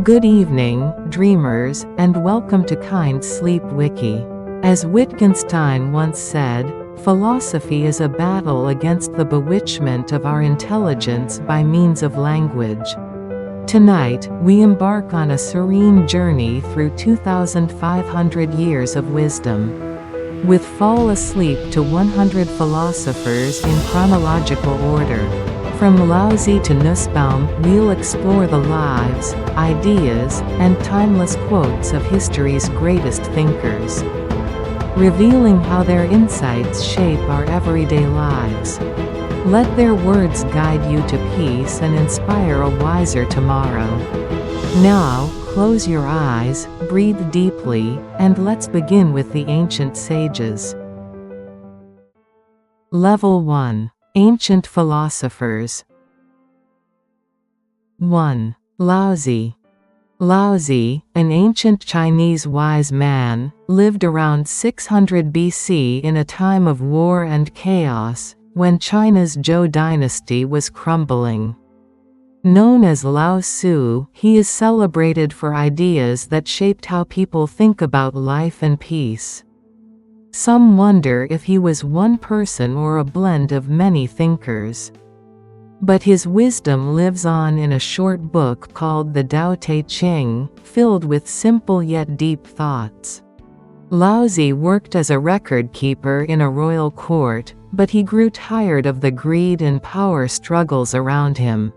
Good evening, dreamers, and welcome to Kind Sleep Wiki. As Wittgenstein once said, philosophy is a battle against the bewitchment of our intelligence by means of language. Tonight, we embark on a serene journey through 2,500 years of wisdom. With Fall Asleep to 100 philosophers in chronological order. From Laozi to Nussbaum, we'll explore the lives, ideas, and timeless quotes of history's greatest thinkers, revealing how their insights shape our everyday lives. Let their words guide you to peace and inspire a wiser tomorrow. Now, close your eyes, breathe deeply, and let's begin with the ancient sages. Level 1. Ancient philosophers. 1. Laozi. Laozi, an ancient Chinese wise man, lived around 600 BC in a time of war and chaos, when China's Zhou dynasty was crumbling. Known as Lao Tzu, he is celebrated for ideas that shaped how people think about life and peace. Some wonder if he was one person or a blend of many thinkers. But his wisdom lives on in a short book called the Tao Te Ching, filled with simple yet deep thoughts. Laozi worked as a record keeper in a royal court, but he grew tired of the greed and power struggles around him.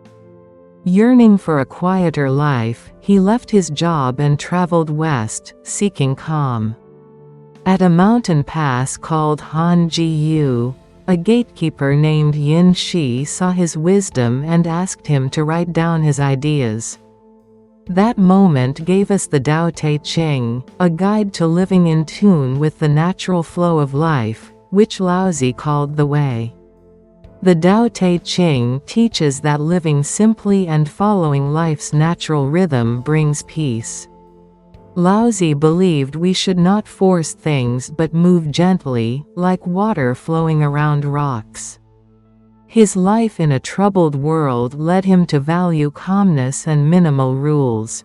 Yearning for a quieter life, he left his job and traveled west, seeking calm. At a mountain pass called Han Ji Yu, a gatekeeper named Yin Shi saw his wisdom and asked him to write down his ideas. That moment gave us the Tao Te Ching, a guide to living in tune with the natural flow of life, which Laozi called the Way. The Tao Te Ching teaches that living simply and following life's natural rhythm brings peace. Laozi believed we should not force things but move gently, like water flowing around rocks. His life in a troubled world led him to value calmness and minimal rules.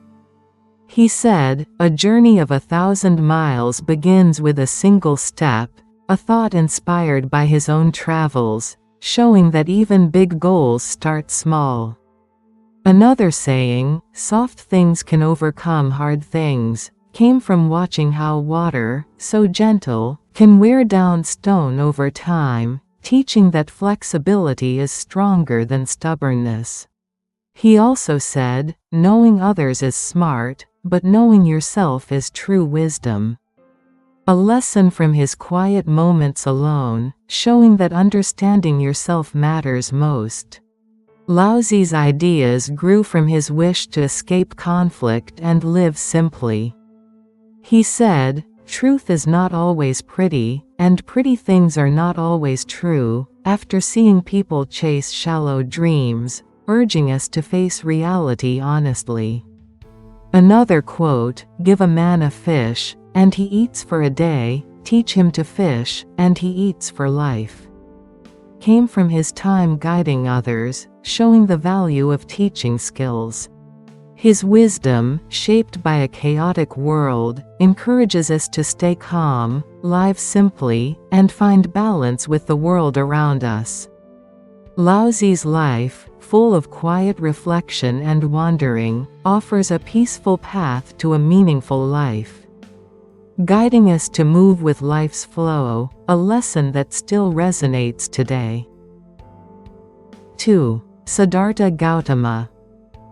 He said, "A journey of 1,000 miles begins with a single step," a thought inspired by his own travels, showing that even big goals start small. Another saying, "Soft things can overcome hard things," came from watching how water, so gentle, can wear down stone over time, teaching that flexibility is stronger than stubbornness. He also said, "Knowing others is smart, but knowing yourself is true wisdom." A lesson from his quiet moments alone, showing that understanding yourself matters most. Laozi's ideas grew from his wish to escape conflict and live simply. He said, "Truth is not always pretty, and pretty things are not always true," after seeing people chase shallow dreams, urging us to face reality honestly. Another quote, "Give a man a fish, and he eats for a day, teach him to fish, and he eats for life," came from his time guiding others, showing the value of teaching skills. His wisdom, shaped by a chaotic world, encourages us to stay calm, live simply, and find balance with the world around us. Laozi's life, full of quiet reflection and wandering, offers a peaceful path to a meaningful life, guiding us to move with life's flow, a lesson that still resonates today. 2. Siddhartha Gautama.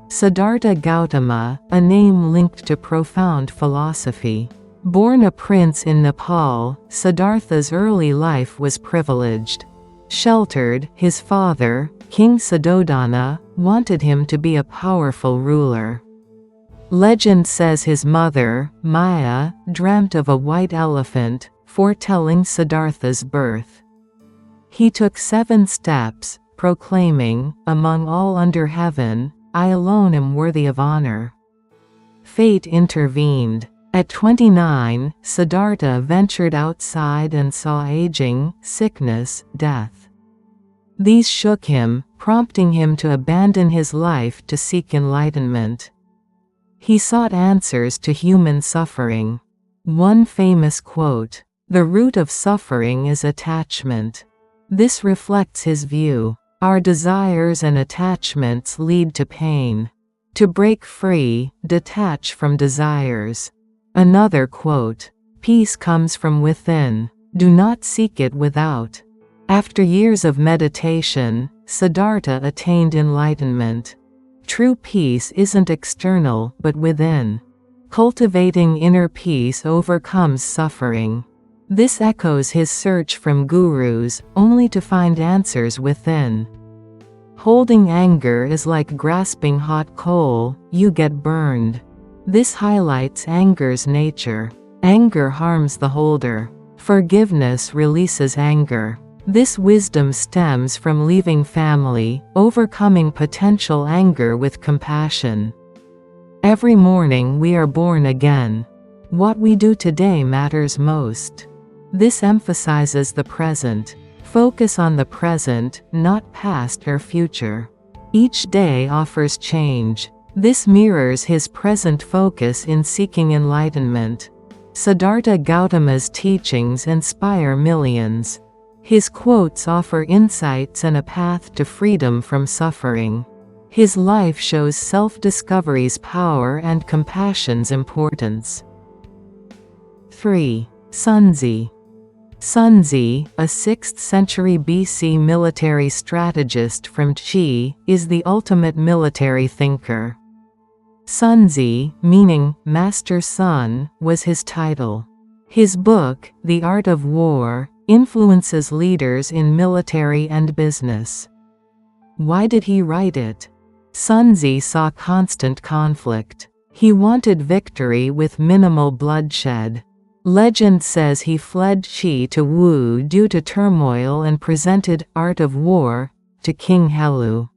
Siddhartha Gautama, a name linked to profound philosophy. Born a prince in Nepal, Siddhartha's early life was privileged. Sheltered, his father, King Suddhodana, wanted him to be a powerful ruler. Legend says his mother, Maya, dreamt of a white elephant, foretelling Siddhartha's birth. He took 7 steps, proclaiming, "Among all under heaven, I alone am worthy of honor." Fate intervened. At 29, Siddhartha ventured outside and saw aging, sickness, death. These shook him, prompting him to abandon his life to seek enlightenment. He sought answers to human suffering. One famous quote, "The root of suffering is attachment." This reflects his view. Our desires and attachments lead to pain. To break free, detach from desires. Another quote, "Peace comes from within. Do not seek it without." After years of meditation, Siddhartha attained enlightenment. True peace isn't external, but within. Cultivating inner peace overcomes suffering. This echoes his search from gurus, only to find answers within. Holding anger is like grasping hot coal, you get burned. This highlights anger's nature. Anger harms the holder. Forgiveness releases anger. This wisdom stems from leaving family, overcoming potential anger with compassion. Every morning we are born again. What we do today matters most. This emphasizes the present. Focus on the present, not past or future. Each day offers change. This mirrors his present focus in seeking enlightenment. Siddhartha Gautama's teachings inspire millions. His quotes offer insights and a path to freedom from suffering. His life shows self-discovery's power and compassion's importance. 3. Sunzi. Sunzi, a 6th century BC military strategist from Qi, is the ultimate military thinker. Sunzi, meaning Master Sun, was his title. His book, The Art of War, influences leaders in military and business. Why did he write it? Sunzi saw constant conflict. He wanted victory with minimal bloodshed. Legend says he fled Qi to Wu due to turmoil and presented Art of War to King Helu.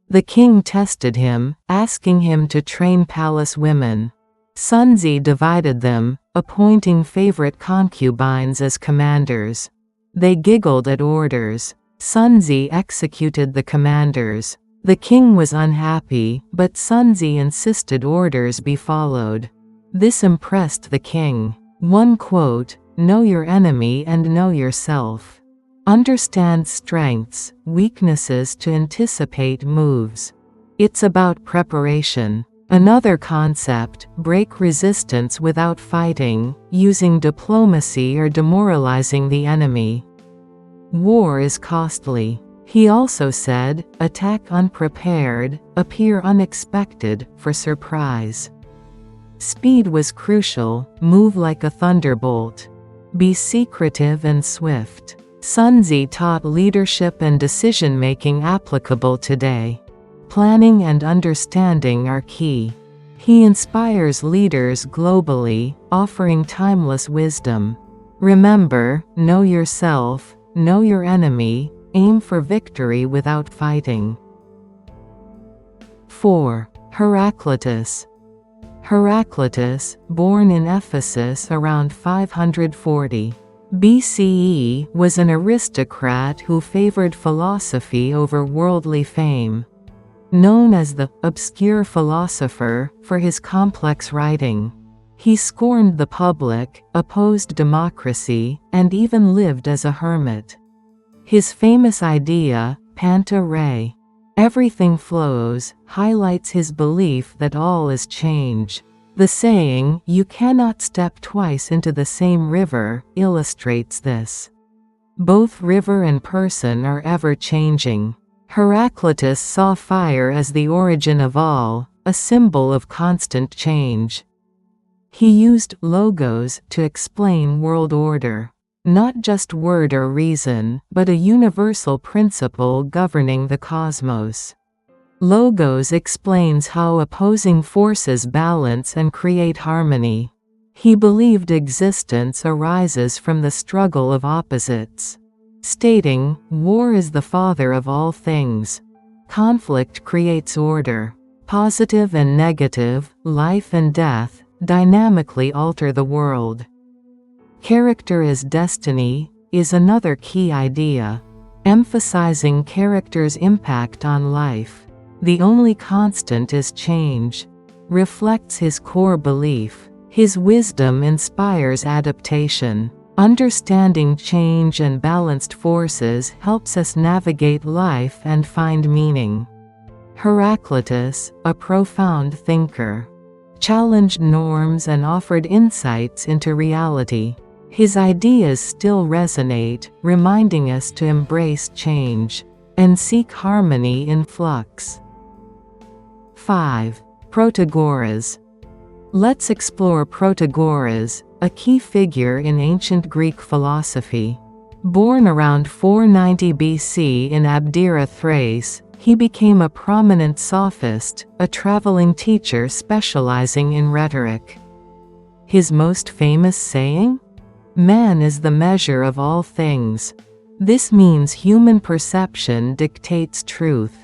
The king tested him, asking him to train palace women. Sunzi divided them, appointing favorite concubines as commanders. They giggled at orders. Sunzi executed the commanders. The king was unhappy, but Sunzi insisted orders be followed. This impressed the king. One quote, "Know your enemy and know yourself. Understand strengths, weaknesses to anticipate moves." It's about preparation. Another concept, break resistance without fighting, using diplomacy or demoralizing the enemy. War is costly. He also said, attack unprepared, appear unexpected, for surprise. Speed was crucial, move like a thunderbolt. Be secretive and swift. Sunzi taught leadership and decision-making applicable today. Planning and understanding are key. He inspires leaders globally, offering timeless wisdom. Remember, know yourself, know your enemy, aim for victory without fighting. 4. Heraclitus. Heraclitus, born in Ephesus around 540 BCE, was an aristocrat who favored philosophy over worldly fame. Known as the obscure philosopher for his complex writing, he scorned the public, opposed democracy, and even lived as a hermit. His famous idea, panta rhei, everything flows, highlights his belief that all is change. The saying, "You cannot step twice into the same river," illustrates this. Both river and person are ever-changing. Heraclitus saw fire as the origin of all, a symbol of constant change. He used logos to explain world order. Not just word or reason, but a universal principle governing the cosmos. Logos explains how opposing forces balance and create harmony. He believed existence arises from the struggle of opposites, stating, "War is the father of all things. Conflict creates order. Positive and negative, life and death, dynamically alter the world." Character as destiny is another key idea, emphasizing character's impact on life. The only constant is change. reflects his core belief. His wisdom inspires adaptation. Understanding change and balanced forces helps us navigate life and find meaning. Heraclitus, a profound thinker, challenged norms and offered insights into reality. His ideas still resonate, reminding us to embrace change and seek harmony in flux. 5. Protagoras. Let's explore Protagoras, a key figure in ancient Greek philosophy. Born around 490 BC in Abdera, Thrace, he became a prominent sophist, a traveling teacher specializing in rhetoric. His most famous saying? "Man is the measure of all things." This means human perception dictates truth.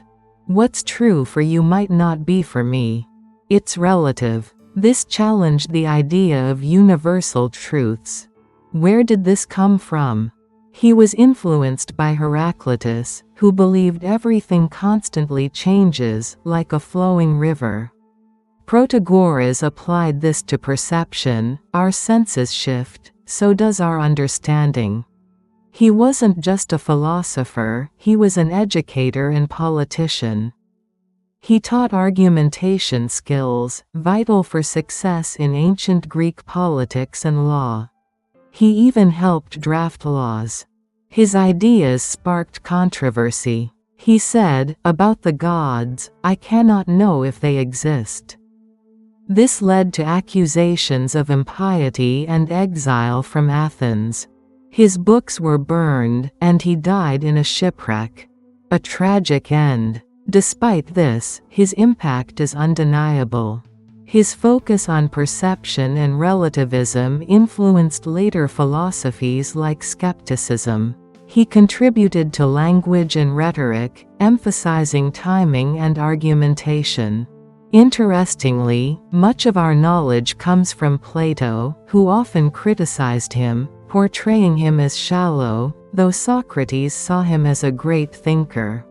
What's true for you might not be for me. It's relative. This challenged the idea of universal truths. Where did this come from? He was influenced by Heraclitus, who believed everything constantly changes, like a flowing river. Protagoras applied this to perception. Our senses shift, so does our understanding. He wasn't just a philosopher, he was an educator and politician. He taught argumentation skills, vital for success in ancient Greek politics and law. He even helped draft laws. His ideas sparked controversy. He said, "About the gods, I cannot know if they exist." This led to accusations of impiety and exile from Athens. His books were burned, and he died in a shipwreck. A tragic end. Despite this, his impact is undeniable. His focus on perception and relativism influenced later philosophies like skepticism. He contributed to language and rhetoric, emphasizing timing and argumentation. Interestingly, much of our knowledge comes from Plato, who often criticized him, portraying him as shallow, though Socrates saw him as a great thinker.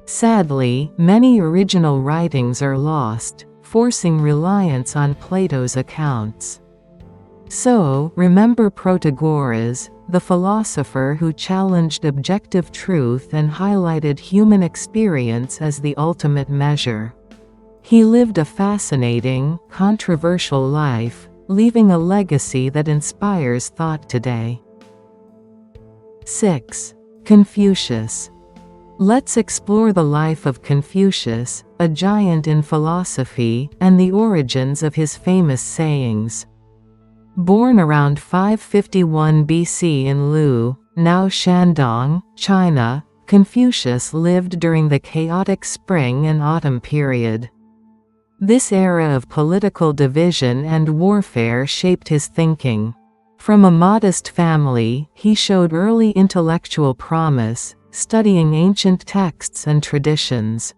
Sadly, many original writings are lost, forcing reliance on Plato's accounts. So, remember Protagoras, the philosopher who challenged objective truth and highlighted human experience as the ultimate measure. He lived a fascinating, controversial life, leaving a legacy that inspires thought today. 6. Confucius. Let's explore the life of Confucius, a giant in philosophy, and the origins of his famous sayings. Born around 551 BC in Lu, now Shandong, China, Confucius lived during the chaotic spring and autumn period. This era of political division and warfare shaped his thinking. From a modest family, he showed early intellectual promise, studying ancient texts and traditions.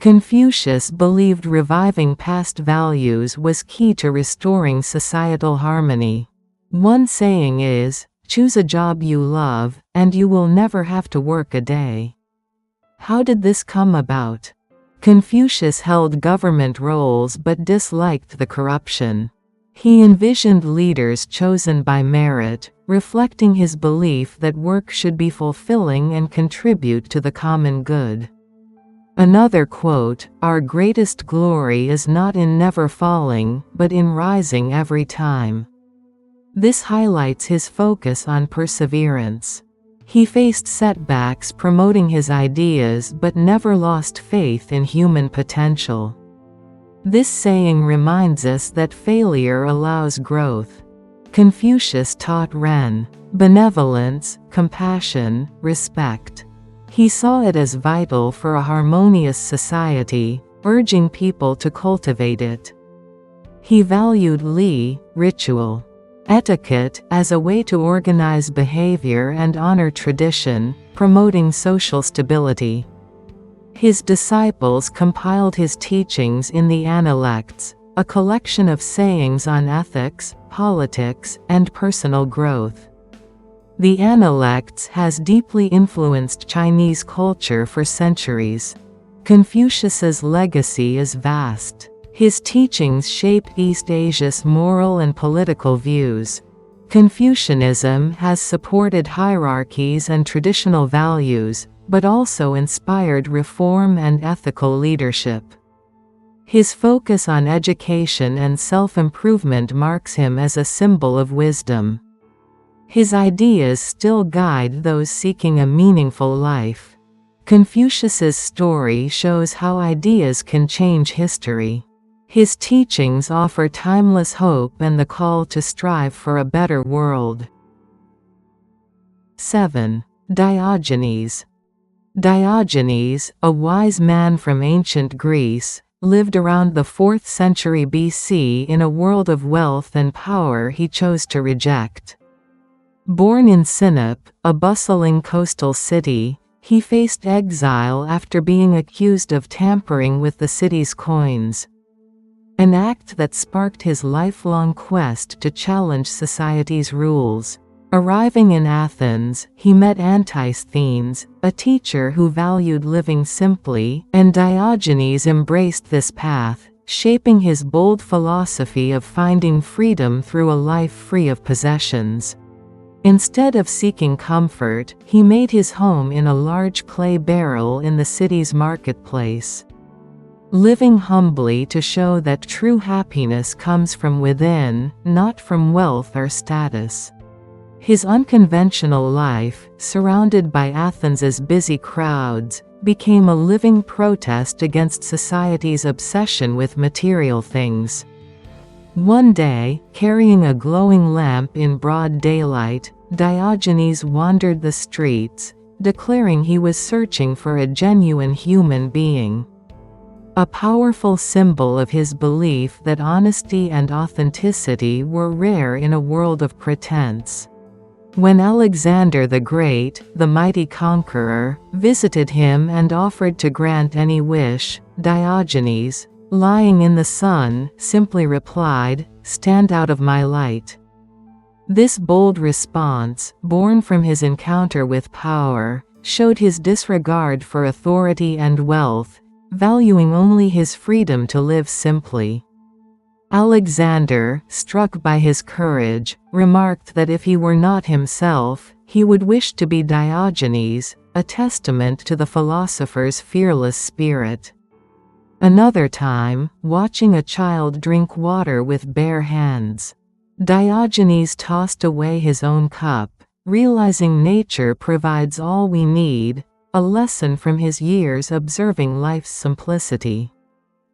Confucius believed reviving past values was key to restoring societal harmony. One saying is, "Choose a job you love, and you will never have to work a day." How did this come about? Confucius held government roles but disliked the corruption. He envisioned leaders chosen by merit, reflecting his belief that work should be fulfilling and contribute to the common good. Another quote, "Our greatest glory is not in never falling, but in rising every time." This highlights his focus on perseverance. He faced setbacks promoting his ideas but never lost faith in human potential. This saying reminds us that failure allows growth. Confucius taught Ren, benevolence, compassion, respect. He saw it as vital for a harmonious society, urging people to cultivate it. He valued Li, ritual, etiquette, as a way to organize behavior and honor tradition, promoting social stability. His disciples compiled his teachings in the Analects, a collection of sayings on ethics, politics, and personal growth. The Analects has deeply influenced Chinese culture for centuries. Confucius's legacy is vast. His teachings shaped East Asia's moral and political views. Confucianism has supported hierarchies and traditional values, but also inspired reform and ethical leadership. His focus on education and self-improvement marks him as a symbol of wisdom. His ideas still guide those seeking a meaningful life. Confucius's story shows how ideas can change history. His teachings offer timeless hope and the call to strive for a better world. 7. Diogenes. Diogenes, a wise man from ancient Greece, lived around the 4th century BC in a world of wealth and power he chose to reject. Born in Sinope, a bustling coastal city, he faced exile after being accused of tampering with the city's coins, an act that sparked his lifelong quest to challenge society's rules. Arriving in Athens, he met Antisthenes, a teacher who valued living simply, and Diogenes embraced this path, shaping his bold philosophy of finding freedom through a life free of possessions. Instead of seeking comfort, he made his home in a large clay barrel in the city's marketplace, living humbly to show that true happiness comes from within, not from wealth or status. His unconventional life, surrounded by Athens's busy crowds, became a living protest against society's obsession with material things. One day, carrying a glowing lamp in broad daylight, Diogenes wandered the streets, declaring he was searching for a genuine human being. A powerful symbol of his belief that honesty and authenticity were rare in a world of pretense. When Alexander the Great, the mighty conqueror, visited him and offered to grant any wish, Diogenes, lying in the sun, simply replied, "Stand out of my light." This bold response, born from his encounter with power, showed his disregard for authority and wealth, valuing only his freedom to live simply. Alexander, struck by his courage, remarked that if he were not himself, he would wish to be Diogenes, a testament to the philosopher's fearless spirit. Another time, watching a child drink water with bare hands, Diogenes tossed away his own cup, realizing nature provides all we need, a lesson from his years observing life's simplicity.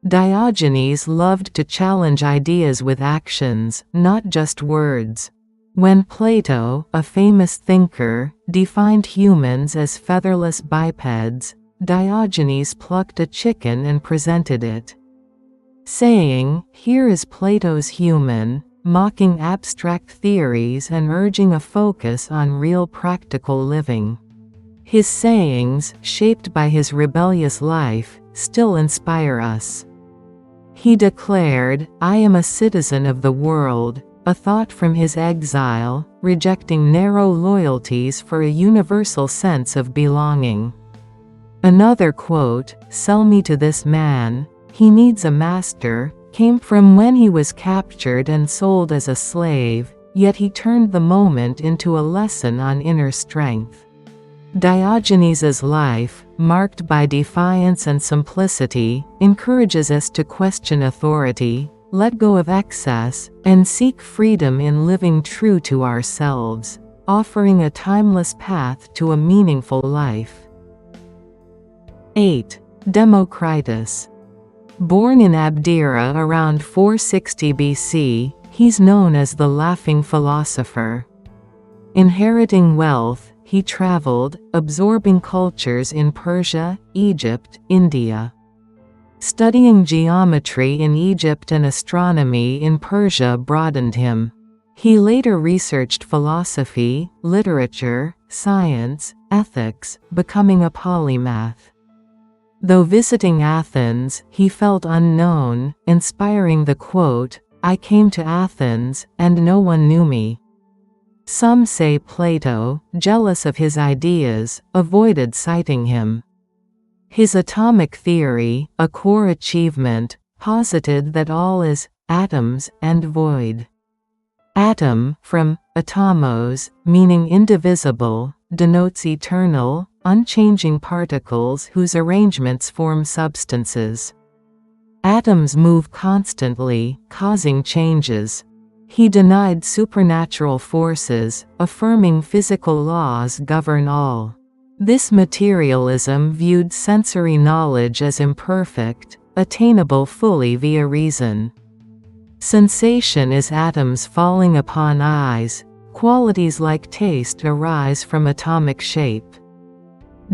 Diogenes loved to challenge ideas with actions, not just words. When Plato, a famous thinker, defined humans as featherless bipeds, Diogenes plucked a chicken and presented it, saying, "Here is Plato's human," mocking abstract theories and urging a focus on real practical living. His sayings, shaped by his rebellious life, still inspire us. He declared, "I am a citizen of the world," a thought from his exile, rejecting narrow loyalties for a universal sense of belonging. Another quote, "Sell me to this man, he needs a master," came from when he was captured and sold as a slave, yet he turned the moment into a lesson on inner strength. Diogenes's life, marked by defiance and simplicity, encourages us to question authority, let go of excess, and seek freedom in living true to ourselves, offering a timeless path to a meaningful life. 8. Democritus. Born in Abdera around 460 BC, he's known as the laughing philosopher. Inheriting wealth, he traveled, absorbing cultures in Persia, Egypt, India. Studying geometry in Egypt and astronomy in Persia broadened him. He later researched philosophy, literature, science, ethics, becoming a polymath. Though visiting Athens, he felt unknown, inspiring the quote, "I came to Athens, and no one knew me." Some say Plato, jealous of his ideas, avoided citing him. His atomic theory, a core achievement, posited that all is atoms and void. Atom, from atomos, meaning indivisible, denotes eternal, unchanging particles whose arrangements form substances. Atoms move constantly, causing changes. He denied supernatural forces, affirming physical laws govern all. This materialism viewed sensory knowledge as imperfect, attainable fully via reason. Sensation is atoms falling upon eyes. Qualities like taste arise from atomic shape.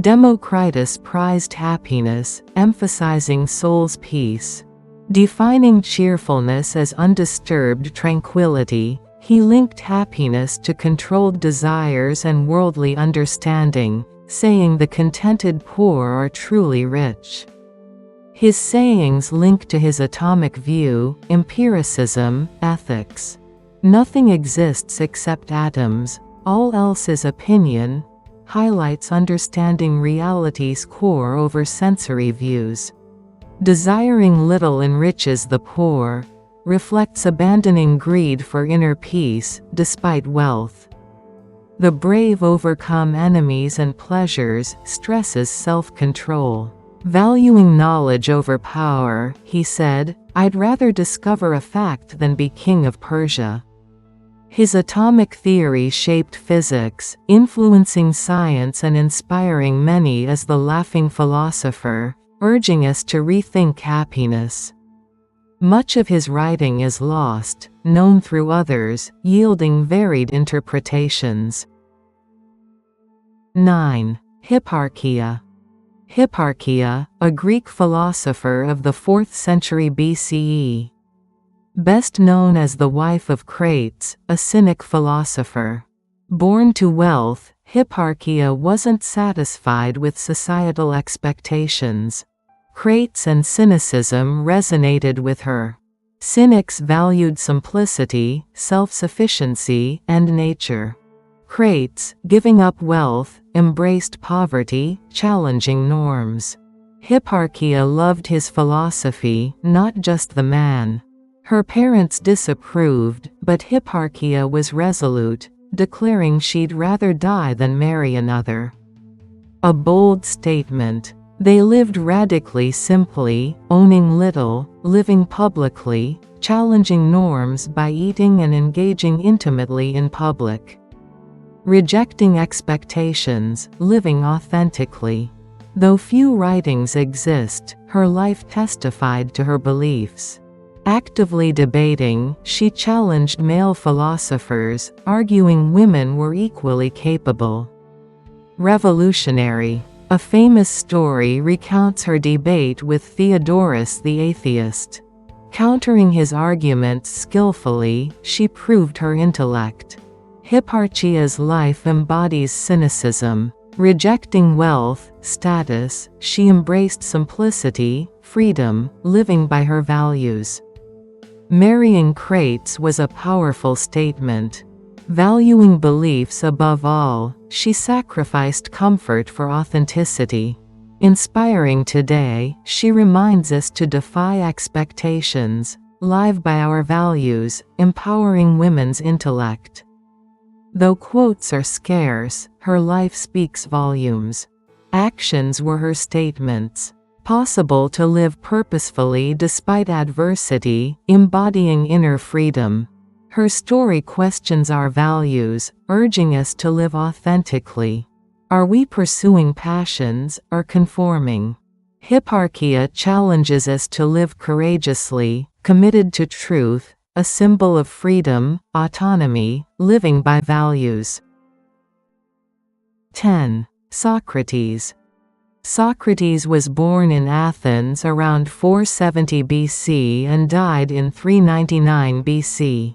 Democritus prized happiness, emphasizing soul's peace. Defining cheerfulness as undisturbed tranquility, he linked happiness to controlled desires and worldly understanding, saying the contented poor are truly rich. His sayings link to his atomic view, empiricism, ethics. Nothing exists except atoms, all else is opinion, highlights understanding reality's core over sensory views. Desiring little enriches the poor, reflects abandoning greed for inner peace, despite wealth. The brave overcome enemies and pleasures, stresses self-control. Valuing knowledge over power, he said, "I'd rather discover a fact than be king of Persia." His atomic theory shaped physics, influencing science and inspiring many as the laughing philosopher, urging us to rethink happiness. Much of his writing is lost, known through others, yielding varied interpretations. 9. Hipparchia. Hipparchia, a Greek philosopher of the 4th century BCE. Best known as the wife of Crates, a Cynic philosopher. Born to wealth, Hipparchia wasn't satisfied with societal expectations. Crates and cynicism resonated with her. Cynics valued simplicity, self-sufficiency, and nature. Crates, giving up wealth, embraced poverty, challenging norms. Hipparchia loved his philosophy, not just the man. Her parents disapproved, but Hipparchia was resolute, declaring she'd rather die than marry another. A bold statement. They lived radically simply, owning little, living publicly, challenging norms by eating and engaging intimately in public. Rejecting expectations, living authentically. Though few writings exist, her life testified to her beliefs. Actively debating, she challenged male philosophers, arguing women were equally capable. Revolutionary. A famous story recounts her debate with Theodorus the atheist. Countering his arguments skillfully, she proved her intellect. Hipparchia's life embodies cynicism. Rejecting wealth, status, she embraced simplicity, freedom, living by her values. Marrying Crates was a powerful statement. Valuing beliefs above all, she sacrificed comfort for authenticity. Inspiring today, she reminds us to defy expectations, live by our values, empowering women's intellect. Though quotes are scarce, her life speaks volumes. Actions were her statements. Possible to live purposefully despite adversity, embodying inner freedom. Her story questions our values, urging us to live authentically. Are we pursuing passions, or conforming? Hipparchia challenges us to live courageously, committed to truth, a symbol of freedom, autonomy, living by values. 10. Socrates. Socrates was born in Athens around 470 BC and died in 399 BC.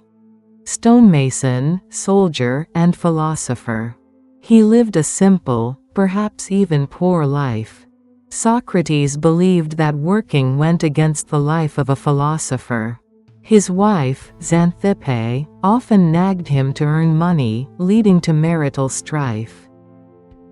Stonemason, soldier, and philosopher. He lived a simple, perhaps even poor life. Socrates believed that working went against the life of a philosopher. His wife, Xanthippe, often nagged him to earn money, leading to marital strife.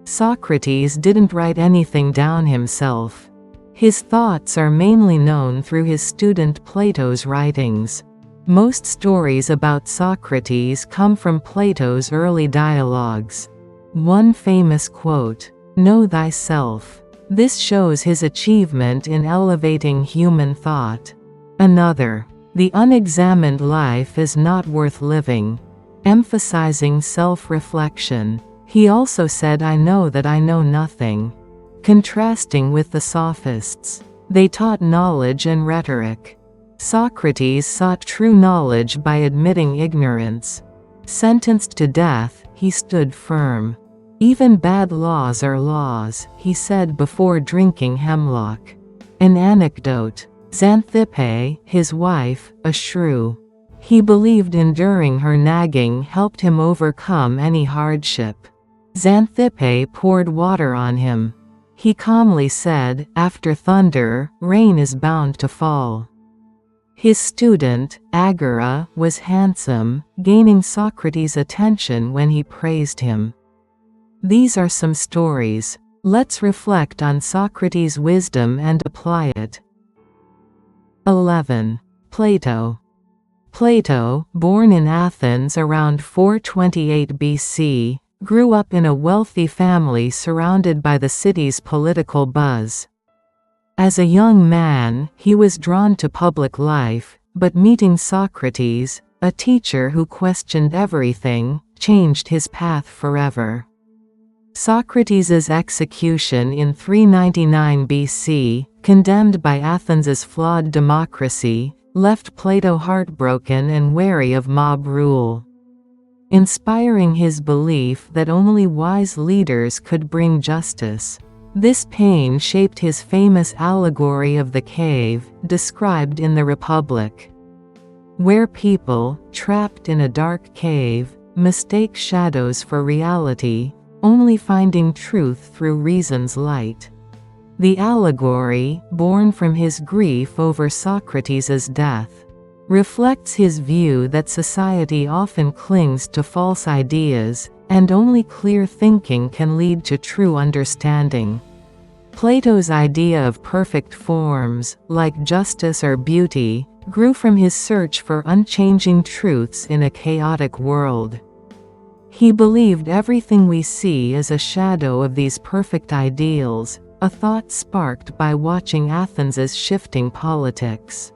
Socrates didn't write anything down himself. His thoughts are mainly known through his student Plato's writings. Most stories about Socrates come from Plato's early dialogues. One famous quote, "Know thyself." This shows his achievement in elevating human thought. Another, "The unexamined life is not worth living," emphasizing self-reflection. He also said, "I know that I know nothing," contrasting with the sophists. They taught knowledge and rhetoric. Socrates sought true knowledge by admitting ignorance. Sentenced to death, he stood firm. "Even bad laws are laws," he said before drinking hemlock. An anecdote. Xanthippe, his wife, a shrew. He believed enduring her nagging helped him overcome any hardship. Xanthippe poured water on him. He calmly said, "After thunder, rain is bound to fall." His student, Agora, was handsome, gaining Socrates' attention when he praised him. These are some stories. Let's reflect on Socrates' wisdom and apply it. 11. Plato. Plato, born in Athens around 428 BC, grew up in a wealthy family surrounded by the city's political buzz. As a young man, he was drawn to public life, but meeting Socrates, a teacher who questioned everything, changed his path forever. Socrates' execution in 399 BC, condemned by Athens's flawed democracy, left Plato heartbroken and wary of mob rule. Inspiring his belief that only wise leaders could bring justice. This pain shaped his famous allegory of the cave, described in the Republic, where people, trapped in a dark cave, mistake shadows for reality, only finding truth through reason's light. The allegory, born from his grief over Socrates' death, reflects his view that society often clings to false ideas, and only clear thinking can lead to true understanding. Plato's idea of perfect forms, like justice or beauty, grew from his search for unchanging truths in a chaotic world. He believed everything we see is a shadow of these perfect ideals, a thought sparked by watching Athens's shifting politics.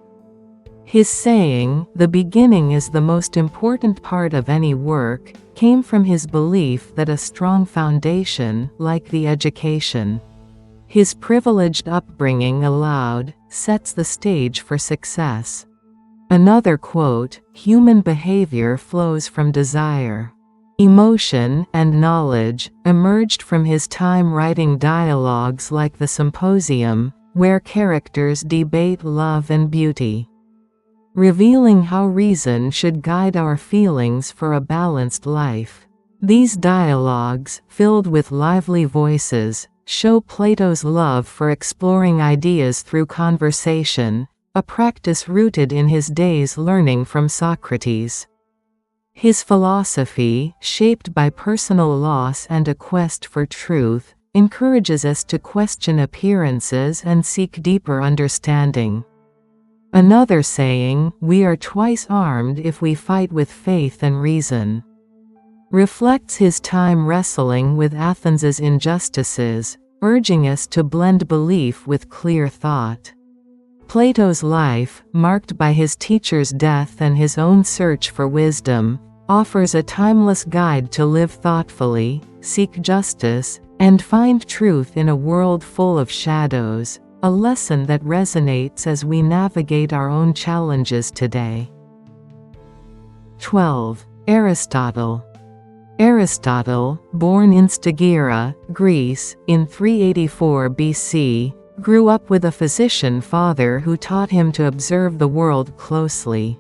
His saying, "The beginning is the most important part of any work," came from his belief that a strong foundation, like the education his privileged upbringing allowed, sets the stage for success. Another quote, "Human behavior flows from desire. Emotion and knowledge," emerged from his time writing dialogues like the Symposium, where characters debate love and beauty, revealing how reason should guide our feelings for a balanced life. These dialogues, filled with lively voices, show Plato's love for exploring ideas through conversation, a practice rooted in his days learning from Socrates. His philosophy, shaped by personal loss and a quest for truth, encourages us to question appearances and seek deeper understanding. Another saying, "We are twice armed if we fight with faith and reason," reflects his time wrestling with Athens's injustices, urging us to blend belief with clear thought. Plato's life, marked by his teacher's death and his own search for wisdom, offers a timeless guide to live thoughtfully, seek justice, and find truth in a world full of shadows, a lesson that resonates as we navigate our own challenges today. 12. Aristotle. Aristotle, born in Stagira, Greece, in 384 BC, grew up with a physician father who taught him to observe the world closely,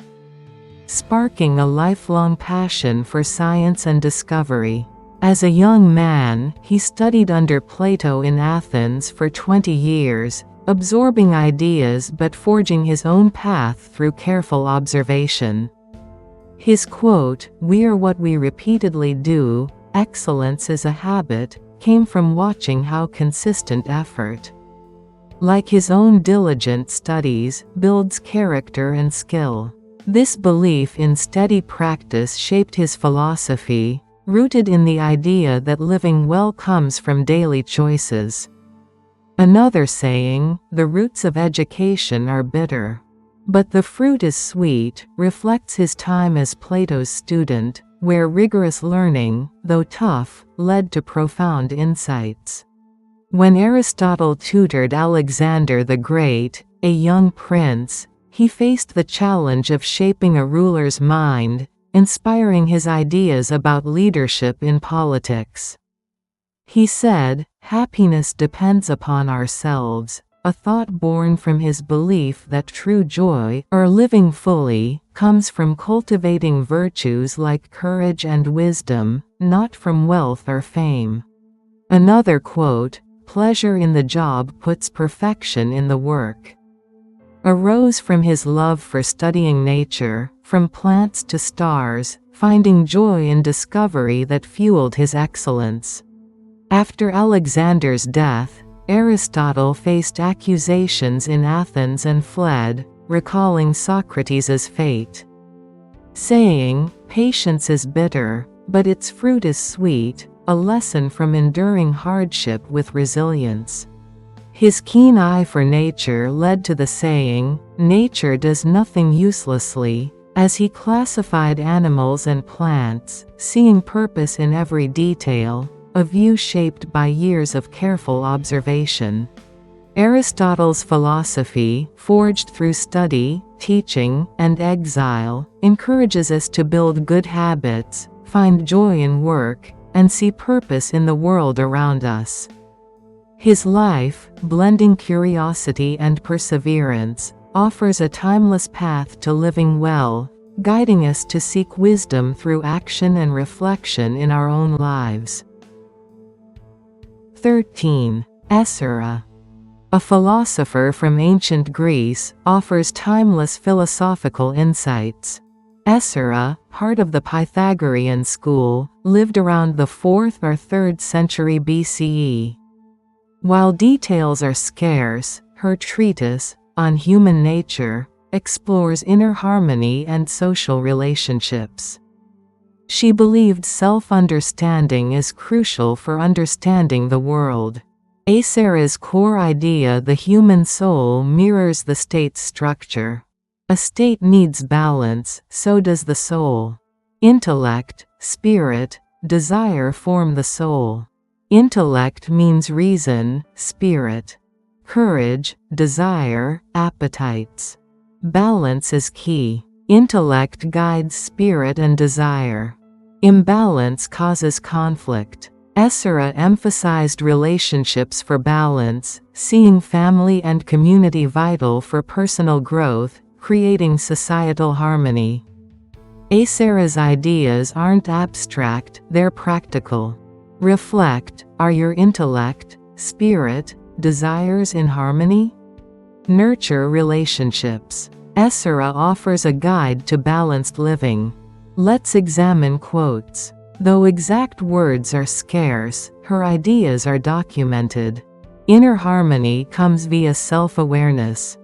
sparking a lifelong passion for science and discovery. As a young man, he studied under Plato in Athens for 20 years, absorbing ideas but forging his own path through careful observation. His quote, "We are what we repeatedly do, excellence is a habit," came from watching how consistent effort like his own diligent studies, builds character and skill. This belief in steady practice shaped his philosophy, rooted in the idea that living well comes from daily choices. Another saying, "The roots of education are bitter, but the fruit is sweet," reflects his time as Plato's student, where rigorous learning, though tough, led to profound insights. When Aristotle tutored Alexander the Great, a young prince, he faced the challenge of shaping a ruler's mind, inspiring his ideas about leadership in politics. He said, "Happiness depends upon ourselves," a thought born from his belief that true joy, or living fully, comes from cultivating virtues like courage and wisdom, not from wealth or fame. Another quote, "Pleasure in the job puts perfection in the work," arose from his love for studying nature, from plants to stars, finding joy in discovery that fueled his excellence. After Alexander's death, Aristotle faced accusations in Athens and fled, recalling Socrates' fate. Saying, "Patience is bitter, but its fruit is sweet," a lesson from enduring hardship with resilience. His keen eye for nature led to the saying, "Nature does nothing uselessly," as he classified animals and plants, seeing purpose in every detail, a view shaped by years of careful observation. Aristotle's philosophy, forged through study, teaching, and exile, encourages us to build good habits, find joy in work, and see purpose in the world around us. His life, blending curiosity and perseverance, offers a timeless path to living well, guiding us to seek wisdom through action and reflection in our own lives. 13. Aesara. A philosopher from ancient Greece, offers timeless philosophical insights. Aesara, part of the Pythagorean school, lived around the 4th or 3rd century BCE. While details are scarce, her treatise, On Human Nature, explores inner harmony and social relationships. She believed self-understanding is crucial for understanding the world. Aesara's core idea, the human soul, mirrors the state's structure. A state needs balance, so does the soul. Intellect, spirit, desire form the soul. Intellect means reason, spirit. Courage, desire, appetites. Balance is key. Intellect guides spirit and desire. Imbalance causes conflict. Aesara emphasized relationships for balance, seeing family and community vital for personal growth, creating societal harmony. Aesara's ideas aren't abstract, they're practical. Reflect, are your intellect, spirit, desires in harmony? Nurture relationships. Aesara offers a guide to balanced living. Let's examine quotes. Though exact words are scarce, her ideas are documented. Inner harmony comes via self-awareness.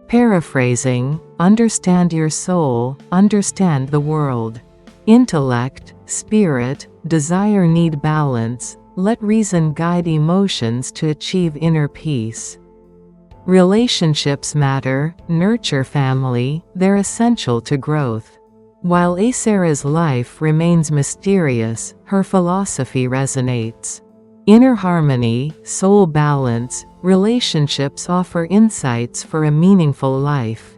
Paraphrasing, understand your soul, understand the world. Intellect, spirit, desire need balance, let reason guide emotions to achieve inner peace. Relationships matter, nurture family, they're essential to growth. While Aesara's life remains mysterious, her philosophy resonates. Inner harmony, soul balance, relationships offer insights for a meaningful life.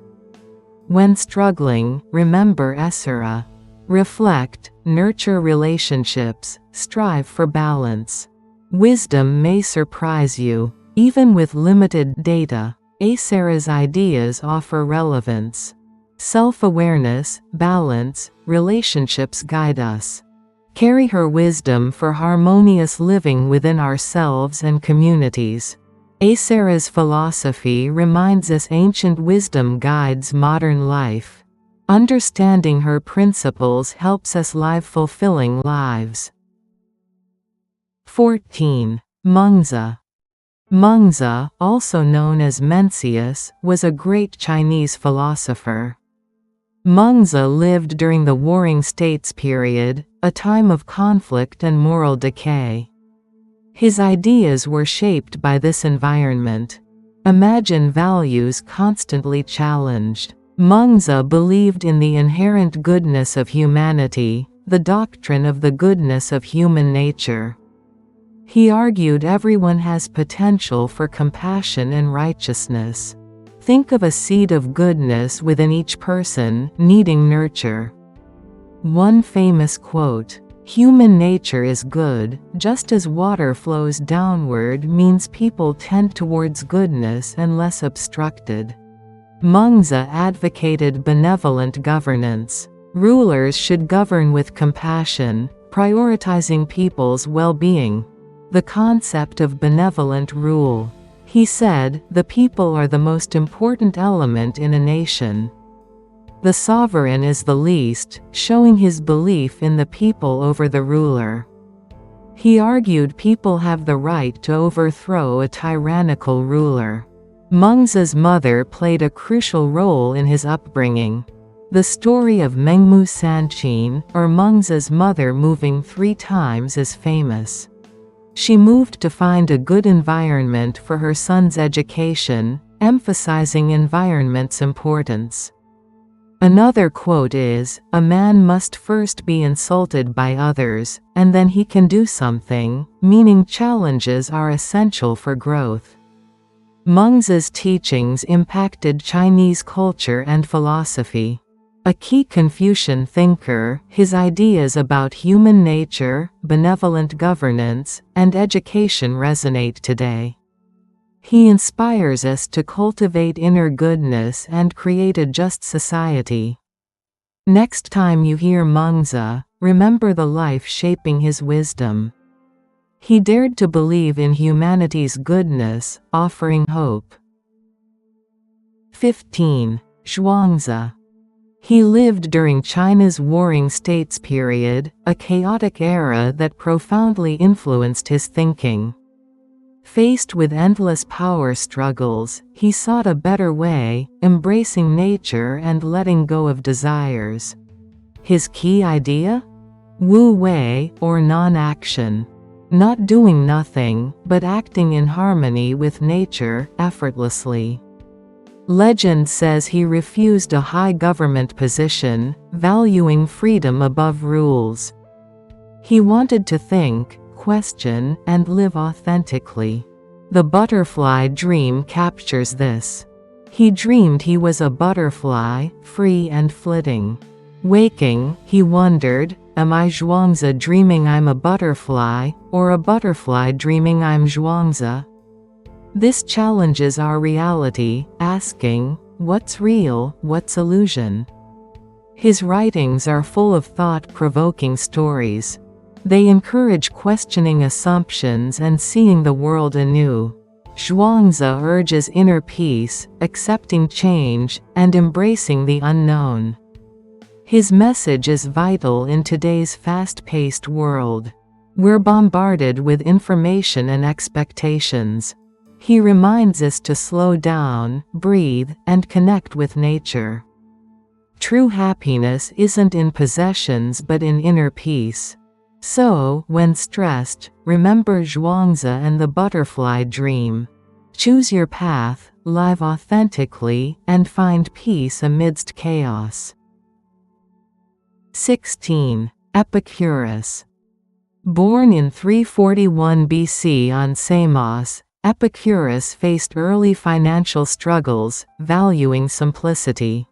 When struggling, remember Aesara. Reflect, nurture relationships, strive for balance. Wisdom may surprise you. Even with limited data, Aesara's ideas offer relevance. Self-awareness, balance, relationships guide us. Carry her wisdom for harmonious living within ourselves and communities. Aesara's philosophy reminds us ancient wisdom guides modern life. Understanding her principles helps us live fulfilling lives. 14. Mengzi. Mengzi, also known as Mencius, was a great Chinese philosopher. Mengzi lived during the Warring States period, a time of conflict and moral decay. His ideas were shaped by this environment. Imagine values constantly challenged. Mengzi believed in the inherent goodness of humanity, the doctrine of the goodness of human nature. He argued everyone has potential for compassion and righteousness. Think of a seed of goodness within each person, needing nurture. One famous quote, "Human nature is good, just as water flows downward," means people tend towards goodness unless obstructed. Mengzi advocated benevolent governance. Rulers should govern with compassion, prioritizing people's well-being. The concept of benevolent rule. He said, the people are the most important element in a nation. The sovereign is the least, showing his belief in the people over the ruler. He argued people have the right to overthrow a tyrannical ruler. Mengzi's mother played a crucial role in his upbringing. The story of Mengmu Sanqin, or Mengzi's mother moving 3 times, is famous. She moved to find a good environment for her son's education, emphasizing environment's importance. Another quote is, "A man must first be insulted by others, and then he can do something," meaning challenges are essential for growth. Mengzi's teachings impacted Chinese culture and philosophy. A key Confucian thinker, his ideas about human nature, benevolent governance, and education resonate today. He inspires us to cultivate inner goodness and create a just society. Next time you hear Mengzi, remember the life shaping his wisdom. He dared to believe in humanity's goodness, offering hope. 15. Zhuangzi. He lived during China's Warring States period, a chaotic era that profoundly influenced his thinking. Faced with endless power struggles, he sought a better way, embracing nature and letting go of desires. His key idea? Wu Wei, or non-action. Not doing nothing, but acting in harmony with nature, effortlessly. Legend says he refused a high government position, valuing freedom above rules. He wanted to think, question, and live authentically. The butterfly dream captures this. He dreamed he was a butterfly, free and flitting. Waking, he wondered, am I Zhuangzi dreaming I'm a butterfly, or a butterfly dreaming I'm Zhuangzi? This challenges our reality, asking, what's real, what's illusion? His writings are full of thought-provoking stories. They encourage questioning assumptions and seeing the world anew. Zhuangzi urges inner peace, accepting change, and embracing the unknown. His message is vital in today's fast-paced world. We're bombarded with information and expectations. He reminds us to slow down, breathe, and connect with nature. True happiness isn't in possessions but in inner peace. So, when stressed, remember Zhuangzi and the butterfly dream. Choose your path, live authentically, and find peace amidst chaos. 16. Epicurus. Born in 341 BC on Samos, Epicurus faced early financial struggles, valuing simplicity.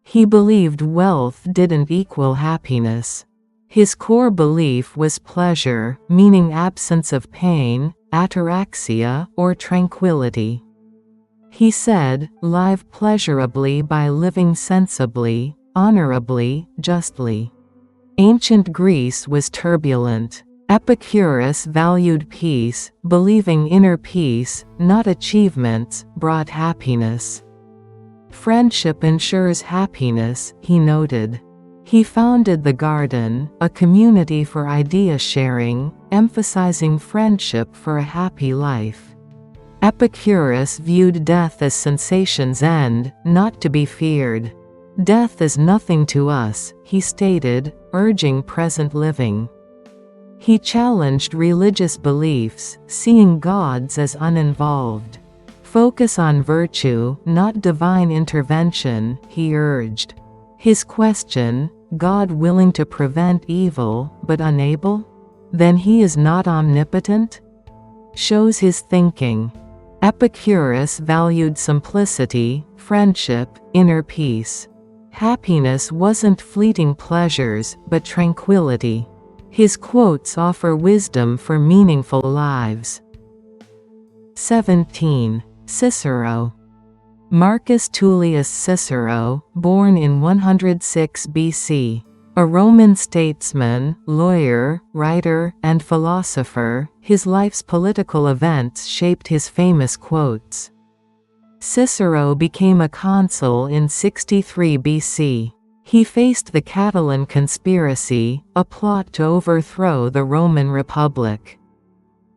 He believed wealth didn't equal happiness. His core belief was pleasure, meaning absence of pain, ataraxia, or tranquility. He said, live pleasurably by living sensibly, honorably, justly. Ancient Greece was turbulent. Epicurus valued peace, believing inner peace, not achievements, brought happiness. Friendship ensures happiness, he noted. He founded the Garden, a community for idea sharing, emphasizing friendship for a happy life. Epicurus viewed death as sensation's end, not to be feared. Death is nothing to us, he stated, urging present living. He challenged religious beliefs, seeing gods as uninvolved. Focus on virtue, not divine intervention, he urged. His question, God willing to prevent evil, but unable? Then he is not omnipotent? Shows his thinking. Epicurus valued simplicity, friendship, inner peace. Happiness wasn't fleeting pleasures, but tranquility. His quotes offer wisdom for meaningful lives. 17. Cicero. Marcus Tullius Cicero, born in 106 BC. A Roman statesman, lawyer, writer, and philosopher, his life's political events shaped his famous quotes. Cicero became a consul in 63 BC. He faced the Catalan conspiracy, a plot to overthrow the Roman Republic.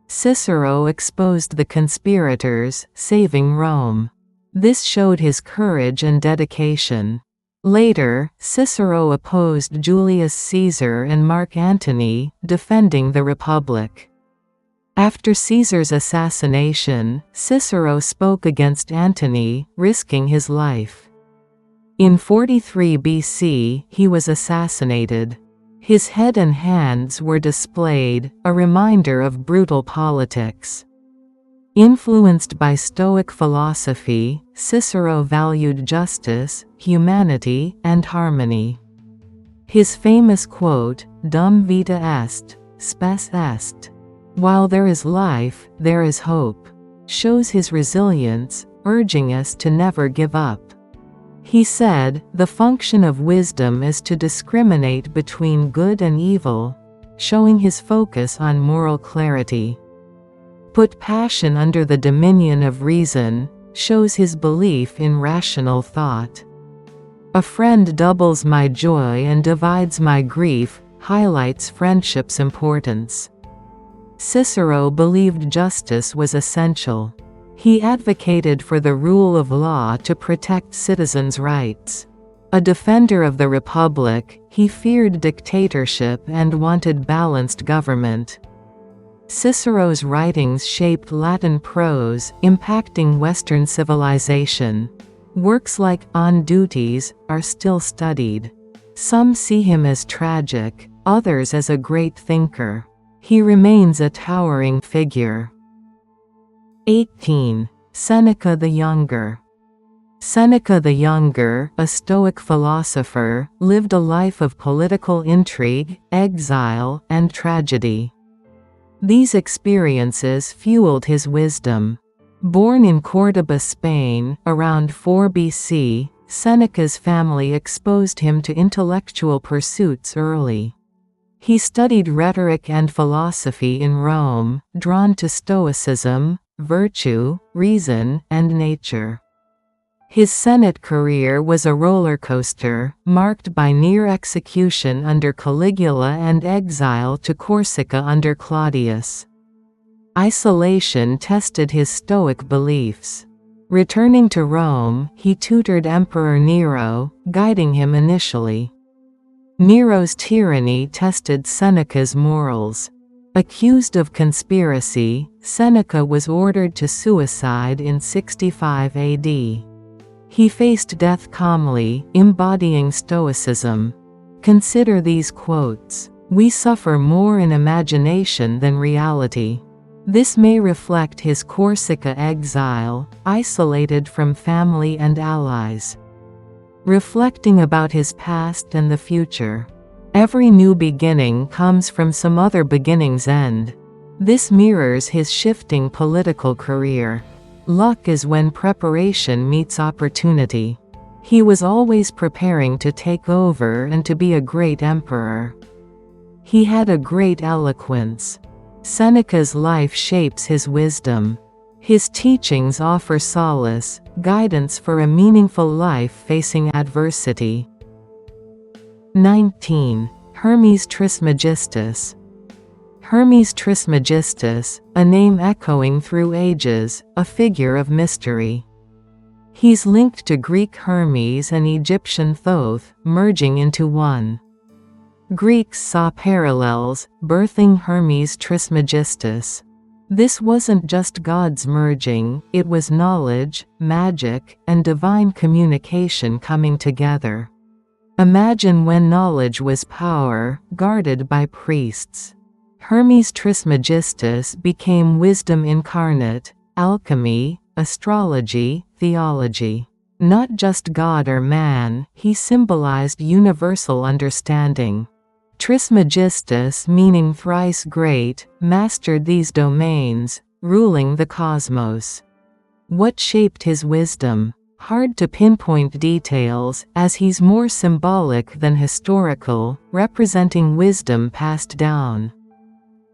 Cicero exposed the conspirators, saving Rome. This showed his courage and dedication. Later, Cicero opposed Julius Caesar and Mark Antony, defending the Republic. After Caesar's assassination, Cicero spoke against Antony, risking his life. In 43 BC, he was assassinated. His head and hands were displayed, a reminder of brutal politics. Influenced by Stoic philosophy, Cicero valued justice, humanity, and harmony. His famous quote, Dum vita est, spes est. While there is life, there is hope, shows his resilience, urging us to never give up. He said, the function of wisdom is to discriminate between good and evil, showing his focus on moral clarity. Put passion under the dominion of reason, shows his belief in rational thought. A friend doubles my joy and divides my grief, highlights friendship's importance. Cicero believed justice was essential. He advocated for the rule of law to protect citizens' rights. A defender of the Republic, he feared dictatorship and wanted balanced government. Cicero's writings shaped Latin prose, impacting Western civilization. Works like On Duties are still studied. Some see him as tragic, others as a great thinker. He remains a towering figure. 18. Seneca the Younger. Seneca the Younger, a Stoic philosopher, lived a life of political intrigue, exile, and tragedy. These experiences fueled his wisdom. Born in Córdoba, Spain, around 4 BC, Seneca's family exposed him to intellectual pursuits early. He studied rhetoric and philosophy in Rome, drawn to Stoicism, virtue, reason, and nature. His Senate career was a roller coaster, marked by near execution under Caligula and exile to Corsica under Claudius. Isolation tested his Stoic beliefs. Returning to Rome, he tutored Emperor Nero, guiding him initially. Nero's tyranny tested Seneca's morals. Accused of conspiracy, Seneca was ordered to suicide in 65 AD. He faced death calmly, embodying Stoicism. Consider these quotes. We suffer more in imagination than reality. This may reflect his Corsica exile, isolated from family and allies. Reflecting about his past and the future. Every new beginning comes from some other beginning's end. This mirrors his shifting political career. Luck is when preparation meets opportunity. He was always preparing to take over and to be a great emperor. He had a great eloquence. Seneca's life shapes his wisdom. His teachings offer solace, guidance for a meaningful life facing adversity. 19. Hermes Trismegistus. Hermes Trismegistus, a name echoing through ages, a figure of mystery. He's linked to Greek Hermes and Egyptian Thoth, merging into one. Greeks saw parallels, birthing Hermes Trismegistus. This wasn't just gods merging, it was knowledge, magic, and divine communication coming together. Imagine when knowledge was power, guarded by priests. Hermes Trismegistus became wisdom incarnate, alchemy, astrology, theology. Not just God or man, he symbolized universal understanding. Trismegistus, meaning thrice great, mastered these domains, ruling the cosmos. What shaped his wisdom? Hard to pinpoint details, as he's more symbolic than historical, representing wisdom passed down.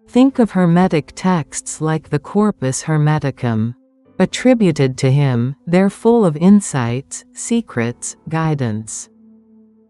Think of Hermetic texts like the Corpus Hermeticum. Attributed to him, they're full of insights, secrets, guidance.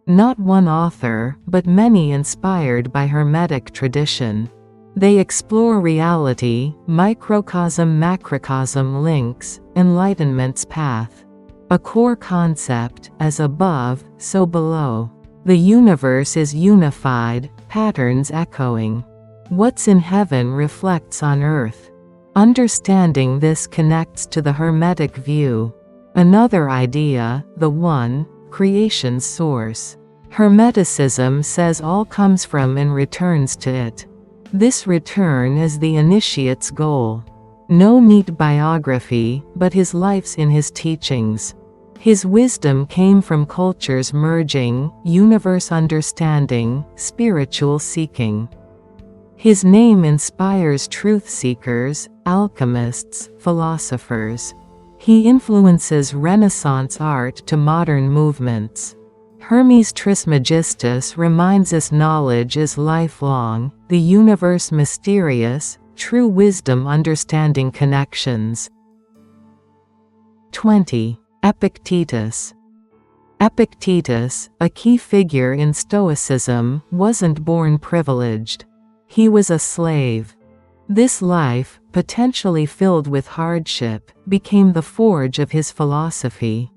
Not one author, but many inspired by Hermetic tradition. They explore reality, microcosm-macrocosm links, enlightenment's path. A core concept, as above, so below. The universe is unified, patterns echoing. What's in heaven reflects on earth. Understanding this connects to the Hermetic view. Another idea, the One, creation's source. Hermeticism says all comes from and returns to it. This return is the initiate's goal. No neat biography, but his life's in his teachings. His wisdom came from cultures merging, universe understanding, spiritual seeking. His name inspires truth seekers, alchemists, philosophers. He influences Renaissance art to modern movements. Hermes Trismegistus reminds us knowledge is lifelong, the universe mysterious, true wisdom understanding connections. 20. Epictetus. Epictetus, a key figure in Stoicism, wasn't born privileged. He was a slave. This life, potentially filled with hardship, became the forge of his philosophy.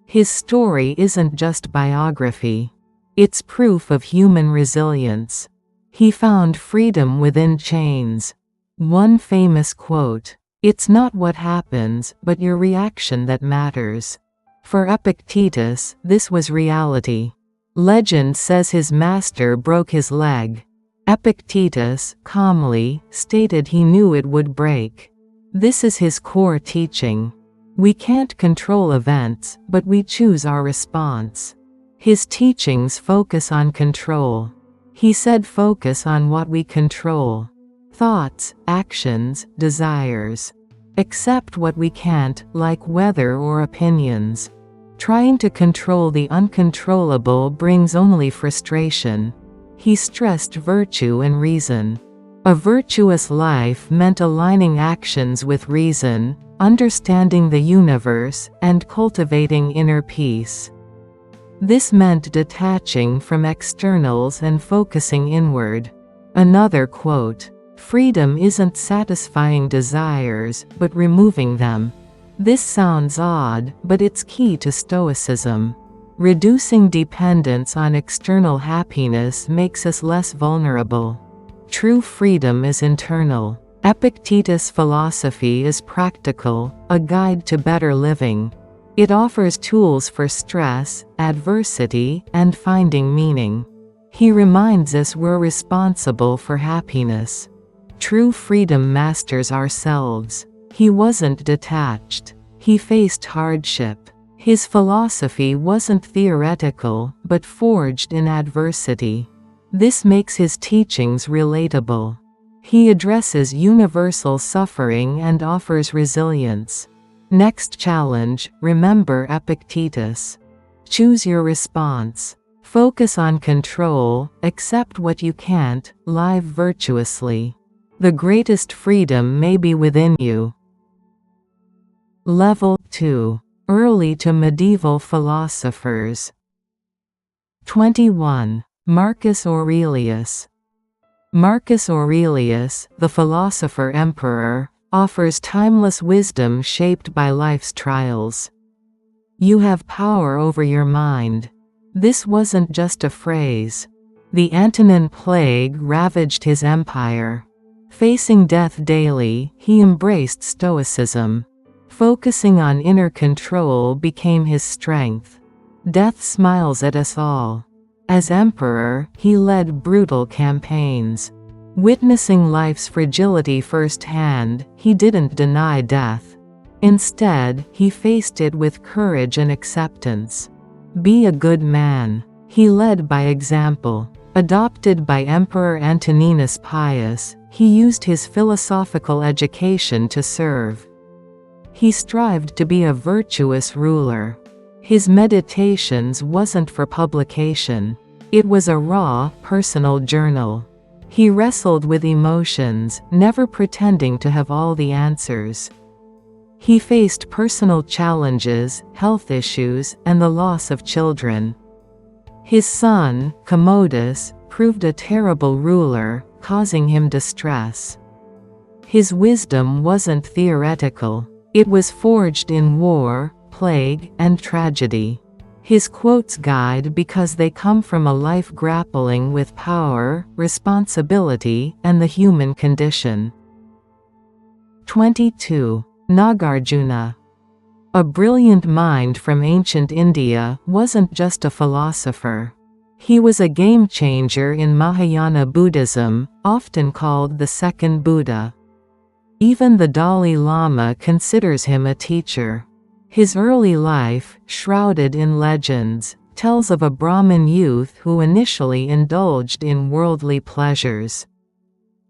His story isn't just biography. It's proof of human resilience. He found freedom within chains. One famous quote, "It's not what happens, but your reaction that matters." For Epictetus, this was reality. Legend says his master broke his leg. Epictetus, calmly, stated he knew it would break. This is his core teaching. We can't control events, but we choose our response. His teachings focus on control. He said focus on what we control. Thoughts, actions, desires. Accept what we can't, like weather or opinions. Trying to control the uncontrollable brings only frustration. He stressed virtue and reason. A virtuous life meant aligning actions with reason, understanding the universe, and cultivating inner peace. This meant detaching from externals and focusing inward. Another quote, "Freedom isn't satisfying desires, but removing them." This sounds odd, but it's key to Stoicism. Reducing dependence on external happiness makes us less vulnerable. True freedom is internal. Epictetus' philosophy is practical, a guide to better living. It offers tools for stress, adversity, and finding meaning. He reminds us we're responsible for happiness. True freedom masters ourselves. He wasn't detached. He faced hardship. His philosophy wasn't theoretical, but forged in adversity. This makes his teachings relatable. He addresses universal suffering and offers resilience. Next challenge, remember Epictetus. Choose your response. Focus on control, accept what you can't, live virtuously. The greatest freedom may be within you. Level 2. Early to medieval philosophers. 21. Marcus Aurelius. Marcus Aurelius, the philosopher-emperor, offers timeless wisdom shaped by life's trials. You have power over your mind. This wasn't just a phrase. The Antonine Plague ravaged his empire. Facing death daily, he embraced Stoicism. Focusing on inner control became his strength. Death smiles at us all. As emperor, he led brutal campaigns. Witnessing life's fragility firsthand, he didn't deny death. Instead, he faced it with courage and acceptance. Be a good man. He led by example. Adopted by Emperor Antoninus Pius, he used his philosophical education to serve. He strived to be a virtuous ruler. His Meditations wasn't for publication. It was a raw, personal journal. He wrestled with emotions, never pretending to have all the answers. He faced personal challenges, health issues, and the loss of children. His son, Commodus, proved a terrible ruler, causing him distress. His wisdom wasn't theoretical. It was forged in war, plague, and tragedy. His quotes guide because they come from a life grappling with power, responsibility, and the human condition. 22. Nagarjuna. A brilliant mind from ancient India wasn't just a philosopher. He was a game-changer in Mahayana Buddhism, often called the second Buddha. Even the Dalai Lama considers him a teacher. His early life, shrouded in legends, tells of a Brahmin youth who initially indulged in worldly pleasures.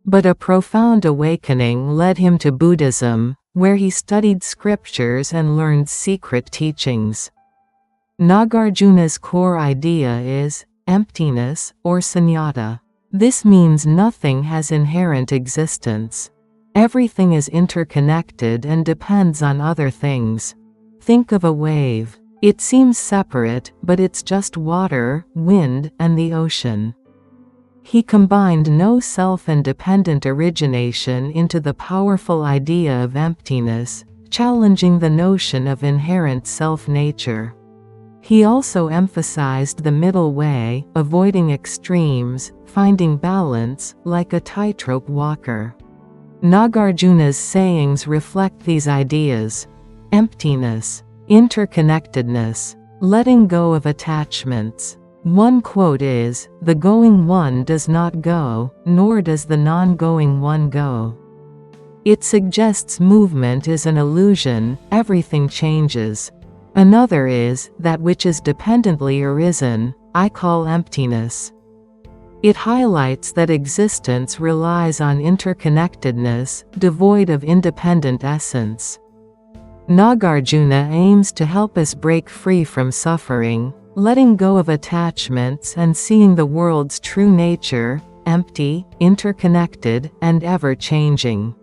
But a profound awakening led him to Buddhism, where he studied scriptures and learned secret teachings. Nagarjuna's core idea is emptiness, or sunyata. This means nothing has inherent existence. Everything is interconnected and depends on other things. Think of a wave. It seems separate, but it's just water, wind, and the ocean. He combined no self and dependent origination into the powerful idea of emptiness, challenging the notion of inherent self-nature. He also emphasized the middle way, avoiding extremes, finding balance, like a tightrope walker. Nagarjuna's sayings reflect these ideas: emptiness, interconnectedness, letting go of attachments. One quote is, "The going one does not go, nor does the non-going one go." It suggests movement is an illusion, everything changes. Another is, that which is dependently arisen, I call emptiness. It highlights that existence relies on interconnectedness, devoid of independent essence. Nagarjuna aims to help us break free from suffering, letting go of attachments and seeing the world's true nature, empty, interconnected, and ever-changing.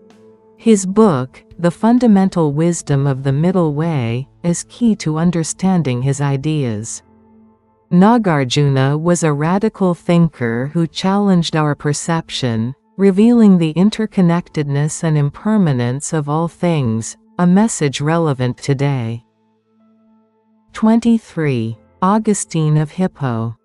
His book, The Fundamental Wisdom of the Middle Way, is key to understanding his ideas. Nagarjuna was a radical thinker who challenged our perception, revealing the interconnectedness and impermanence of all things, a message relevant today. 23. Augustine of Hippo.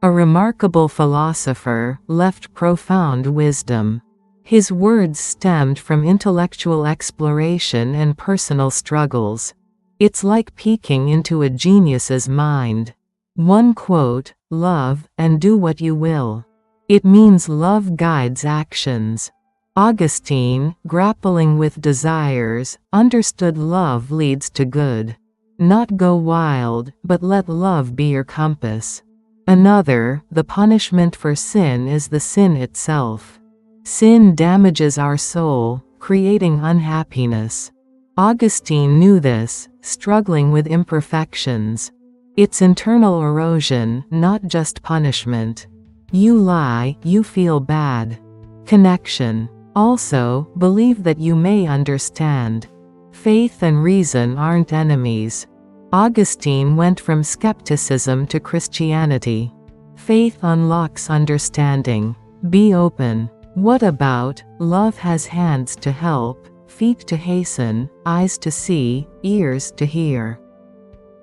A remarkable philosopher, left profound wisdom. His words stemmed from intellectual exploration and personal struggles. It's like peeking into a genius's mind. One quote, "Love, and do what you will." It means love guides actions. Augustine, grappling with desires, understood love leads to good. Not go wild, but let love be your compass. Another, the punishment for sin is the sin itself. Sin damages our soul, creating unhappiness. Augustine knew this, struggling with imperfections. It's internal erosion, not just punishment. You lie, you feel bad. Connection. Also, believe that you may understand. Faith and reason aren't enemies. Augustine went from skepticism to Christianity. Faith unlocks understanding. Be open. What about, love has hands to help, feet to hasten, eyes to see, ears to hear.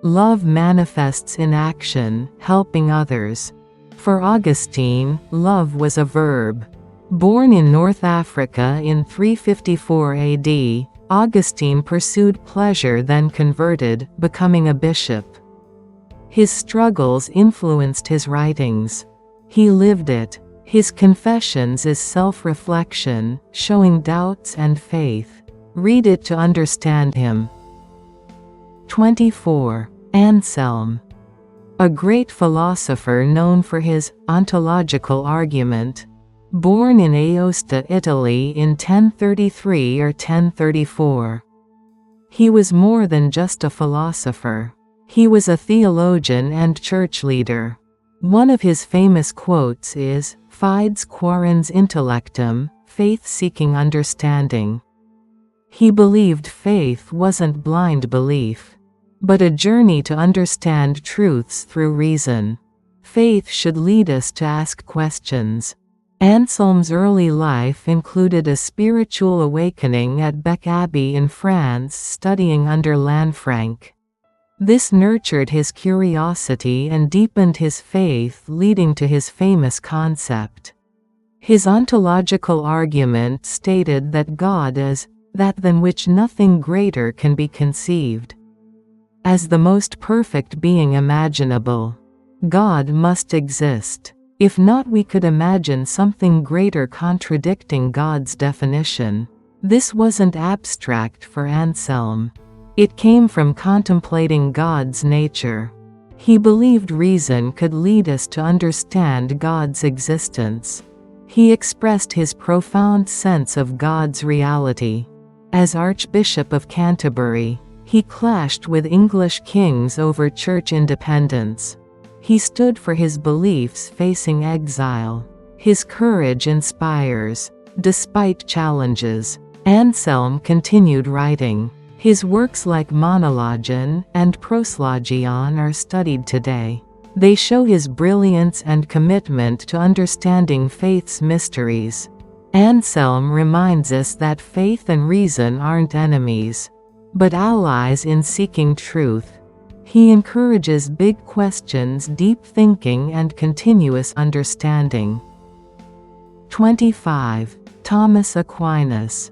Love manifests in action, helping others. For Augustine, love was a verb. Born in North Africa in 354 AD, Augustine pursued pleasure, then converted, becoming a bishop. His struggles influenced his writings. He lived it. His Confessions is self-reflection, showing doubts and faith. Read it to understand him. 24. Anselm. A great philosopher known for his ontological argument. Born in Aosta, Italy in 1033 or 1034. He was more than just a philosopher. He was a theologian and church leader. One of his famous quotes is, "Fides quaerens intellectum," faith seeking understanding. He believed faith wasn't blind belief, but a journey to understand truths through reason. Faith should lead us to ask questions. Anselm's early life included a spiritual awakening at Bec Abbey in France, studying under Lanfranc. This nurtured his curiosity and deepened his faith, leading to his famous concept. His ontological argument stated that God is that than which nothing greater can be conceived. As the most perfect being imaginable, God must exist. If not, we could imagine something greater contradicting God's definition. This wasn't abstract for Anselm. It came from contemplating God's nature. He believed reason could lead us to understand God's existence. He expressed his profound sense of God's reality. As Archbishop of Canterbury, he clashed with English kings over church independence. He stood for his beliefs facing exile. His courage inspires. Despite challenges, Anselm continued writing. His works like Monologion and Proslogion are studied today. They show his brilliance and commitment to understanding faith's mysteries. Anselm reminds us that faith and reason aren't enemies, but allies in seeking truth. He encourages big questions, deep thinking, and continuous understanding. 25. Thomas Aquinas.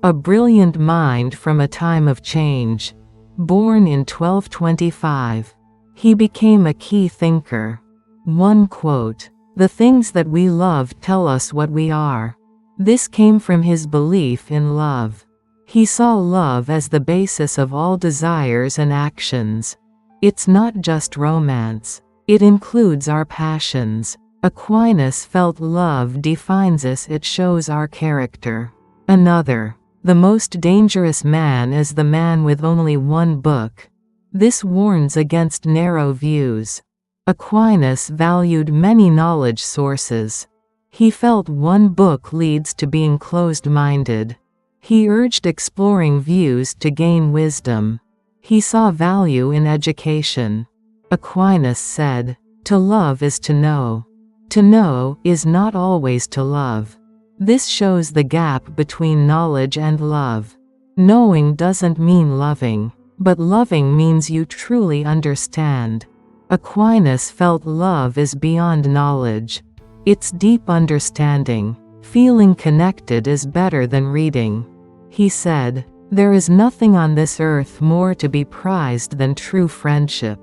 A brilliant mind from a time of change. Born in 1225, he became a key thinker. One quote, "The things that we love tell us what we are." This came from his belief in love. He saw love as the basis of all desires and actions. It's not just romance. It includes our passions. Aquinas felt love defines us, it shows our character. Another. The most dangerous man is the man with only one book. This warns against narrow views. Aquinas valued many knowledge sources. He felt one book leads to being closed-minded. He urged exploring views to gain wisdom. He saw value in education. Aquinas said, "To love is to know. To know is not always to love." This shows the gap between knowledge and love. Knowing doesn't mean loving, but loving means you truly understand. Aquinas felt love is beyond knowledge. It's deep understanding. Feeling connected is better than reading. He said, "There is nothing on this earth more to be prized than true friendship."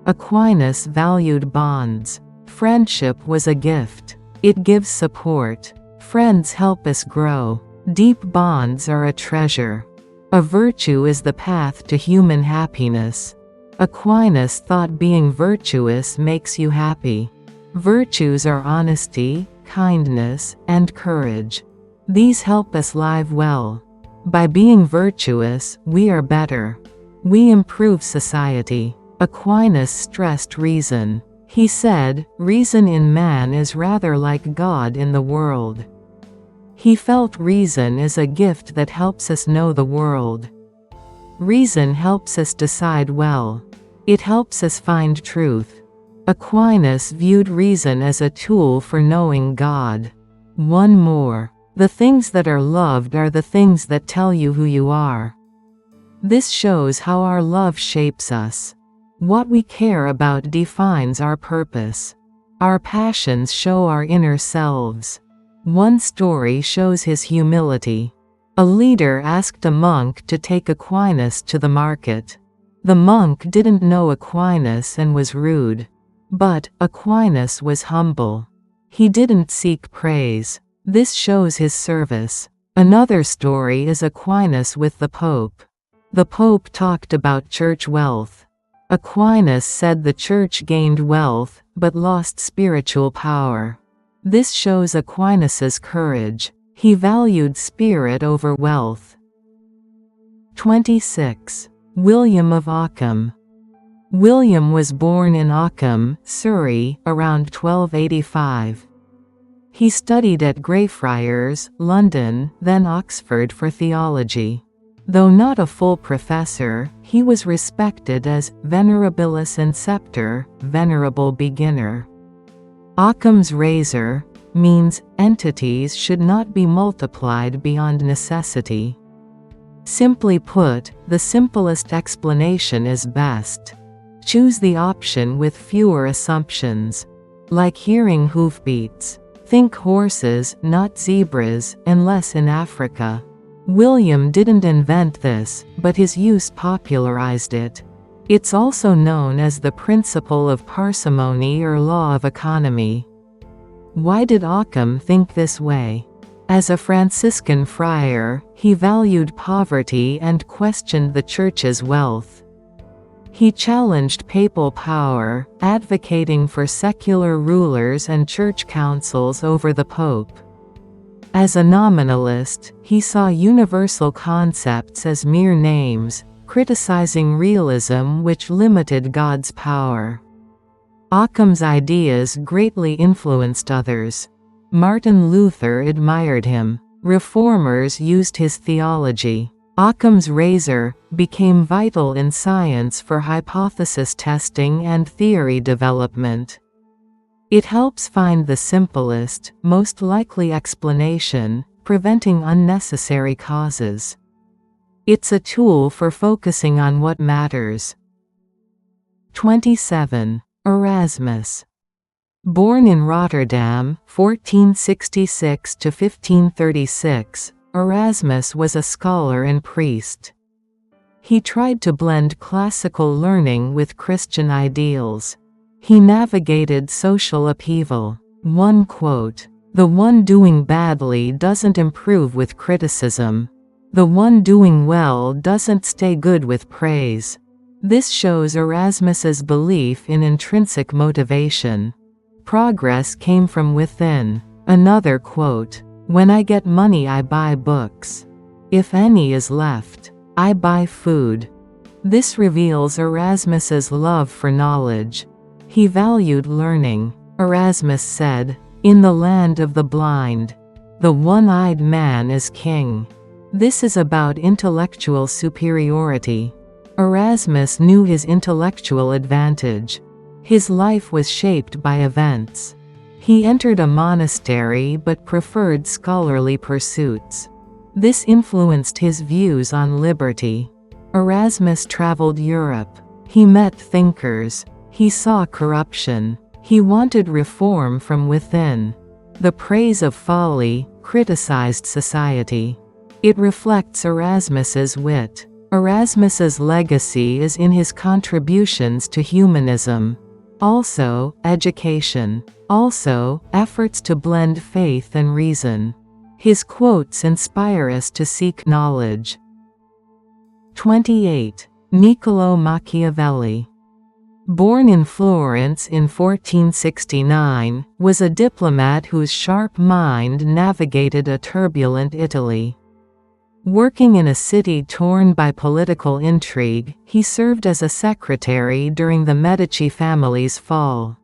Aquinas valued bonds. Friendship was a gift. It gives support. Friends help us grow. Deep bonds are a treasure. A virtue is the path to human happiness. Aquinas thought being virtuous makes you happy. Virtues are honesty, kindness, and courage. These help us live well. By being virtuous, we are better. We improve society. Aquinas stressed reason. He said, "Reason in man is rather like God in the world." He felt reason is a gift that helps us know the world. Reason helps us decide well. It helps us find truth. Aquinas viewed reason as a tool for knowing God. One more. The things that are loved are the things that tell you who you are. This shows how our love shapes us. What we care about defines our purpose. Our passions show our inner selves. One story shows his humility. A leader asked a monk to take Aquinas to the market. The monk didn't know Aquinas and was rude. But Aquinas was humble. He didn't seek praise. This shows his service. Another story is Aquinas with the Pope. The Pope talked about church wealth. Aquinas said the church gained wealth, but lost spiritual power. This shows Aquinas's courage. He valued spirit over wealth. 26. William of Ockham. William was born in Ockham, Surrey, around 1285. He studied at Greyfriars, London, then Oxford for theology. Though not a full professor, he was respected as Venerabilis Inceptor, venerable beginner. Occam's razor means entities should not be multiplied beyond necessity. Simply put, the simplest explanation is best. Choose the option with fewer assumptions. Like hearing hoofbeats. Think horses, not zebras, unless in Africa. William didn't invent this, but his use popularized it. It's also known as the principle of parsimony or law of economy. Why did Occam think this way? As a Franciscan friar, he valued poverty and questioned the Church's wealth. He challenged papal power, advocating for secular rulers and church councils over the Pope. As a nominalist, he saw universal concepts as mere names, criticizing realism which limited God's power. Occam's ideas greatly influenced others. Martin Luther admired him. Reformers used his theology. Occam's razor became vital in science for hypothesis testing and theory development. It helps find the simplest, most likely explanation, preventing unnecessary causes. It's a tool for focusing on what matters. 27. Erasmus. Born in Rotterdam, 1466 to 1536, Erasmus was a scholar and priest. He tried to blend classical learning with Christian ideals. He navigated social upheaval. One quote, "The one doing badly doesn't improve with criticism. The one doing well doesn't stay good with praise." This shows Erasmus's belief in intrinsic motivation. Progress came from within. Another quote, "When I get money I buy books. If any is left, I buy food." This reveals Erasmus's love for knowledge. He valued learning. Erasmus said, "In the land of the blind, the one-eyed man is king." This is about intellectual superiority. Erasmus knew his intellectual advantage. His life was shaped by events. He entered a monastery but preferred scholarly pursuits. This influenced his views on liberty. Erasmus traveled Europe. He met thinkers. He saw corruption. He wanted reform from within. The praise of folly criticized society. It reflects Erasmus's wit. Erasmus's legacy is in his contributions to humanism. Also, education. Also, efforts to blend faith and reason. His quotes inspire us to seek knowledge. 28. Niccolo Machiavelli. Born in Florence in 1469, was a diplomat whose sharp mind navigated a turbulent Italy. Working in a city torn by political intrigue, he served as a secretary during the Medici family's fall.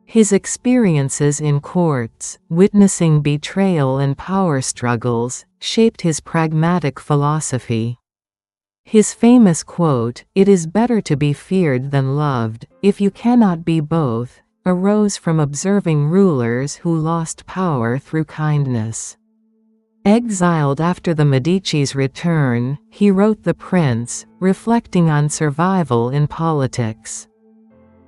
His experiences in courts, witnessing betrayal and power struggles, shaped his pragmatic philosophy. His famous quote, "It is better to be feared than loved, if you cannot be both," arose from observing rulers who lost power through kindness. Exiled after the Medici's return, he wrote The Prince, reflecting on survival in politics.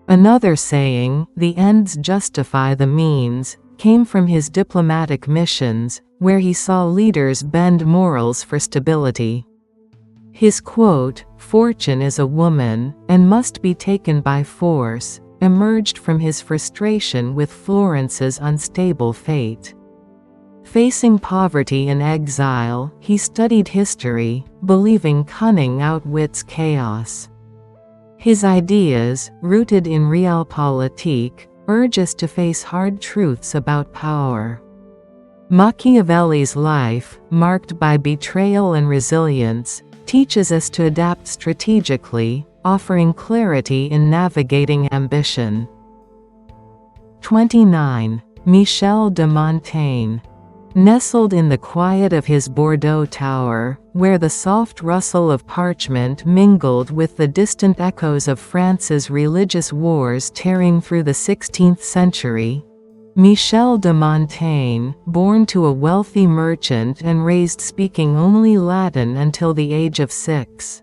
Another saying, "The ends justify the means," came from his diplomatic missions, where he saw leaders bend morals for stability. His quote, "Fortune is a woman, and must be taken by force," emerged from his frustration with Florence's unstable fate. Facing poverty and exile, he studied history, believing cunning outwits chaos. His ideas, rooted in realpolitik, urge us to face hard truths about power. Machiavelli's life, marked by betrayal and resilience, teaches us to adapt strategically, offering clarity in navigating ambition. 29. Michel de Montaigne. Nestled in the quiet of his Bordeaux tower, where the soft rustle of parchment mingled with the distant echoes of France's religious wars tearing through the 16th century, Michel de Montaigne, born to a wealthy merchant and raised speaking only Latin until the age of 6,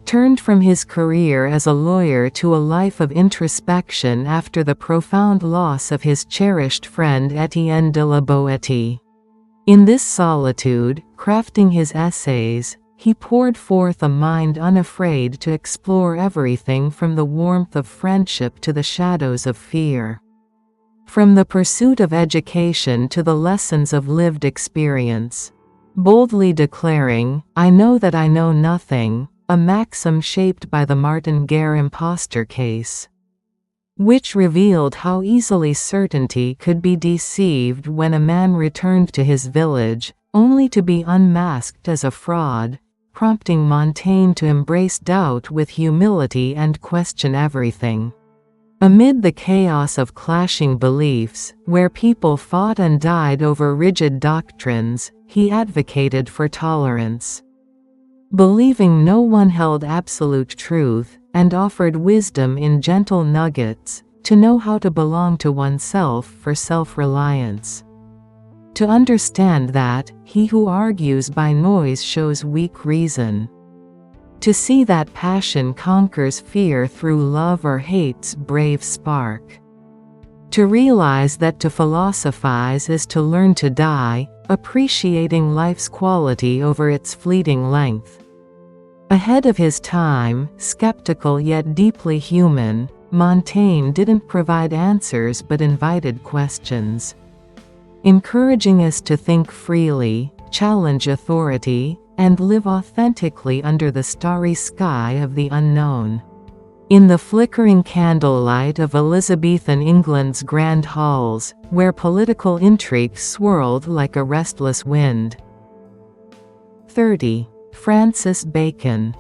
turned from his career as a lawyer to a life of introspection after the profound loss of his cherished friend Étienne de la Boétie. In this solitude, crafting his essays, he poured forth a mind unafraid to explore everything from the warmth of friendship to the shadows of fear. From the pursuit of education to the lessons of lived experience. Boldly declaring, "I know that I know nothing," a maxim shaped by the Martin Guerre impostor case, which revealed how easily certainty could be deceived when a man returned to his village, only to be unmasked as a fraud, prompting Montaigne to embrace doubt with humility and question everything. Amid the chaos of clashing beliefs, where people fought and died over rigid doctrines, he advocated for tolerance, believing no one held absolute truth, and offered wisdom in gentle nuggets, to know how to belong to oneself for self-reliance. To understand that, he who argues by noise shows weak reason. To see that passion conquers fear through love or hate's brave spark. To realize that to philosophize is to learn to die, appreciating life's quality over its fleeting length. Ahead of his time, skeptical yet deeply human, Montaigne didn't provide answers but invited questions, encouraging us to think freely, challenge authority, and live authentically under the starry sky of the unknown. In the flickering candlelight of Elizabethan England's grand halls, where political intrigue swirled like a restless wind. 30. Francis Bacon.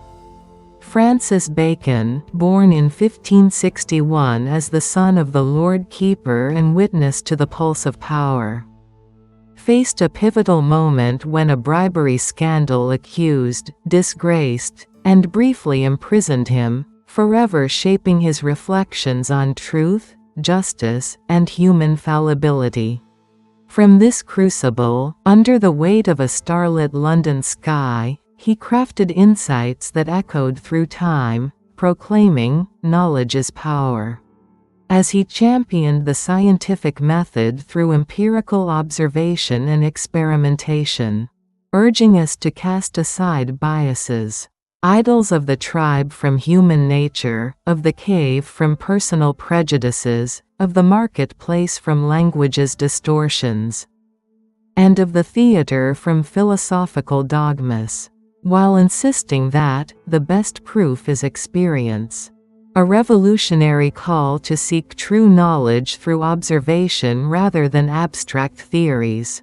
Francis Bacon, born in 1561 as the son of the Lord Keeper and witness to the pulse of power, faced a pivotal moment when a bribery scandal accused, disgraced, and briefly imprisoned him, forever shaping his reflections on truth, justice, and human fallibility. From this crucible, under the weight of a starlit London sky, he crafted insights that echoed through time, proclaiming, "Knowledge is power." As he championed the scientific method through empirical observation and experimentation, urging us to cast aside biases, idols of the tribe from human nature, of the cave from personal prejudices, of the marketplace from language's distortions, and of the theater from philosophical dogmas, while insisting that the best proof is experience. A revolutionary call to seek true knowledge through observation rather than abstract theories.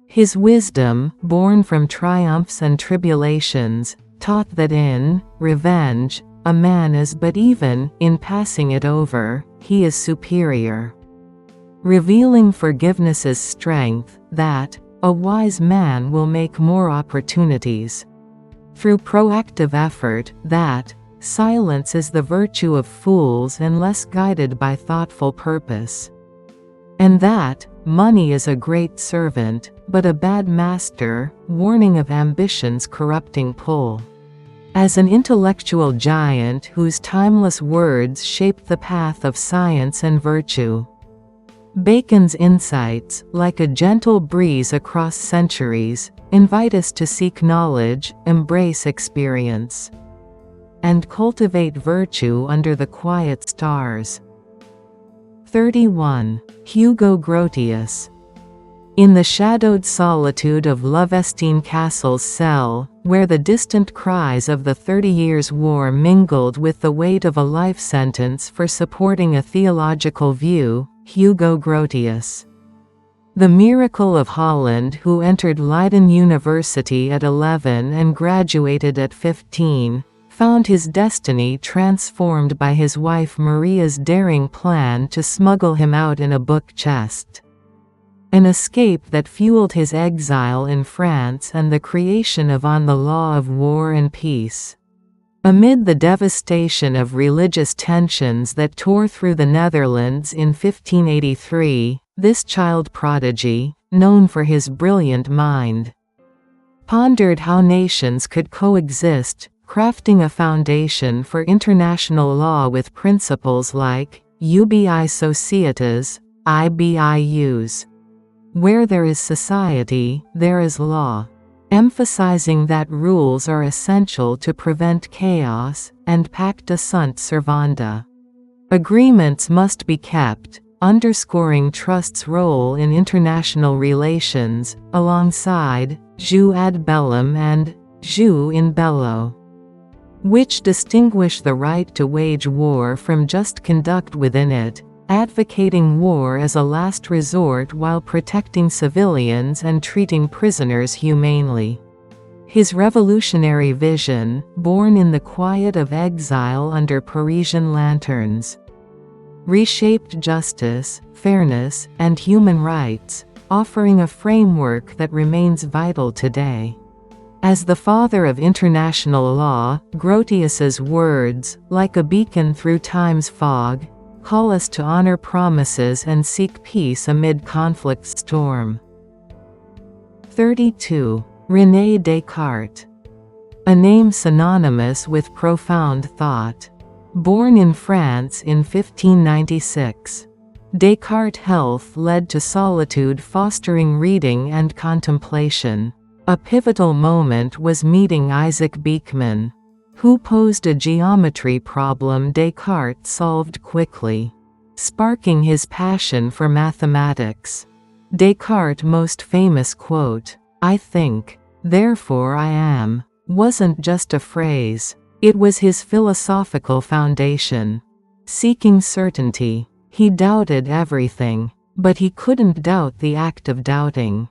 His wisdom, born from triumphs and tribulations, taught that in revenge, a man is but even, in passing it over, he is superior. Revealing forgiveness's strength, that, a wise man will make more opportunities. through proactive effort, that silence is the virtue of fools unless guided by thoughtful purpose, and that money is a great servant, but a bad master, warning of ambition's corrupting pull. As an intellectual giant whose timeless words shaped the path of science and virtue. Bacon's insights, like a gentle breeze across centuries, invite us to seek knowledge, embrace experience, and cultivate virtue under the quiet stars. 31. Hugo Grotius. In the shadowed solitude of Lovestein Castle's cell, where the distant cries of the 30 Years' War mingled with the weight of a life sentence for supporting a theological view, Hugo Grotius, the miracle of Holland who entered Leiden University at 11 and graduated at 15, found his destiny transformed by his wife Maria's daring plan to smuggle him out in a book chest. An escape that fueled his exile in France and the creation of On the Law of War and Peace. Amid the devastation of religious tensions that tore through the Netherlands in 1583, this child prodigy, known for his brilliant mind, pondered how nations could coexist, crafting a foundation for international law with principles like ubi societas, IBIUs. Where there is society, there is law, emphasizing that rules are essential to prevent chaos, and pacta sunt servanda. Agreements must be kept, underscoring trust's role in international relations, alongside jus ad bellum and jus in bello, which distinguish the right to wage war from just conduct within it, advocating war as a last resort while protecting civilians and treating prisoners humanely. His revolutionary vision, born in the quiet of exile under Parisian lanterns, reshaped justice, fairness, and human rights, offering a framework that remains vital today. As the father of international law, Grotius's words, like a beacon through time's fog, call us to honor promises and seek peace amid conflict's storm. 32. Rene Descartes. A name synonymous with profound thought. Born in France in 1596, Descartes' health led to solitude fostering reading and contemplation. A pivotal moment was meeting Isaac Beeckman, who posed a geometry problem Descartes solved quickly, sparking his passion for mathematics. Descartes' most famous quote, "I think, therefore I am," wasn't just a phrase, it was his philosophical foundation. Seeking certainty, he doubted everything, but he couldn't doubt the act of doubting,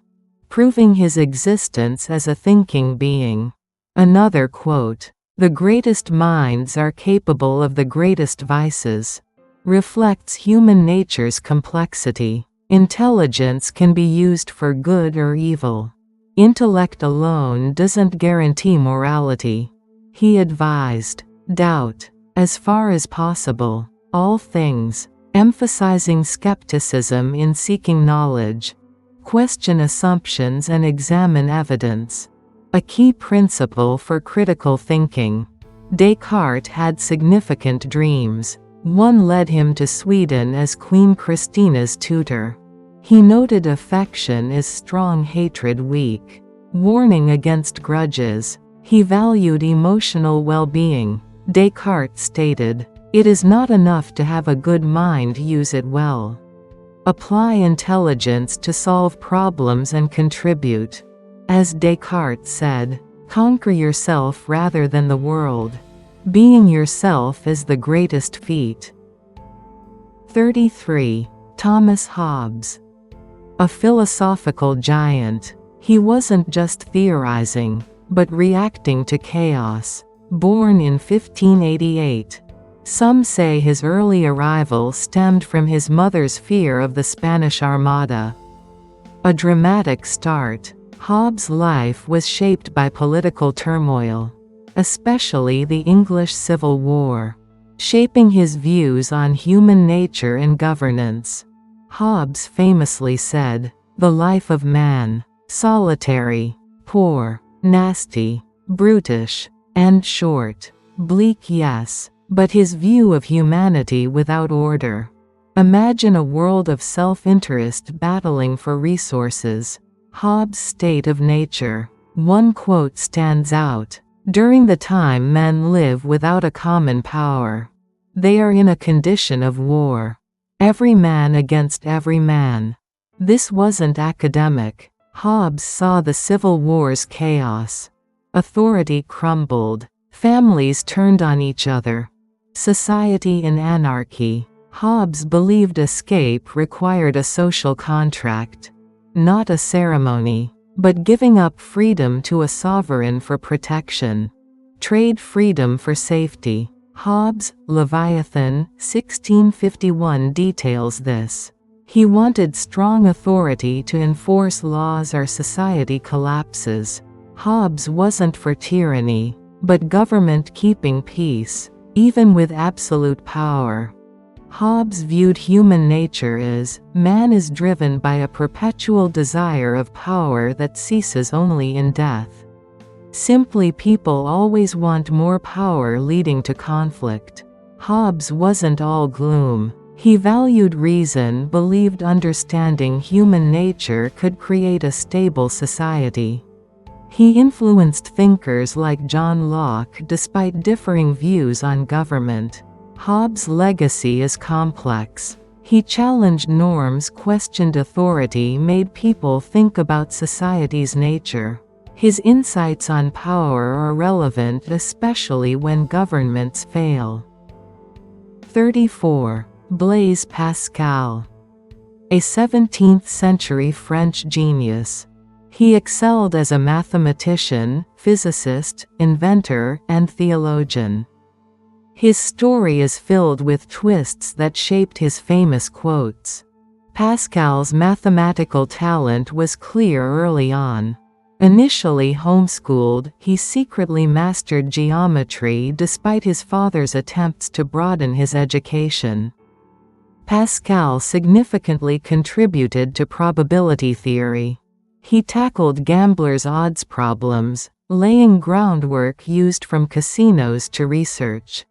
proving his existence as a thinking being. Another quote, "The greatest minds are capable of the greatest vices," reflects human nature's complexity. Intelligence can be used for good or evil. Intellect alone doesn't guarantee morality. He advised, "Doubt, as far as possible, all things," emphasizing skepticism in seeking knowledge. Question assumptions and examine evidence. A key principle for critical thinking. Descartes had significant dreams. One led him to Sweden as Queen Christina's tutor. He noted affection is strong, hatred weak, warning against grudges. He valued emotional well-being. Descartes stated, "It is not enough to have a good mind, use it well. Apply intelligence to solve problems and contribute." As Descartes said, "Conquer yourself rather than the world. Being yourself is the greatest feat." 33. Thomas Hobbes. A philosophical giant, he wasn't just theorizing, but reacting to chaos. Born in 1588, some say his early arrival stemmed from his mother's fear of the Spanish Armada. A dramatic start, Hobbes' life was shaped by political turmoil, especially the English Civil War, shaping his views on human nature and governance. Hobbes famously said, "The life of man, solitary, poor, nasty, brutish, and short. Bleak, yes, but his view of humanity without order. Imagine a world of self-interest battling for resources." Hobbes' state of nature. One quote stands out. "During the time men live without a common power, they are in a condition of war. Every man against every man." This wasn't academic. Hobbes saw the Civil War's chaos. Authority crumbled. Families turned on each other. Society in anarchy. Hobbes believed escape required a social contract. Not a ceremony, but giving up freedom to a sovereign for protection. Trade freedom for safety. Hobbes' Leviathan, 1651 details this. He wanted strong authority to enforce laws or society collapses. Hobbes wasn't for tyranny, but government keeping peace, even with absolute power. Hobbes viewed human nature as, man is driven by a perpetual desire of power that ceases only in death. Simply, people always want more power, leading to conflict. Hobbes wasn't all gloom. He valued reason, believed understanding human nature could create a stable society. He influenced thinkers like John Locke despite differing views on government. Hobbes' legacy is complex. He challenged norms, questioned authority, made people think about society's nature. His insights on power are relevant especially when governments fail. 34. Blaise Pascal. A 17th-century French genius. He excelled as a mathematician, physicist, inventor, and theologian. His story is filled with twists that shaped his famous quotes. Pascal's mathematical talent was clear early on. Initially homeschooled, he secretly mastered geometry despite his father's attempts to broaden his education. Pascal significantly contributed to probability theory. He tackled gamblers' odds problems, laying groundwork used from casinos to research.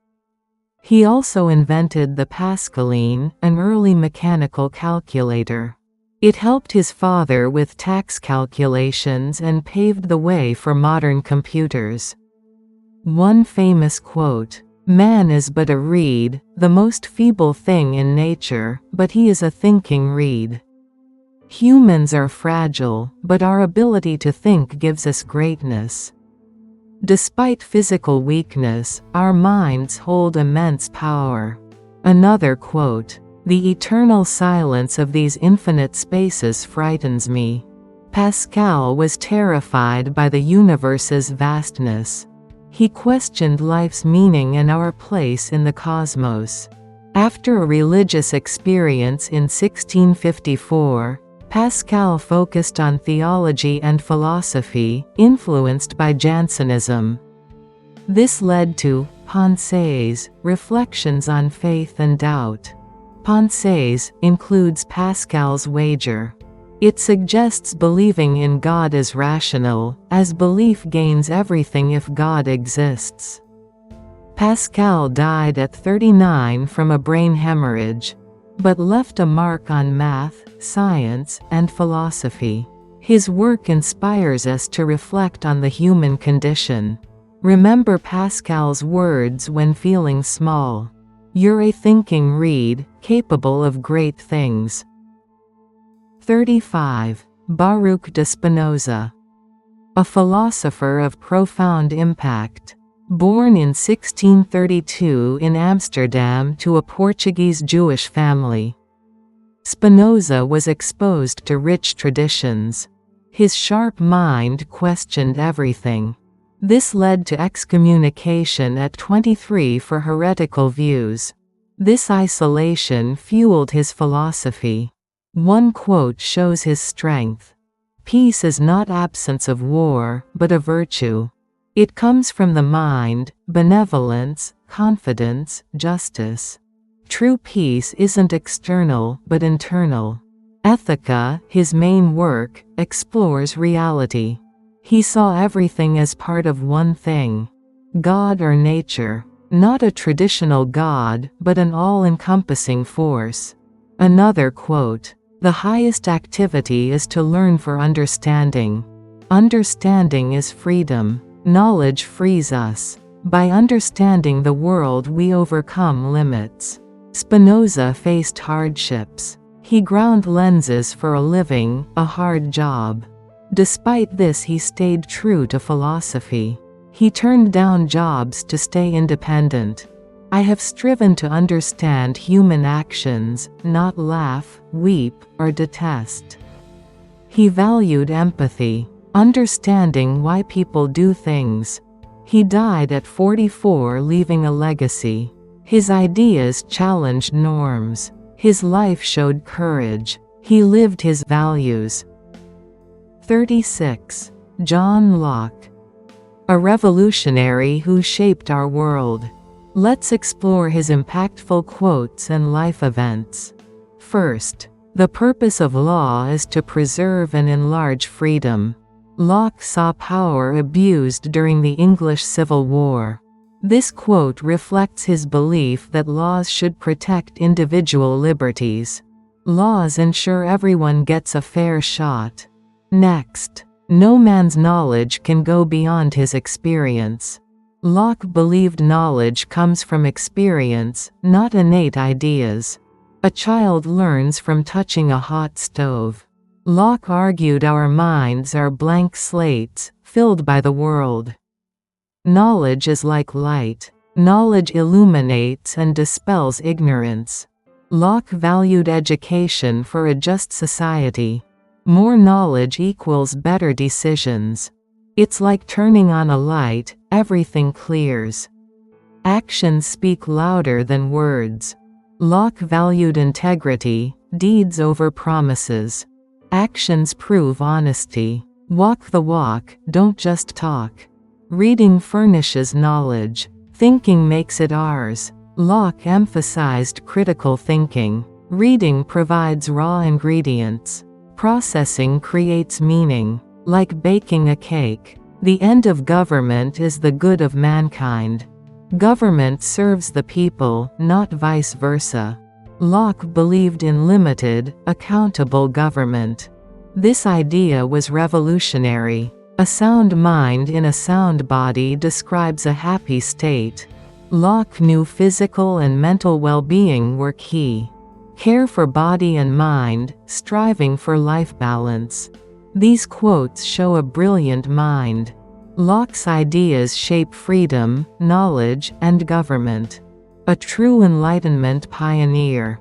He also invented the Pascaline, an early mechanical calculator. It helped his father with tax calculations and paved the way for modern computers. One famous quote, "Man is but a reed, the most feeble thing in nature, but he is a thinking reed." Humans are fragile, but our ability to think gives us greatness. Despite physical weakness, our minds hold immense power. Another quote, "The eternal silence of these infinite spaces frightens me." Pascal was terrified by the universe's vastness. He questioned life's meaning and our place in the cosmos. After a religious experience in 1654, Pascal focused on theology and philosophy, influenced by Jansenism. This led to Pensées, Reflections on Faith and Doubt. Pensées includes Pascal's wager. It suggests believing in God is rational, as belief gains everything if God exists. Pascal died at 39 from a brain hemorrhage, but left a mark on math, science, and philosophy. His work inspires us to reflect on the human condition. Remember Pascal's words when feeling small. You're a thinking reed, capable of great things. 35. Baruch Spinoza. A philosopher of profound impact. Born in 1632 in Amsterdam to a Portuguese Jewish family, Spinoza was exposed to rich traditions. His sharp mind questioned everything. This led to excommunication at 23 for heretical views. This isolation fueled his philosophy. One quote shows his strength. Peace is not absence of war, but a virtue. It comes from the mind, benevolence, confidence, justice. True peace isn't external, but internal. Ethica, his main work, explores reality. He saw everything as part of one thing: God or nature. Not a traditional God, but an all-encompassing force. Another quote: "The highest activity is to learn for understanding. Understanding is freedom. Knowledge frees us. By understanding the world we overcome limits." Spinoza faced hardships. He ground lenses for a living, a hard job. Despite this, he stayed true to philosophy. He turned down jobs to stay independent. "I have striven to understand human actions, not laugh, weep, or detest." He valued empathy, understanding why people do things. He died at 44, leaving a legacy. His ideas challenged norms. His life showed courage. He lived his values. 36. John Locke. A revolutionary who shaped our world. Let's explore his impactful quotes and life events. First, the purpose of law is to preserve and enlarge freedom. Locke saw power abused during the English Civil War. This quote reflects his belief that laws should protect individual liberties. Laws ensure everyone gets a fair shot. Next, no man's knowledge can go beyond his experience. Locke believed knowledge comes from experience, not innate ideas. A child learns from touching a hot stove. Locke argued our minds are blank slates, filled by the world. Knowledge is like light. Knowledge illuminates and dispels ignorance. Locke valued education for a just society. More knowledge equals better decisions. It's like turning on a light, everything clears. Actions speak louder than words. Locke valued integrity, deeds over promises. Actions prove honesty. Walk the walk, don't just talk. Reading furnishes knowledge. Thinking makes it ours. Locke emphasized critical thinking. Reading provides raw ingredients. Processing creates meaning. Like baking a cake. The end of government is the good of mankind. Government serves the people, not vice versa. Locke believed in limited, accountable government. This idea was revolutionary. A sound mind in a sound body describes a happy state. Locke knew physical and mental well-being were key. Care for body and mind, striving for life balance. These quotes show a brilliant mind. Locke's ideas shape freedom, knowledge, and government. A true Enlightenment pioneer.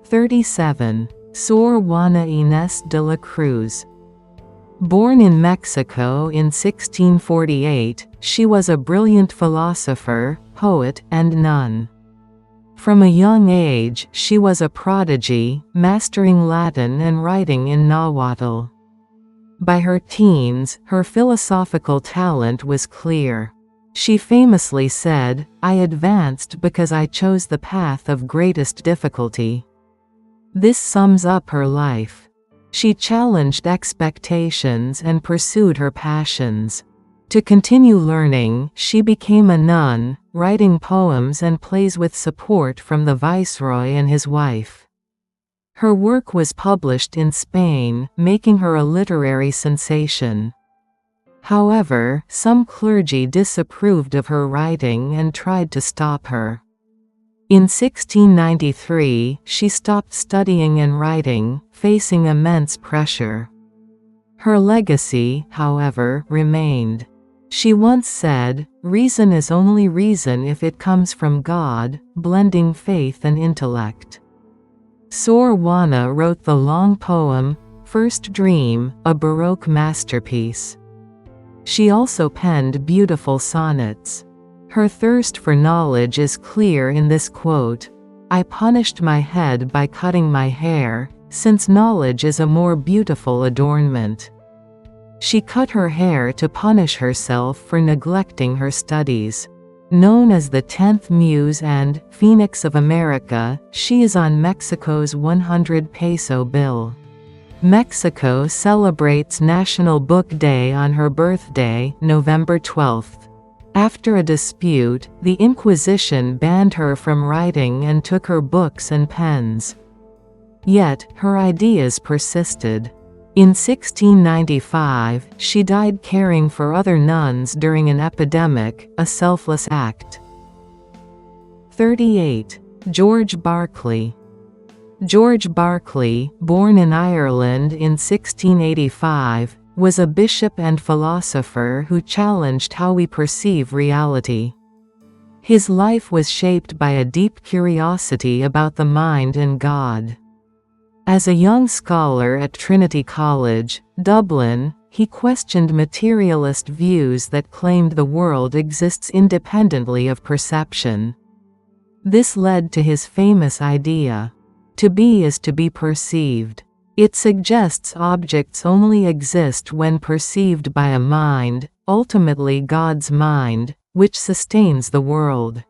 37. Sor Juana Inés de la Cruz. Born in Mexico in 1648, she was a brilliant philosopher, poet, and nun. From a young age, she was a prodigy, mastering Latin and writing in Nahuatl. By her teens, her philosophical talent was clear. She famously said, "I advanced because I chose the path of greatest difficulty." This sums up her life. She challenged expectations and pursued her passions. To continue learning, she became a nun, writing poems and plays with support from the viceroy and his wife. Her work was published in Spain, making her a literary sensation. However, some clergy disapproved of her writing and tried to stop her. In 1693, she stopped studying and writing, facing immense pressure. Her legacy, however, remained. She once said, "Reason is only reason if it comes from God," blending faith and intellect. Sor Juana wrote the long poem, First Dream, a Baroque masterpiece. She also penned beautiful sonnets. Her thirst for knowledge is clear in this quote: "I punished my head by cutting my hair, since knowledge is a more beautiful adornment. She cut her hair to punish herself for neglecting her studies. Known as the 10th Muse and Phoenix of America, she is on Mexico's 100 peso bill. Mexico celebrates National Book Day on her birthday, November 12. After a dispute, the Inquisition banned her from writing and took her books and pens. Yet, her ideas persisted. In 1695, she died caring for other nuns during an epidemic, a selfless act. 38. George Berkeley. George Berkeley, born in Ireland in 1685, was a bishop and philosopher who challenged how we perceive reality. His life was shaped by a deep curiosity about the mind and God. As a young scholar at Trinity College, Dublin, he questioned materialist views that claimed the world exists independently of perception. This led to his famous idea, "To be is to be perceived." It suggests objects only exist when perceived by a mind, ultimately God's mind, which sustains the world.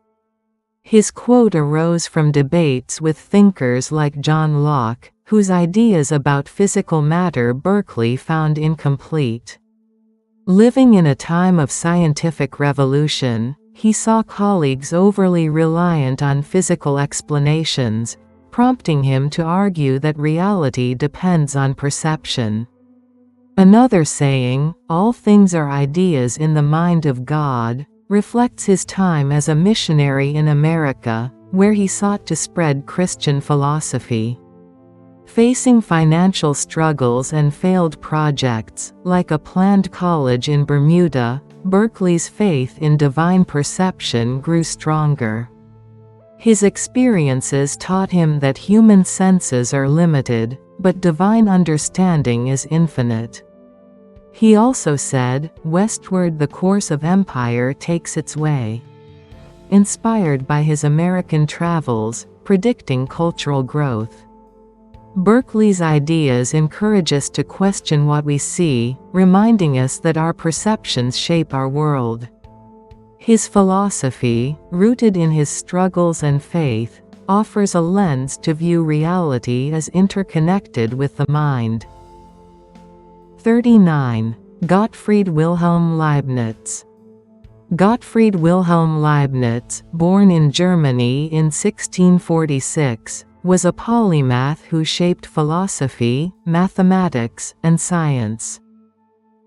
His quote arose from debates with thinkers like John Locke, whose ideas about physical matter Berkeley found incomplete. Living in a time of scientific revolution, he saw colleagues overly reliant on physical explanations, prompting him to argue that reality depends on perception. Another saying, "All things are ideas in the mind of God," reflects his time as a missionary in America, where he sought to spread Christian philosophy. Facing financial struggles and failed projects, like a planned college in Bermuda, Berkeley's faith in divine perception grew stronger. His experiences taught him that human senses are limited, but divine understanding is infinite. He also said, "Westward the course of empire takes its way." Inspired by his American travels, predicting cultural growth. Berkeley's ideas encourage us to question what we see, reminding us that our perceptions shape our world. His philosophy, rooted in his struggles and faith, offers a lens to view reality as interconnected with the mind. 39. Gottfried Wilhelm Leibniz. Gottfried Wilhelm Leibniz, born in Germany in 1646, was a polymath who shaped philosophy, mathematics, and science.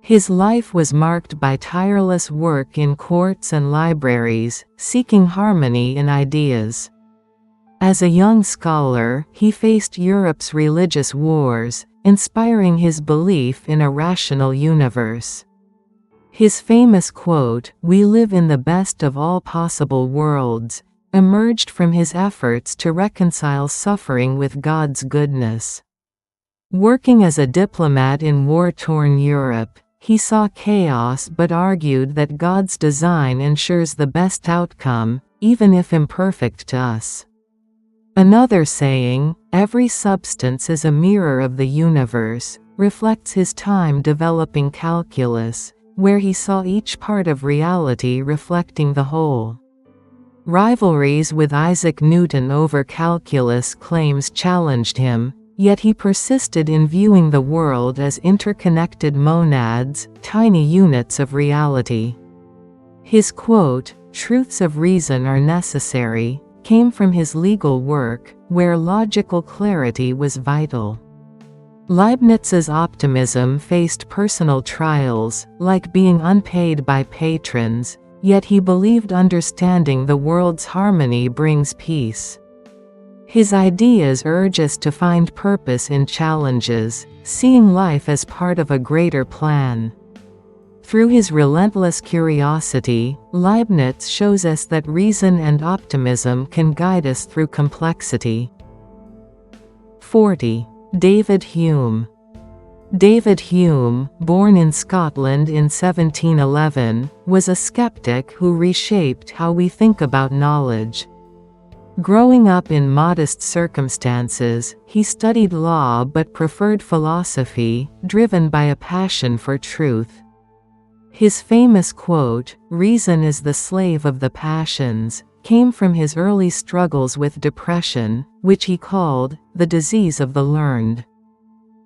His life was marked by tireless work in courts and libraries, seeking harmony in ideas. As a young scholar, he faced Europe's religious wars, inspiring his belief in a rational universe. His famous quote, "We live in the best of all possible worlds," emerged from his efforts to reconcile suffering with God's goodness. Working as a diplomat in war-torn Europe, he saw chaos but argued that God's design ensures the best outcome, even if imperfect to us. Another saying, "Every substance is a mirror of the universe," reflects his time developing calculus, where he saw each part of reality reflecting the whole. Rivalries with Isaac Newton over calculus claims challenged him, yet he persisted in viewing the world as interconnected monads, tiny units of reality. His quote, "Truths of reason are necessary," came from his legal work, where logical clarity was vital. Leibniz's optimism faced personal trials, like being unpaid by patrons, yet he believed understanding the world's harmony brings peace. His ideas urge us to find purpose in challenges, seeing life as part of a greater plan. Through his relentless curiosity, Leibniz shows us that reason and optimism can guide us through complexity. 40. David Hume. David Hume, born in Scotland in 1711, was a skeptic who reshaped how we think about knowledge. Growing up in modest circumstances, he studied law but preferred philosophy, driven by a passion for truth. His famous quote, "Reason is the slave of the passions," came from his early struggles with depression, which he called the disease of the learned.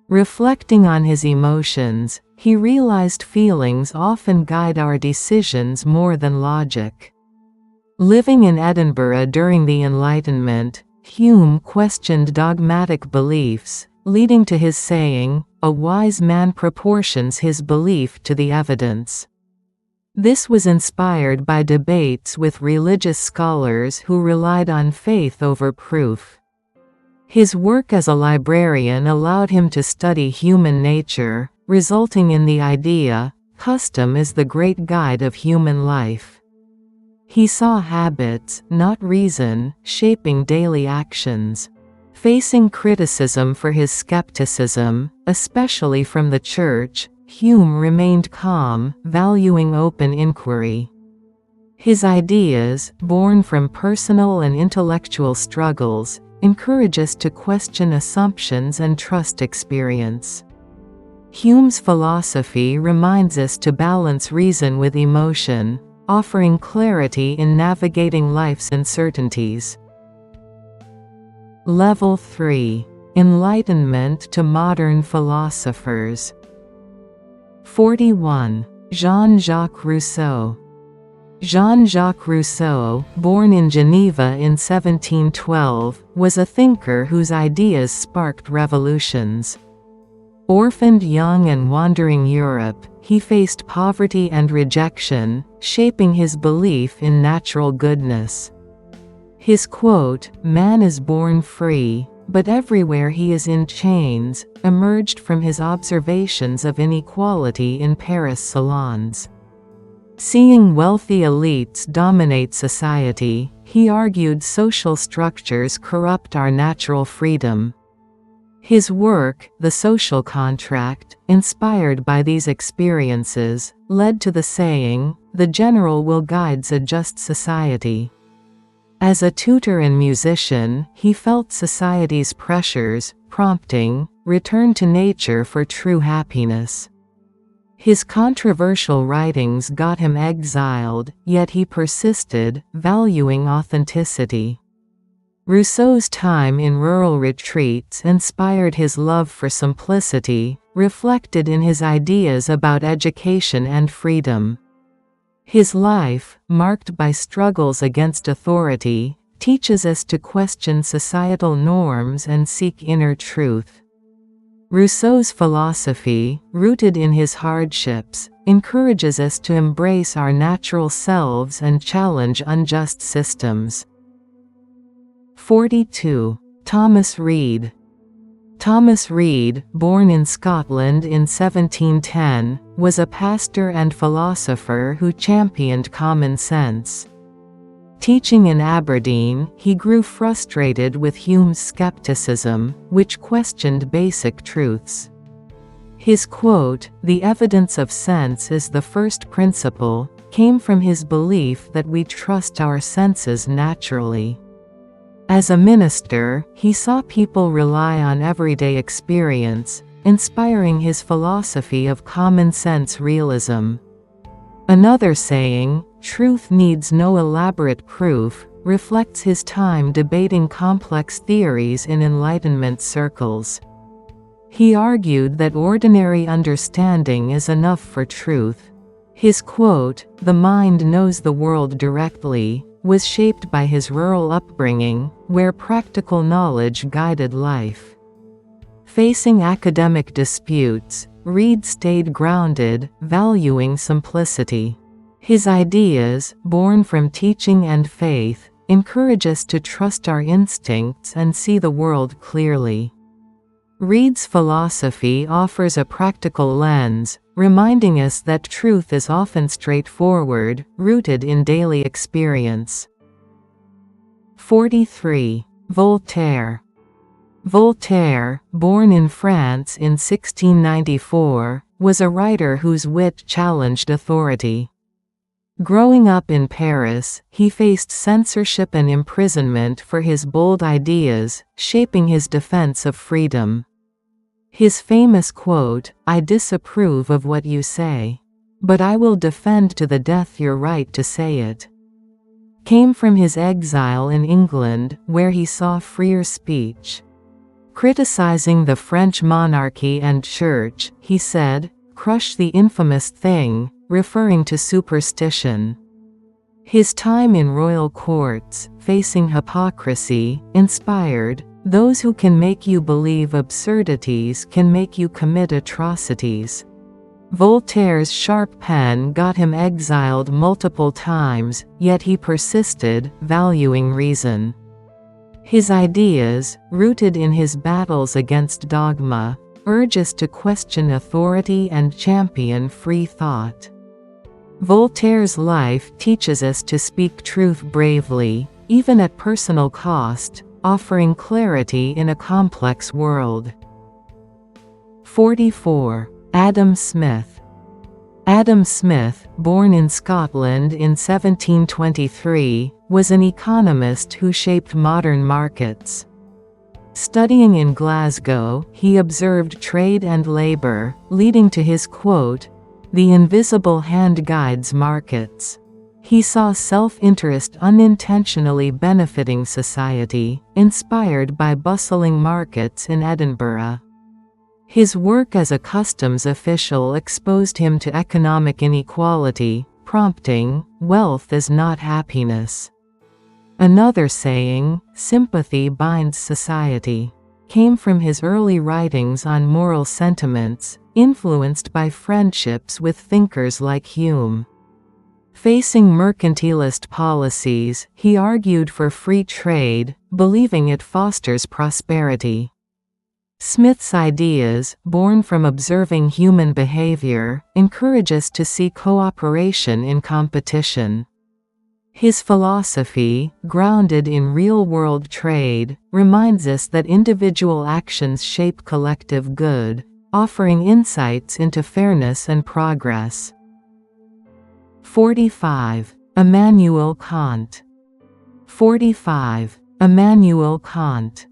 Reflecting on his emotions, he realized feelings often guide our decisions more than logic. Living in Edinburgh during the Enlightenment, Hume questioned dogmatic beliefs, leading to his saying, "A wise man proportions his belief to the evidence." This was inspired by debates with religious scholars who relied on faith over proof. His work as a librarian allowed him to study human nature, resulting in the idea, "Custom is the great guide of human life." He saw habits, not reason, shaping daily actions. Facing criticism for his skepticism, especially from the Church, Hume remained calm, valuing open inquiry. His ideas, born from personal and intellectual struggles, encourage us to question assumptions and trust experience. Hume's philosophy reminds us to balance reason with emotion, offering clarity in navigating life's uncertainties. Level 3. Enlightenment to modern philosophers. 41. Jean-Jacques Rousseau. Jean-Jacques Rousseau, born in Geneva in 1712, was a thinker whose ideas sparked revolutions. Orphaned young and wandering Europe, he faced poverty and rejection, shaping his belief in natural goodness. His quote, "Man is born free, but everywhere he is in chains," emerged from his observations of inequality in Paris salons. Seeing wealthy elites dominate society, he argued social structures corrupt our natural freedom. His work, The Social Contract, inspired by these experiences, led to the saying, "The general will guide a just society." As a tutor and musician, he felt society's pressures, prompting, "Return to nature for true happiness." His controversial writings got him exiled, yet he persisted, valuing authenticity. Rousseau's time in rural retreats inspired his love for simplicity, reflected in his ideas about education and freedom. His life, marked by struggles against authority, teaches us to question societal norms and seek inner truth. Rousseau's philosophy, rooted in his hardships, encourages us to embrace our natural selves and challenge unjust systems. 42. Thomas Reid. Thomas Reid, born in Scotland in 1710, was a pastor and philosopher who championed common sense. Teaching in Aberdeen, he grew frustrated with Hume's skepticism, which questioned basic truths. His quote, "The evidence of sense is the first principle," came from his belief that we trust our senses naturally. As a minister, he saw people rely on everyday experience, inspiring his philosophy of common-sense realism. Another saying, "Truth needs no elaborate proof," reflects his time debating complex theories in Enlightenment circles. He argued that ordinary understanding is enough for truth. His quote, "The mind knows the world directly," was shaped by his rural upbringing, where practical knowledge guided life. Facing academic disputes, Reid stayed grounded, valuing simplicity. His ideas, born from teaching and faith, encourage us to trust our instincts and see the world clearly. Reid's philosophy offers a practical lens, reminding us that truth is often straightforward, rooted in daily experience. 43. Voltaire. Voltaire, born in France in 1694, was a writer whose wit challenged authority. Growing up in Paris, he faced censorship and imprisonment for his bold ideas, shaping his defense of freedom. His famous quote, "I disapprove of what you say, but I will defend to the death your right to say it," came from his exile in England, where he saw freer speech. Criticizing the French monarchy and church, he said, "Crush the infamous thing," referring to superstition. His time in royal courts, facing hypocrisy, inspired, "Those who can make you believe absurdities can make you commit atrocities." Voltaire's sharp pen got him exiled multiple times, yet he persisted, valuing reason. His ideas, rooted in his battles against dogma, urge us to question authority and champion free thought. Voltaire's life teaches us to speak truth bravely, even at personal cost, offering clarity in a complex world. 44. Adam Smith. Adam Smith, born in Scotland in 1723, was an economist who shaped modern markets. Studying in Glasgow, he observed trade and labor, leading to his quote, "The invisible hand guides markets." He saw self-interest unintentionally benefiting society, inspired by bustling markets in Edinburgh. His work as a customs official exposed him to economic inequality, prompting, "Wealth is not happiness." Another saying, "Sympathy binds society," came from his early writings on moral sentiments, influenced by friendships with thinkers like Hume. Facing mercantilist policies, he argued for free trade, believing it fosters prosperity. Smith's ideas, born from observing human behavior, encourage us to see cooperation in competition. His philosophy, grounded in real-world trade, reminds us that individual actions shape collective good, offering insights into fairness and progress. 45. Immanuel Kant. 45. Immanuel Kant.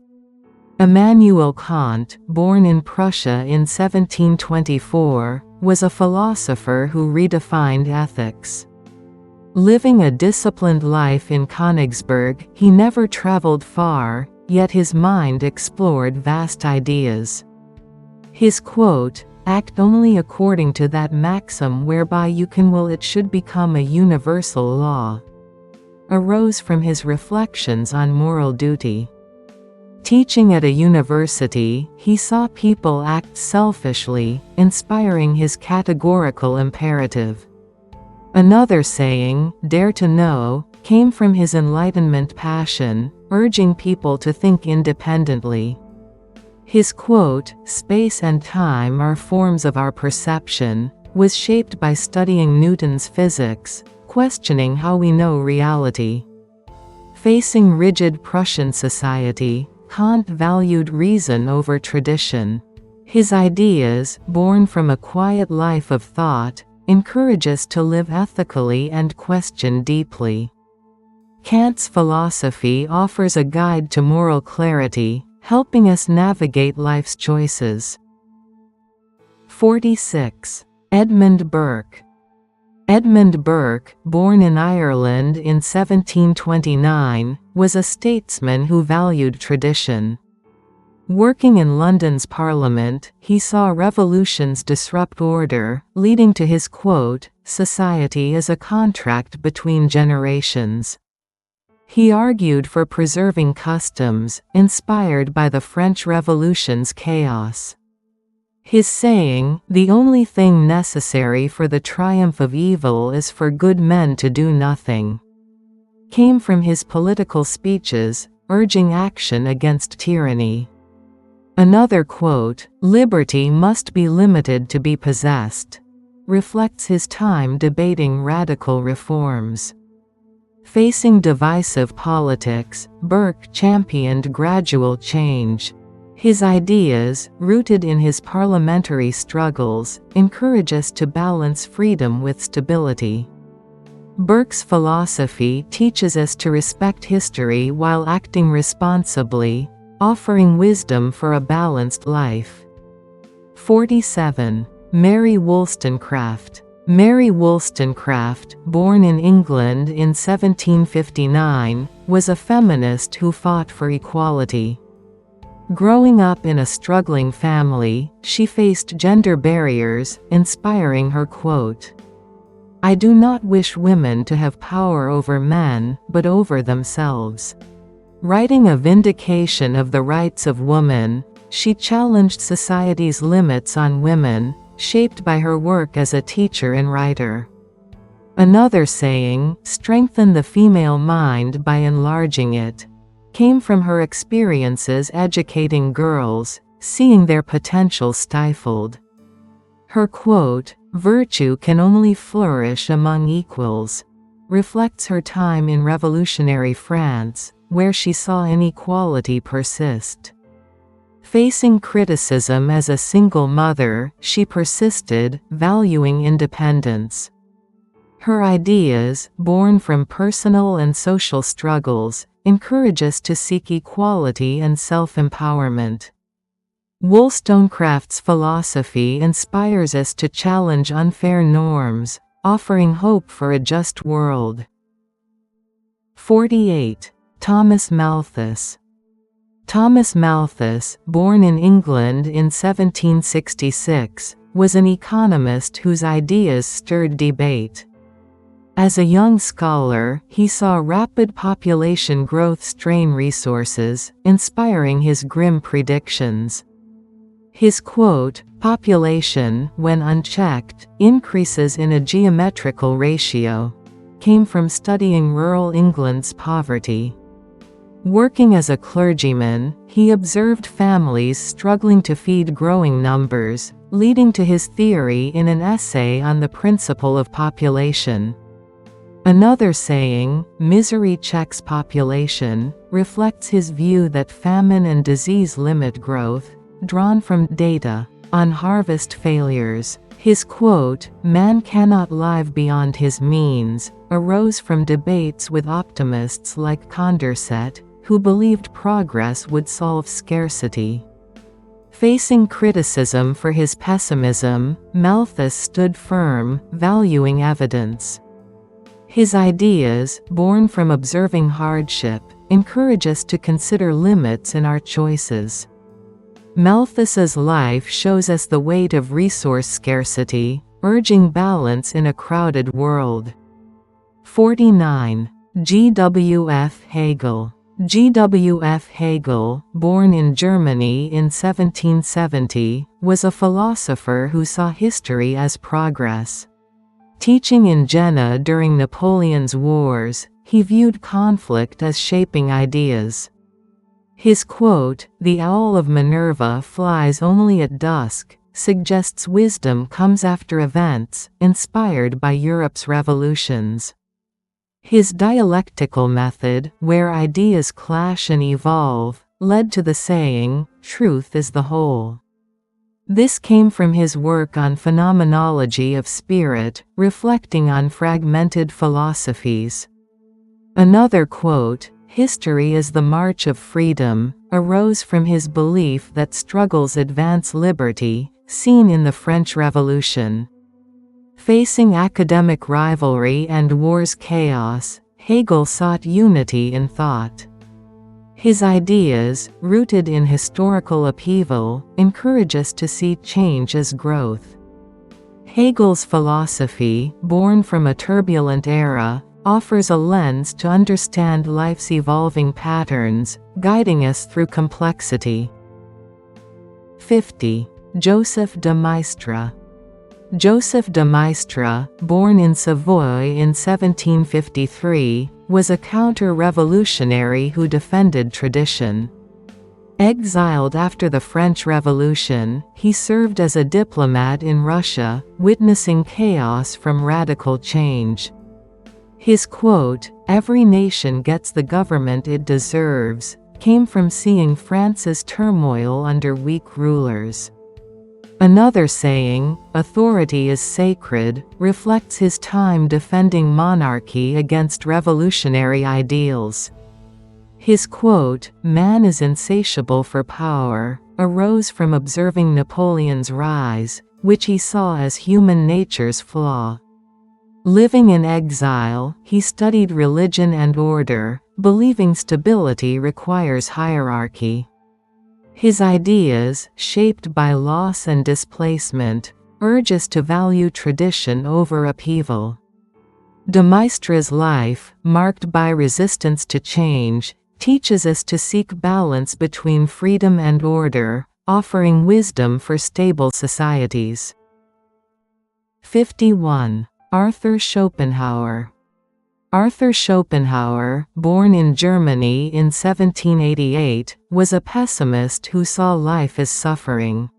Immanuel Kant, born in Prussia in 1724, was a philosopher who redefined ethics. Living a disciplined life in Königsberg, he never traveled far, yet his mind explored vast ideas. His quote, "Act only according to that maxim whereby you can will it should become a universal law," arose from his reflections on moral duty. Teaching at a university, he saw people act selfishly, inspiring his categorical imperative. Another saying, "Dare to know," came from his Enlightenment passion, urging people to think independently. His quote, "Space and time are forms of our perception," was shaped by studying Newton's physics, questioning how we know reality. Facing rigid Prussian society, Kant valued reason over tradition. His ideas, born from a quiet life of thought, encourage us to live ethically and question deeply. Kant's philosophy offers a guide to moral clarity, helping us navigate life's choices. 46. Edmund Burke. Edmund Burke, born in Ireland in 1729, was a statesman who valued tradition. Working in London's Parliament, he saw revolutions disrupt order, leading to his quote, "Society is a contract between generations." He argued for preserving customs, inspired by the French Revolution's chaos. His saying, "The only thing necessary for the triumph of evil is for good men to do nothing," came from his political speeches, urging action against tyranny. Another quote, "Liberty must be limited to be possessed," reflects his time debating radical reforms. Facing divisive politics, Burke championed gradual change. His ideas, rooted in his parliamentary struggles, encourage us to balance freedom with stability. Burke's philosophy teaches us to respect history while acting responsibly, offering wisdom for a balanced life. 47. Mary Wollstonecraft. Mary Wollstonecraft, born in England in 1759, was a feminist who fought for equality. Growing up in a struggling family, she faced gender barriers, inspiring her quote, "I do not wish women to have power over men, but over themselves." Writing a vindication of the rights of women, she challenged society's limits on women, shaped by her work as a teacher and writer. Another saying, "Strengthen the female mind by enlarging it," came from her experiences educating girls, seeing their potential stifled. Her quote, "Virtue can only flourish among equals," reflects her time in revolutionary France, where she saw inequality persist. Facing criticism as a single mother, she persisted, valuing independence. Her ideas, born from personal and social struggles, encourage us to seek equality and self-empowerment. Wollstonecraft's philosophy inspires us to challenge unfair norms, offering hope for a just world. 48. Thomas Malthus. Thomas Malthus, born in England in 1766, was an economist whose ideas stirred debate. As a young scholar, he saw rapid population growth strain resources, inspiring his grim predictions. His quote, "Population, when unchecked, increases in a geometrical ratio," came from studying rural England's poverty. Working as a clergyman, he observed families struggling to feed growing numbers, leading to his theory in an essay on the principle of population. Another saying, "Misery checks population," reflects his view that famine and disease limit growth, drawn from data on harvest failures. His quote, "Man cannot live beyond his means," arose from debates with optimists like Condorcet, who believed progress would solve scarcity. Facing criticism for his pessimism, Malthus stood firm, valuing evidence. His ideas, born from observing hardship, encourage us to consider limits in our choices. Malthus's life shows us the weight of resource scarcity, urging balance in a crowded world. 49. G.W.F. Hegel. G.W.F. Hegel, born in Germany in 1770, was a philosopher who saw history as progress. Teaching in Jena during Napoleon's wars, he viewed conflict as shaping ideas. His quote, "The owl of Minerva flies only at dusk," suggests wisdom comes after events, inspired by Europe's revolutions. His dialectical method, where ideas clash and evolve, led to the saying, "Truth is the whole." This came from his work on phenomenology of spirit, reflecting on fragmented philosophies. Another quote, "History is the march of freedom," arose from his belief that struggles advance liberty, seen in the French Revolution. Facing academic rivalry and war's chaos, Hegel sought unity in thought. His ideas, rooted in historical upheaval, encourage us to see change as growth. Hegel's philosophy, born from a turbulent era, offers a lens to understand life's evolving patterns, guiding us through complexity. 50. Joseph de Maistre. Joseph de Maistre, born in Savoy in 1753, was a counter-revolutionary who defended tradition. Exiled after the French Revolution, he served as a diplomat in Russia, witnessing chaos from radical change. His quote, "Every nation gets the government it deserves," came from seeing France's turmoil under weak rulers. Another saying, "Authority is sacred," reflects his time defending monarchy against revolutionary ideals. His quote, "Man is insatiable for power," arose from observing Napoleon's rise, which he saw as human nature's flaw. Living in exile, he studied religion and order, believing stability requires hierarchy. His ideas, shaped by loss and displacement, urge us to value tradition over upheaval. De Maistre's life, marked by resistance to change, teaches us to seek balance between freedom and order, offering wisdom for stable societies. 51. Arthur Schopenhauer. Arthur Schopenhauer, born in Germany in 1788, was a pessimist who saw life as suffering.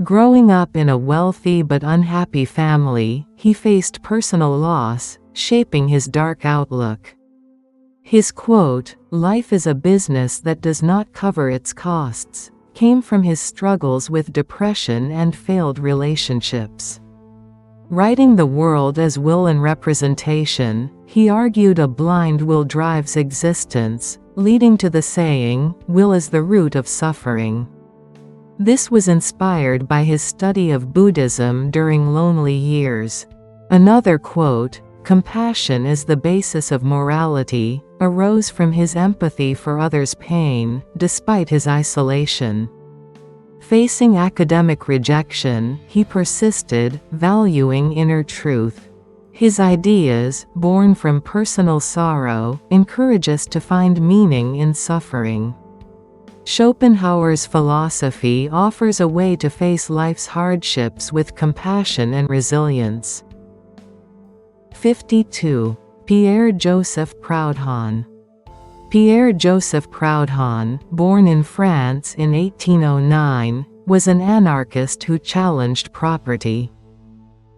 Growing up in a wealthy but unhappy family, he faced personal loss, shaping his dark outlook. His quote, "Life is a business that does not cover its costs," came from his struggles with depression and failed relationships. Writing the world as will and representation, he argued a blind will drives existence, leading to the saying, "Will is the root of suffering." This was inspired by his study of Buddhism during lonely years. Another quote, "Compassion is the basis of morality," arose from his empathy for others' pain, despite his isolation. Facing academic rejection, he persisted, valuing inner truth. His ideas, born from personal sorrow, encourage us to find meaning in suffering. Schopenhauer's philosophy offers a way to face life's hardships with compassion and resilience. 52. Pierre-Joseph Proudhon. Pierre-Joseph Proudhon, born in France in 1809, was an anarchist who challenged property.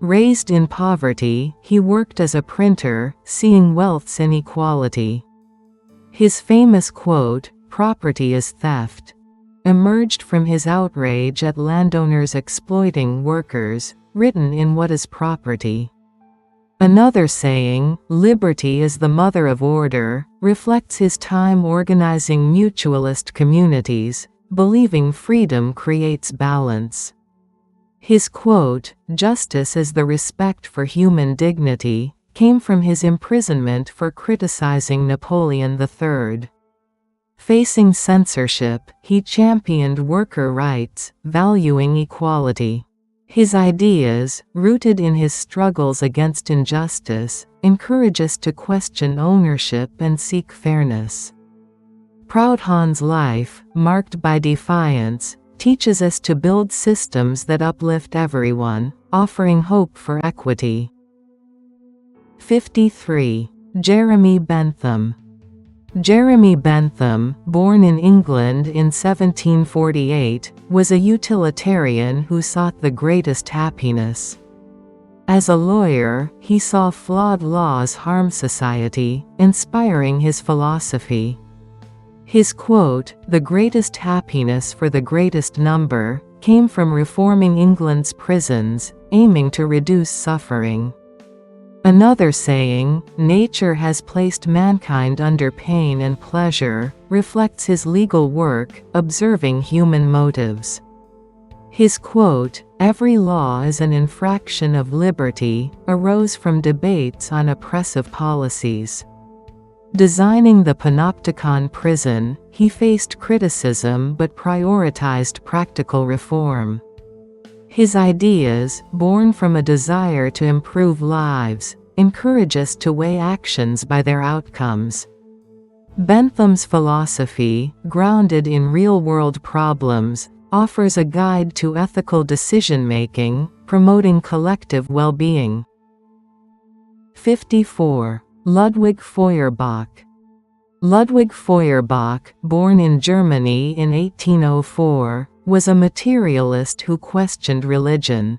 Raised in poverty, he worked as a printer, seeing wealth's inequality. His famous quote, "Property is theft," emerged from his outrage at landowners exploiting workers, written in What is Property? Another saying, "Liberty is the mother of order," reflects his time organizing mutualist communities, believing freedom creates balance. His quote, "Justice is the respect for human dignity," came from his imprisonment for criticizing Napoleon III. Facing censorship, he championed worker rights, valuing equality. His ideas, rooted in his struggles against injustice, encourage us to question ownership and seek fairness. Proudhon's life, marked by defiance, teaches us to build systems that uplift everyone, offering hope for equity. 53. Jeremy Bentham. Jeremy Bentham, born in England in 1748, was a utilitarian who sought the greatest happiness. As a lawyer, he saw flawed laws harm society, inspiring his philosophy. His quote, "The greatest happiness for the greatest number," came from reforming England's prisons, aiming to reduce suffering. Another saying, "Nature has placed mankind under pain and pleasure," reflects his legal work, observing human motives. His quote, "Every law is an infraction of liberty," arose from debates on oppressive policies. Designing the Panopticon prison, he faced criticism but prioritized practical reform. His ideas, born from a desire to improve lives, encourage us to weigh actions by their outcomes. Bentham's philosophy, grounded in real-world problems, offers a guide to ethical decision-making, promoting collective well-being. 54. Ludwig Feuerbach. Ludwig Feuerbach, born in Germany in 1804, was a materialist who questioned religion.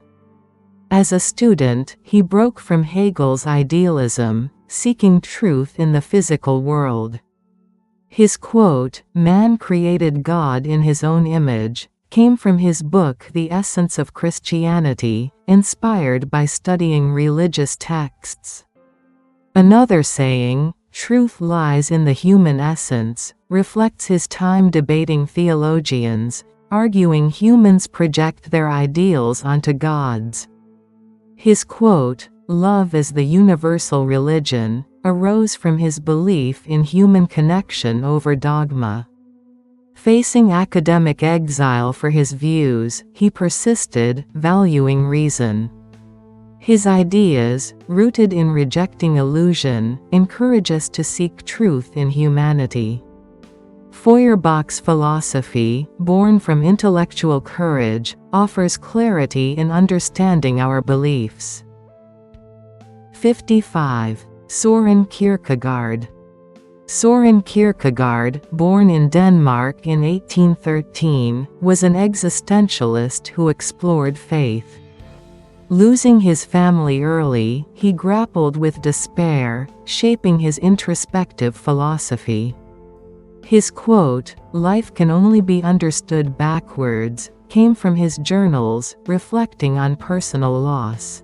As a student, he broke from Hegel's idealism, seeking truth in the physical world. His quote, "Man created God in his own image," came from his book The Essence of Christianity, inspired by studying religious texts. Another saying, "Truth lies in the human essence," reflects his time debating theologians, arguing humans project their ideals onto gods. His quote, "Love is the universal religion," arose from his belief in human connection over dogma. Facing academic exile for his views, he persisted, valuing reason. His ideas, rooted in rejecting illusion, encourage us to seek truth in humanity. Feuerbach's philosophy, born from intellectual courage, offers clarity in understanding our beliefs. 55. Søren Kierkegaard. Søren Kierkegaard, born in Denmark in 1813, was an existentialist who explored faith. Losing his family early, he grappled with despair, shaping his introspective philosophy. His quote, "Life can only be understood backwards," came from his journals, reflecting on personal loss.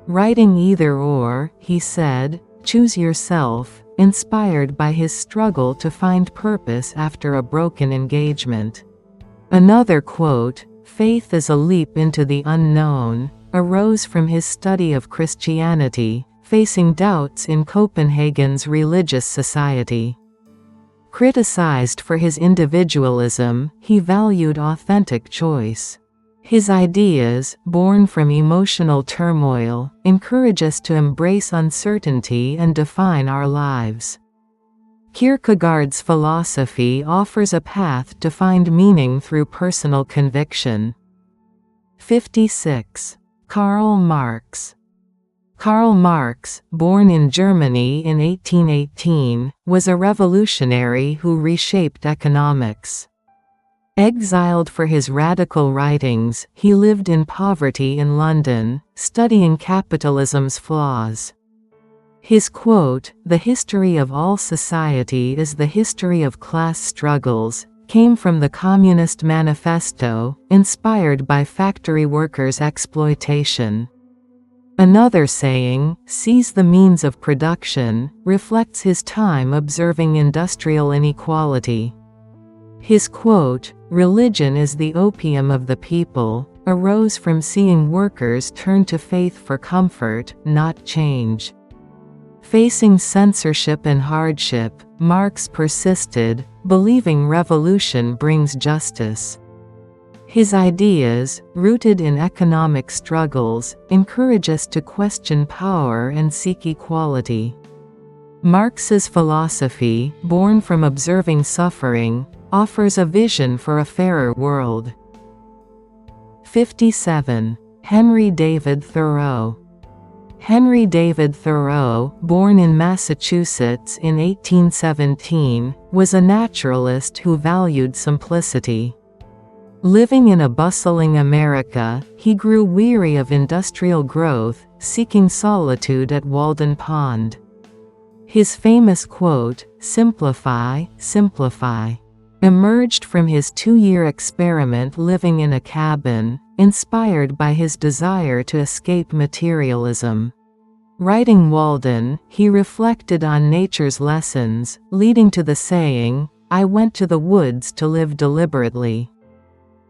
Writing either-or, he said, "Choose yourself," inspired by his struggle to find purpose after a broken engagement. Another quote, "Faith is a leap into the unknown," arose from his study of Christianity, facing doubts in Copenhagen's religious society. Criticized for his individualism, he valued authentic choice. His ideas, born from emotional turmoil, encourage us to embrace uncertainty and define our lives. Kierkegaard's philosophy offers a path to find meaning through personal conviction. 56. Karl Marx. Karl Marx, born in Germany in 1818, was a revolutionary who reshaped economics. Exiled for his radical writings, he lived in poverty in London, studying capitalism's flaws. His quote, "The history of all society is the history of class struggles," came from the Communist Manifesto, inspired by factory workers' exploitation. Another saying, "Seize the means of production," reflects his time observing industrial inequality. His quote, "Religion is the opium of the people," arose from seeing workers turn to faith for comfort, not change. Facing censorship and hardship, Marx persisted, believing revolution brings justice. His ideas, rooted in economic struggles, encourage us to question power and seek equality. Marx's philosophy, born from observing suffering, offers a vision for a fairer world. 57. Henry David Thoreau. Henry David Thoreau, born in Massachusetts in 1817, was a naturalist who valued simplicity. Living in a bustling America, he grew weary of industrial growth, seeking solitude at Walden Pond. His famous quote, "Simplify, simplify," emerged from his 2-year experiment living in a cabin, inspired by his desire to escape materialism. Writing Walden, he reflected on nature's lessons, leading to the saying, "I went to the woods to live deliberately."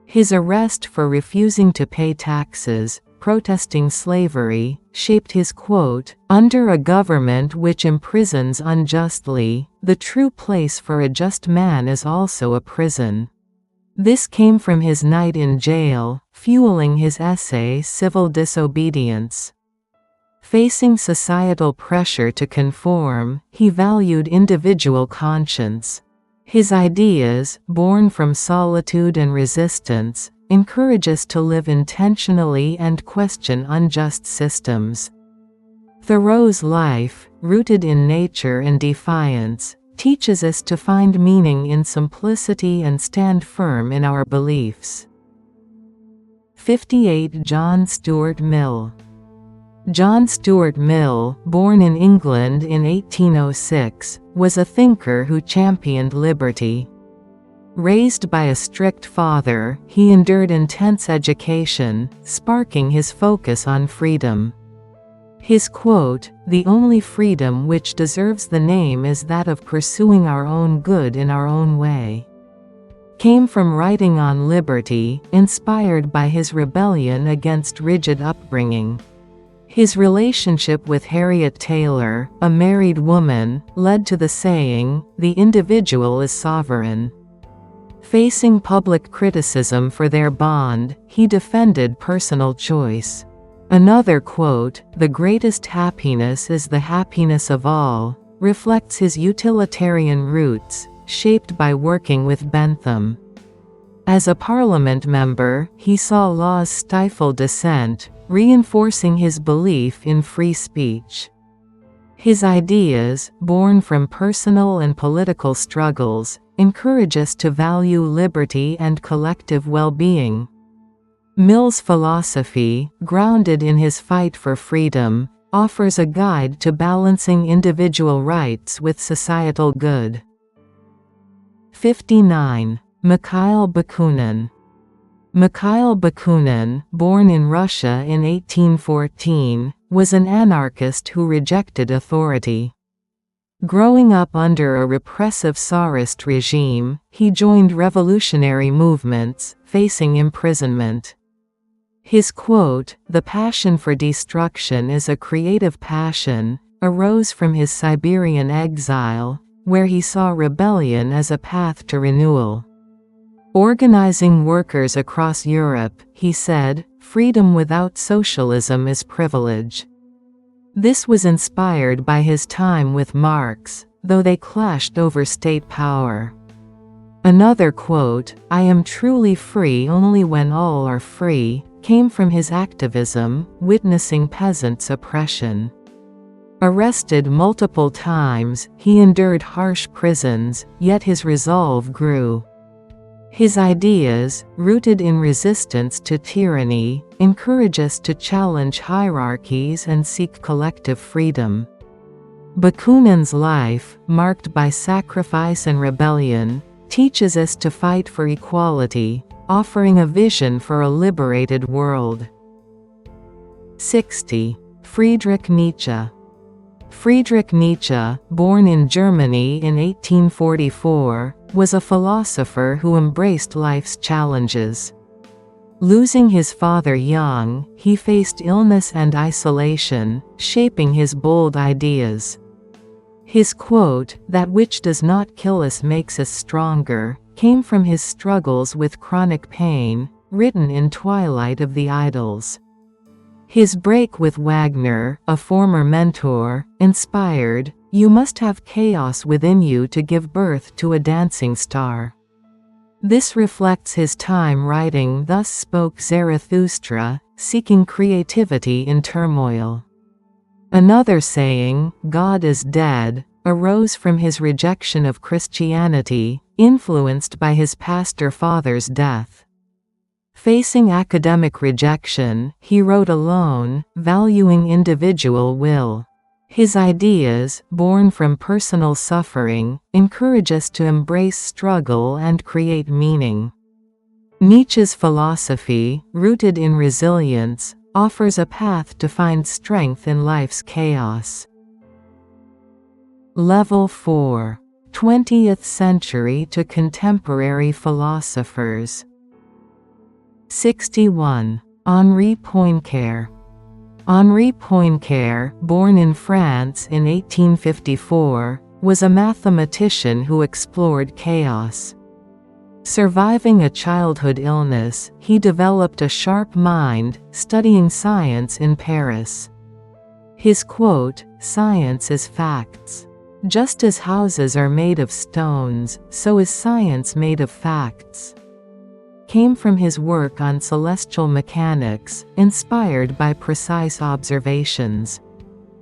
His arrest for refusing to pay taxes, protesting slavery, shaped his quote, "Under a government which imprisons unjustly, the true place for a just man is also a prison." This came from his night in jail, fueling his essay Civil Disobedience. Facing societal pressure to conform, he valued individual conscience. His ideas, born from solitude and resistance, encourage us to live intentionally and question unjust systems. Thoreau's life, rooted in nature and defiance, teaches us to find meaning in simplicity and stand firm in our beliefs. 58. John Stuart Mill. John Stuart Mill, born in England in 1806, was a thinker who championed liberty. Raised by a strict father, he endured intense education, sparking his focus on freedom. His quote, "The only freedom which deserves the name is that of pursuing our own good in our own way," came from writing on liberty, inspired by his rebellion against rigid upbringing. His relationship with Harriet Taylor, a married woman, led to the saying, "The individual is sovereign." Facing public criticism for their bond, he defended personal choice. Another quote, "The greatest happiness is the happiness of all," reflects his utilitarian roots, shaped by working with Bentham. As a parliament member, he saw laws stifle dissent, reinforcing his belief in free speech. His ideas, born from personal and political struggles, encourage us to value liberty and collective well-being. Mill's philosophy, grounded in his fight for freedom, offers a guide to balancing individual rights with societal good. 59. Mikhail Bakunin. Mikhail Bakunin, born in Russia in 1814, was an anarchist who rejected authority. Growing up under a repressive Tsarist regime, he joined revolutionary movements, facing imprisonment. His quote, "The passion for destruction is a creative passion," arose from his Siberian exile, where he saw rebellion as a path to renewal. Organizing workers across Europe, he said, "Freedom without socialism is privilege." This was inspired by his time with Marx, though they clashed over state power. Another quote, "I am truly free only when all are free," came from his activism, witnessing peasants' oppression. Arrested multiple times, he endured harsh prisons, yet his resolve grew. His ideas, rooted in resistance to tyranny, encourage us to challenge hierarchies and seek collective freedom. Bakunin's life, marked by sacrifice and rebellion, teaches us to fight for equality, offering a vision for a liberated world. 60. Friedrich Nietzsche. Friedrich Nietzsche, born in Germany in 1844, was a philosopher who embraced life's challenges. Losing his father young, he faced illness and isolation, shaping his bold ideas. His quote, "That which does not kill us makes us stronger," came from his struggles with chronic pain, written in Twilight of the Idols. His break with Wagner, a former mentor, inspired, "You must have chaos within you to give birth to a dancing star." This reflects his time writing Thus Spoke Zarathustra, seeking creativity in turmoil. Another saying, "God is dead," arose from his rejection of Christianity, influenced by his pastor father's death. Facing academic rejection, he wrote alone, valuing individual will. His ideas, born from personal suffering, encourage us to embrace struggle and create meaning. Nietzsche's philosophy, rooted in resilience, offers a path to find strength in life's chaos. Level 4. 20th century to contemporary philosophers. 61. Henri Poincaré. Henri Poincaré, born in France in 1854, was a mathematician who explored chaos. Surviving a childhood illness, he developed a sharp mind, studying science in Paris. His quote, "Science is facts. Just as houses are made of stones, so is science made of facts," came from his work on celestial mechanics, inspired by precise observations.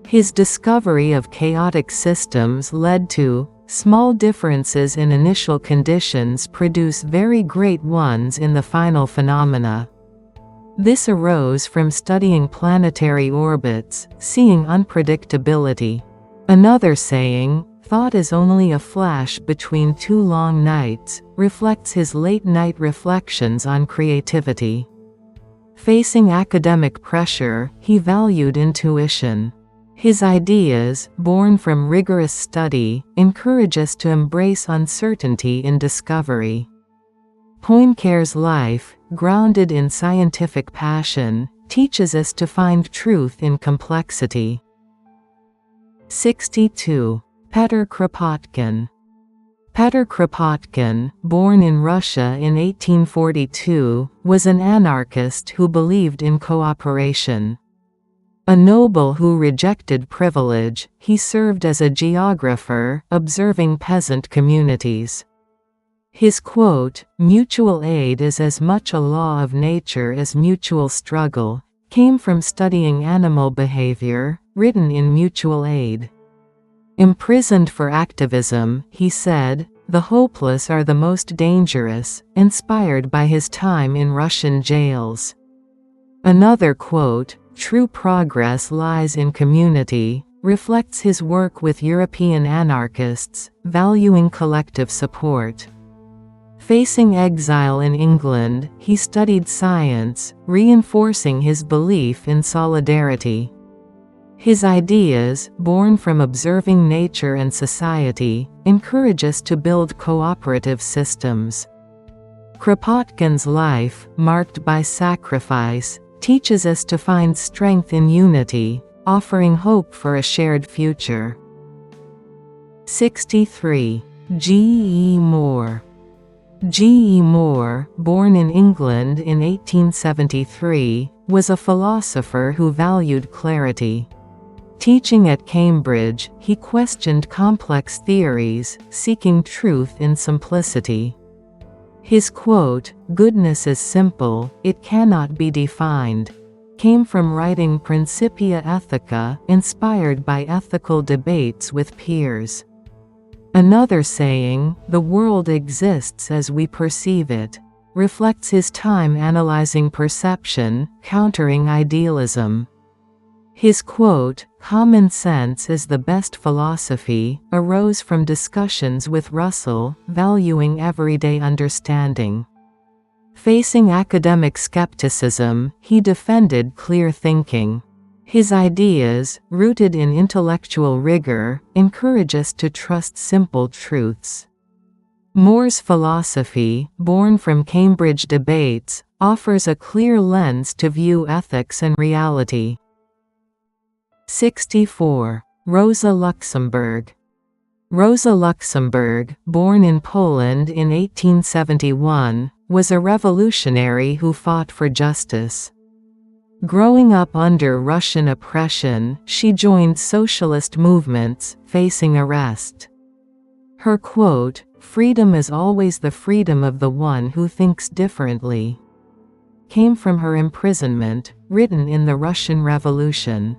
His discovery of chaotic systems led to small differences in initial conditions produce very great ones in the final phenomena. This arose from studying planetary orbits, seeing unpredictability. Another saying, thought is only a flash between two long nights, reflects his late-night reflections on creativity. Facing academic pressure, he valued intuition. His ideas, born from rigorous study, encourage us to embrace uncertainty in discovery. Poincare's life, grounded in scientific passion, teaches us to find truth in complexity. 62. Petr Kropotkin. Petr Kropotkin, born in Russia in 1842, was an anarchist who believed in cooperation. A noble who rejected privilege, he served as a geographer, observing peasant communities. His quote, "Mutual aid is as much a law of nature as mutual struggle," came from studying animal behavior, written in Mutual Aid. Imprisoned for activism, he said, "The hopeless are the most dangerous," inspired by his time in Russian jails. Another quote, "True progress lies in community," reflects his work with European anarchists, valuing collective support. Facing exile in England, he studied science, reinforcing his belief in solidarity. His ideas, born from observing nature and society, encourage us to build cooperative systems. Kropotkin's life, marked by sacrifice, teaches us to find strength in unity, offering hope for a shared future. 63. G. E. Moore. G. E. Moore, born in England in 1873, was a philosopher who valued clarity. Teaching at Cambridge, he questioned complex theories, seeking truth in simplicity. His quote, "Goodness is simple, it cannot be defined," came from writing Principia Ethica, inspired by ethical debates with peers. Another saying, "The world exists as we perceive it," reflects his time analyzing perception, countering idealism. His quote, "Common sense is the best philosophy," arose from discussions with Russell, valuing everyday understanding. Facing academic skepticism, he defended clear thinking. His ideas, rooted in intellectual rigor, encourage us to trust simple truths. Moore's philosophy, born from Cambridge debates, offers a clear lens to view ethics and reality. 64. Rosa Luxemburg. Rosa Luxemburg, born in Poland in 1871, was a revolutionary who fought for justice. Growing up under Russian oppression, she joined socialist movements, facing arrest. Her quote, "Freedom is always the freedom of the one who thinks differently," came from her imprisonment, written in the Russian Revolution.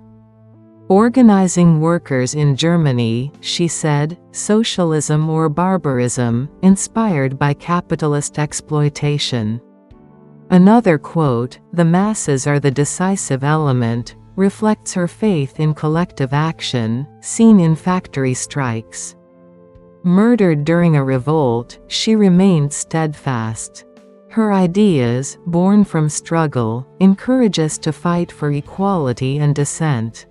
Organizing workers in Germany, she said, "Socialism or barbarism, inspired by capitalist exploitation." Another quote, "The masses are the decisive element," reflects her faith in collective action, seen in factory strikes. Murdered during a revolt, she remained steadfast. Her ideas, born from struggle, encourage us to fight for equality and dissent.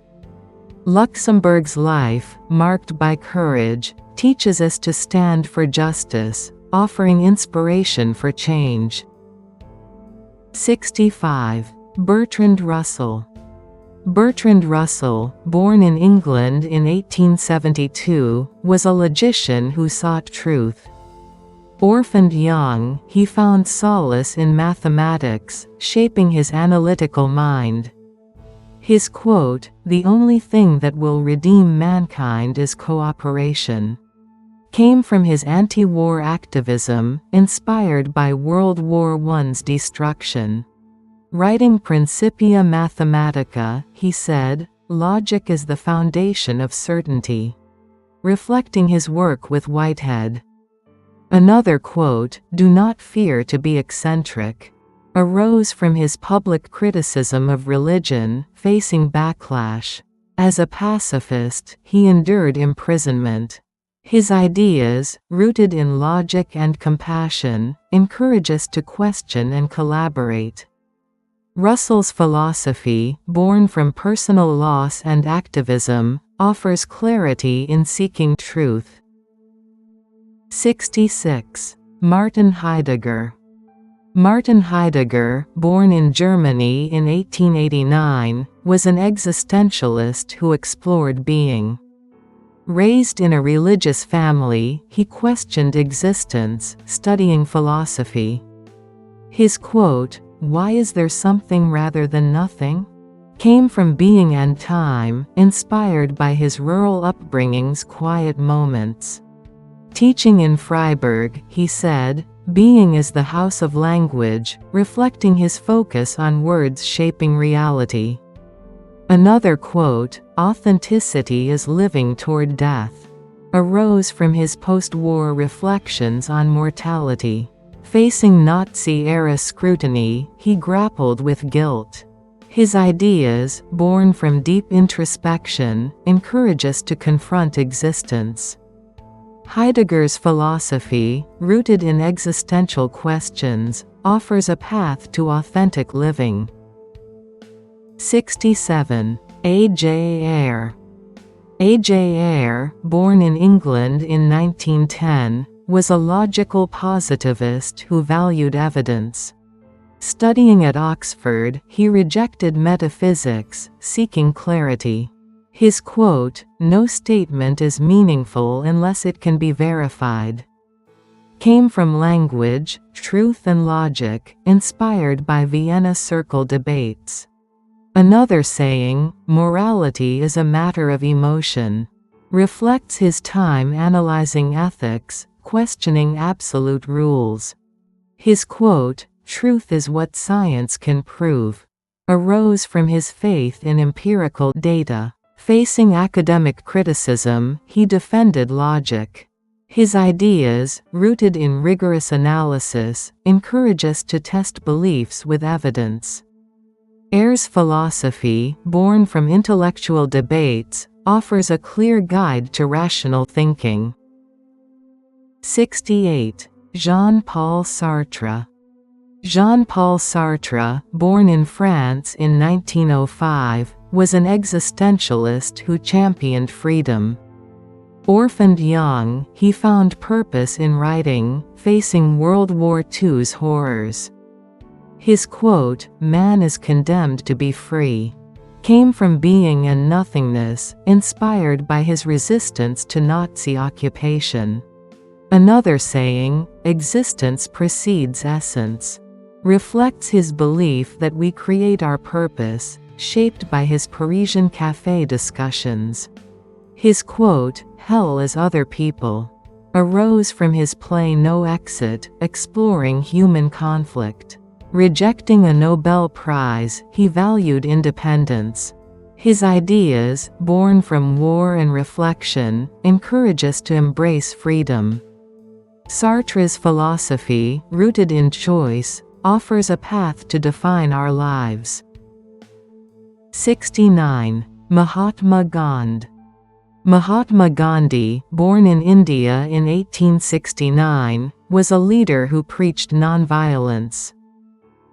Luxemburg's life, marked by courage, teaches us to stand for justice, offering inspiration for change. 65. Bertrand Russell. Bertrand Russell, born in England in 1872, was a logician who sought truth. Orphaned young, he found solace in mathematics, shaping his analytical mind. His quote, "The only thing that will redeem mankind is cooperation," came from his anti-war activism, inspired by World War I's destruction. Writing Principia Mathematica, he said, "Logic is the foundation of certainty," reflecting his work with Whitehead. Another quote, "Do not fear to be eccentric," arose from his public criticism of religion, facing backlash. As a pacifist, he endured imprisonment. His ideas, rooted in logic and compassion, encourage us to question and collaborate. Russell's philosophy, born from personal loss and activism, offers clarity in seeking truth. 66. Martin Heidegger. Martin Heidegger, born in Germany in 1889, was an existentialist who explored being. Raised in a religious family, he questioned existence, studying philosophy. His quote, "Why is there something rather than nothing?" came from being and time, inspired by his rural upbringing's quiet moments. Teaching in Freiburg, he said, "Being is the house of language," reflecting his focus on words shaping reality. Another quote, "Authenticity is living toward death," arose from his post-war reflections on mortality. Facing Nazi-era scrutiny, he grappled with guilt. His ideas, born from deep introspection, encourage us to confront existence. Heidegger's philosophy, rooted in existential questions, offers a path to authentic living. 67. A.J. Ayer. A.J. Ayer, born in England in 1910, was a logical positivist who valued evidence. Studying at Oxford, he rejected metaphysics, seeking clarity. His quote, "No statement is meaningful unless it can be verified," came from Language, Truth and Logic, inspired by Vienna Circle debates. Another saying, "Morality is a matter of emotion," reflects his time analyzing ethics, questioning absolute rules. His quote, "Truth is what science can prove," arose from his faith in empirical data. Facing academic criticism, he defended logic. His ideas, rooted in rigorous analysis, encourage us to test beliefs with evidence. Ayer's philosophy, born from intellectual debates, offers a clear guide to rational thinking. 68. Jean-Paul Sartre. Jean-Paul Sartre, born in France in 1905, was an existentialist who championed freedom. Orphaned young, he found purpose in writing, facing World War II's horrors. His quote, "Man is condemned to be free," came from being and nothingness, inspired by his resistance to Nazi occupation. Another saying, "Existence precedes essence," reflects his belief that we create our purpose, shaped by his Parisian café discussions. His quote, "Hell is other people," arose from his play No Exit, exploring human conflict. Rejecting a Nobel Prize, he valued independence. His ideas, born from war and reflection, encourage us to embrace freedom. Sartre's philosophy, rooted in choice, offers a path to define our lives. 69. Mahatma Gandhi. Mahatma Gandhi, born in India in 1869, was a leader who preached nonviolence.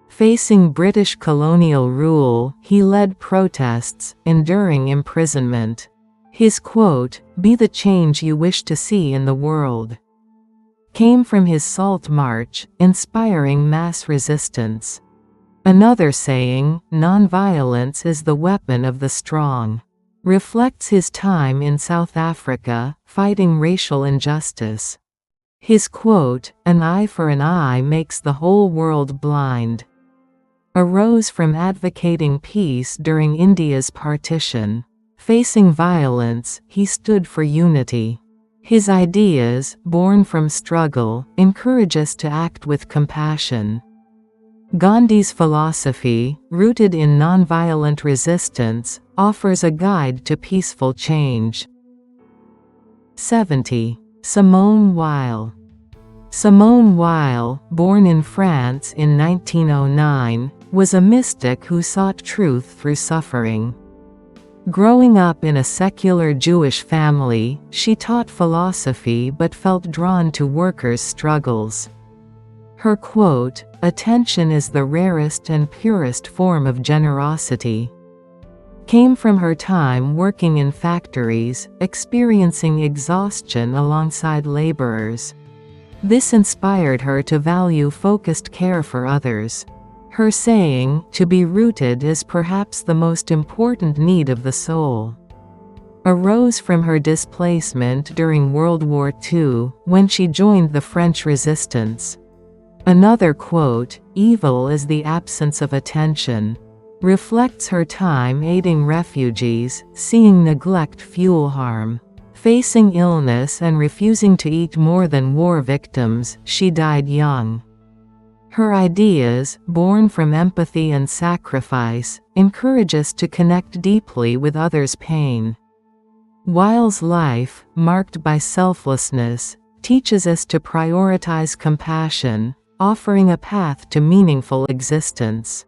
Facing British colonial rule, he led protests, enduring imprisonment. His quote, "Be the change you wish to see in the world," came from his Salt March, inspiring mass resistance. Another saying, "Nonviolence is the weapon of the strong," reflects his time in South Africa, fighting racial injustice. His quote, "An eye for an eye makes the whole world blind," arose from advocating peace during India's partition. Facing violence, he stood for unity. His ideas, born from struggle, encourage us to act with compassion. Gandhi's philosophy, rooted in nonviolent resistance, offers a guide to peaceful change. 70. Simone Weil. Simone Weil, born in France in 1909, was a mystic who sought truth through suffering. Growing up in a secular Jewish family, she taught philosophy but felt drawn to workers' struggles. Her quote, "Attention is the rarest and purest form of generosity," came from her time working in factories, experiencing exhaustion alongside laborers. This inspired her to value focused care for others. Her saying, "To be rooted is perhaps the most important need of the soul," arose from her displacement during World War II, when she joined the French resistance. Another quote, "Evil is the absence of attention," reflects her time aiding refugees, seeing neglect fuel harm. Facing illness and refusing to eat more than war victims, she died young. Her ideas, born from empathy and sacrifice, encourage us to connect deeply with others' pain. Weil's life, marked by selflessness, teaches us to prioritize compassion, offering a path to meaningful existence.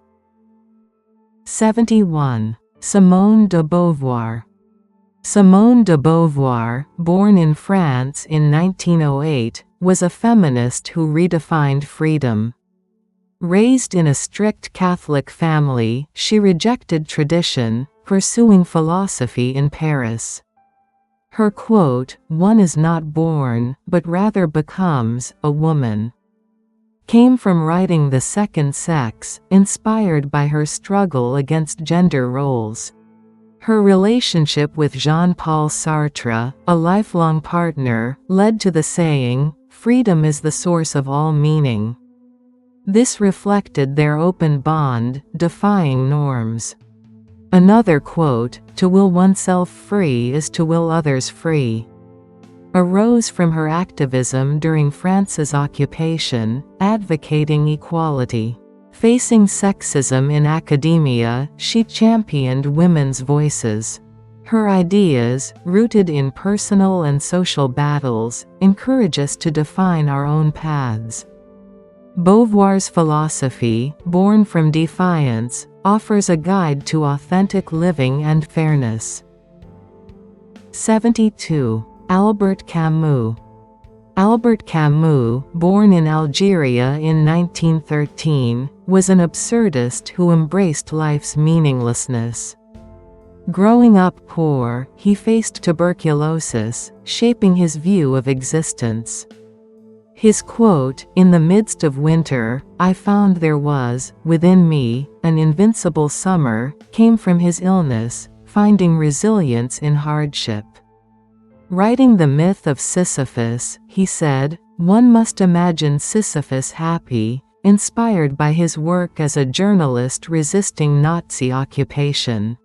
71. Simone de Beauvoir. Simone de Beauvoir, born in France in 1908, was a feminist who redefined freedom. Raised in a strict Catholic family, she rejected tradition, pursuing philosophy in Paris. Her quote, "One is not born, but rather becomes, a woman," came from writing The Second Sex, inspired by her struggle against gender roles. Her relationship with Jean-Paul Sartre, a lifelong partner, led to the saying, "Freedom is the source of all meaning." This reflected their open bond, defying norms. Another quote, "To will oneself free is to will others free," arose from her activism during France's occupation, advocating equality. Facing sexism in academia, she championed women's voices. Her ideas, rooted in personal and social battles, encourage us to define our own paths. Beauvoir's philosophy, born from defiance, offers a guide to authentic living and fairness. 72. Albert Camus. Albert Camus, born in Algeria in 1913, was an absurdist who embraced life's meaninglessness. Growing up poor, he faced tuberculosis, shaping his view of existence. His quote, "In the midst of winter, I found there was, within me, an invincible summer," came from his illness, finding resilience in hardship. Writing The Myth of Sisyphus, he said, "One must imagine Sisyphus happy," inspired by his work as a journalist resisting Nazi occupation.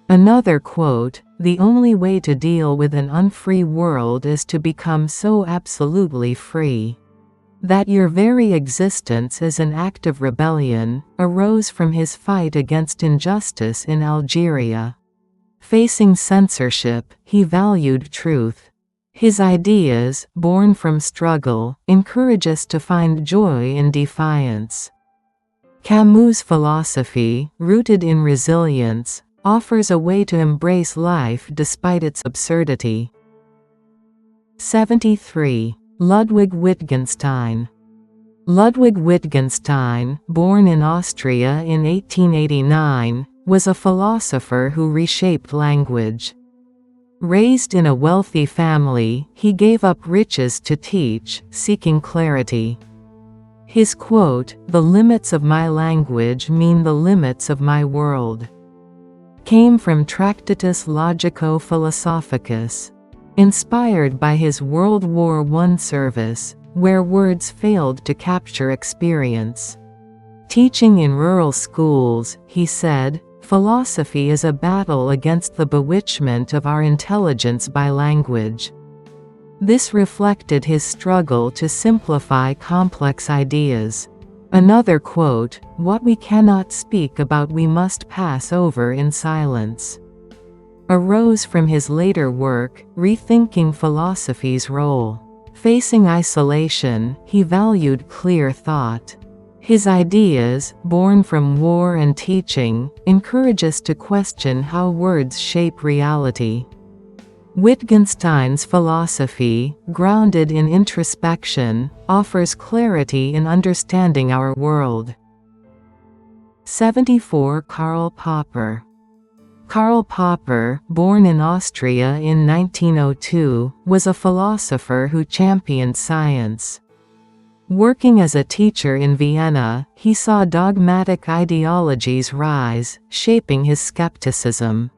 Another quote, "The only way to deal with an unfree world is to become so absolutely free that your very existence is an act of rebellion," arose from his fight against injustice in Algeria. Facing censorship, he valued truth. His ideas, born from struggle, encourage us to find joy in defiance. Camus' philosophy, rooted in resilience, offers a way to embrace life despite its absurdity. 73. Ludwig Wittgenstein. Ludwig Wittgenstein, born in Austria in 1889, was a philosopher who reshaped language. Raised in a wealthy family, he gave up riches to teach, seeking clarity. His quote, "The limits of my language mean the limits of my world," came from Tractatus Logico-Philosophicus. Inspired by his World War I service, where words failed to capture experience. Teaching in rural schools, he said, "Philosophy is a battle against the bewitchment of our intelligence by language." This reflected his struggle to simplify complex ideas. Another quote, "What we cannot speak about we must pass over in silence," arose from his later work, rethinking philosophy's role. Facing isolation, he valued clear thought. His ideas, born from war and teaching, encourage us to question how words shape reality. Wittgenstein's philosophy, grounded in introspection, offers clarity in understanding our world. 74. Karl Popper. Karl Popper, born in Austria in 1902, was a philosopher who championed science. Working as a teacher in Vienna, he saw dogmatic ideologies rise, shaping his skepticism.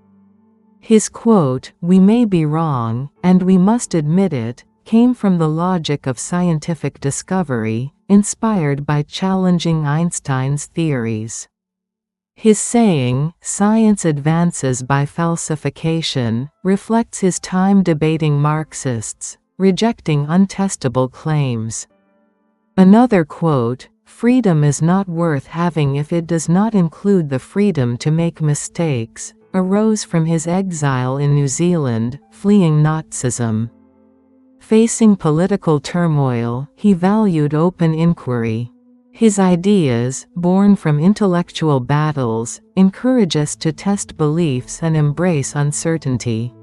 His quote, "We may be wrong, and we must admit it," came from the logic of scientific discovery, inspired by challenging Einstein's theories. His saying, "Science advances by falsification," reflects his time debating Marxists, rejecting untestable claims. Another quote, "Freedom is not worth having if it does not include the freedom to make mistakes," arose from his exile in New Zealand, fleeing Nazism. Facing political turmoil, he valued open inquiry. His ideas, born from intellectual battles, encourage us to test beliefs and embrace uncertainty.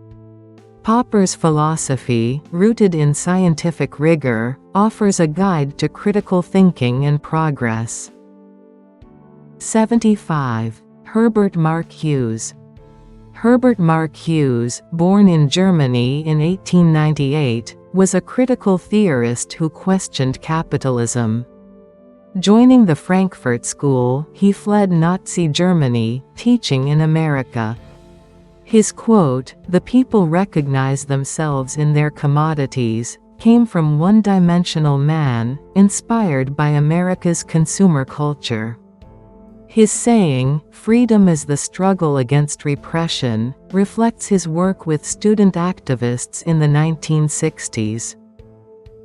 Popper's philosophy, rooted in scientific rigor, offers a guide to critical thinking and progress. 75. Herbert Marcuse. Herbert Marcuse, born in Germany in 1898, was a critical theorist who questioned capitalism. Joining the Frankfurt School, he fled Nazi Germany, teaching in America. His quote, "The people recognize themselves in their commodities," came from one-dimensional man, inspired by America's consumer culture. His saying, "Freedom is the struggle against repression," reflects his work with student activists in the 1960s.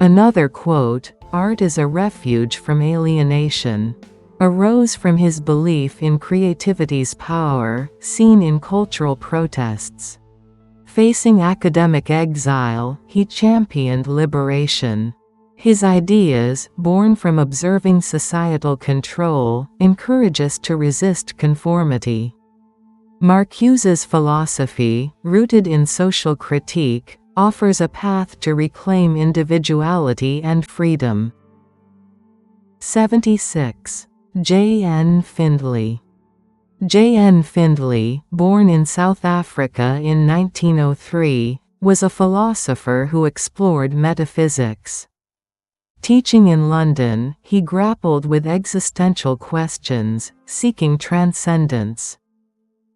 Another quote, "Art is a refuge from alienation," arose from his belief in creativity's power, seen in cultural protests. Facing academic exile, he championed liberation. His ideas, born from observing societal control, encourage us to resist conformity. Marcuse's philosophy, rooted in social critique, offers a path to reclaim individuality and freedom. 76. J. N. Findlay. J. N. Findlay, born in South Africa in 1903, was a philosopher who explored metaphysics. Teaching in London, he grappled with existential questions, seeking transcendence.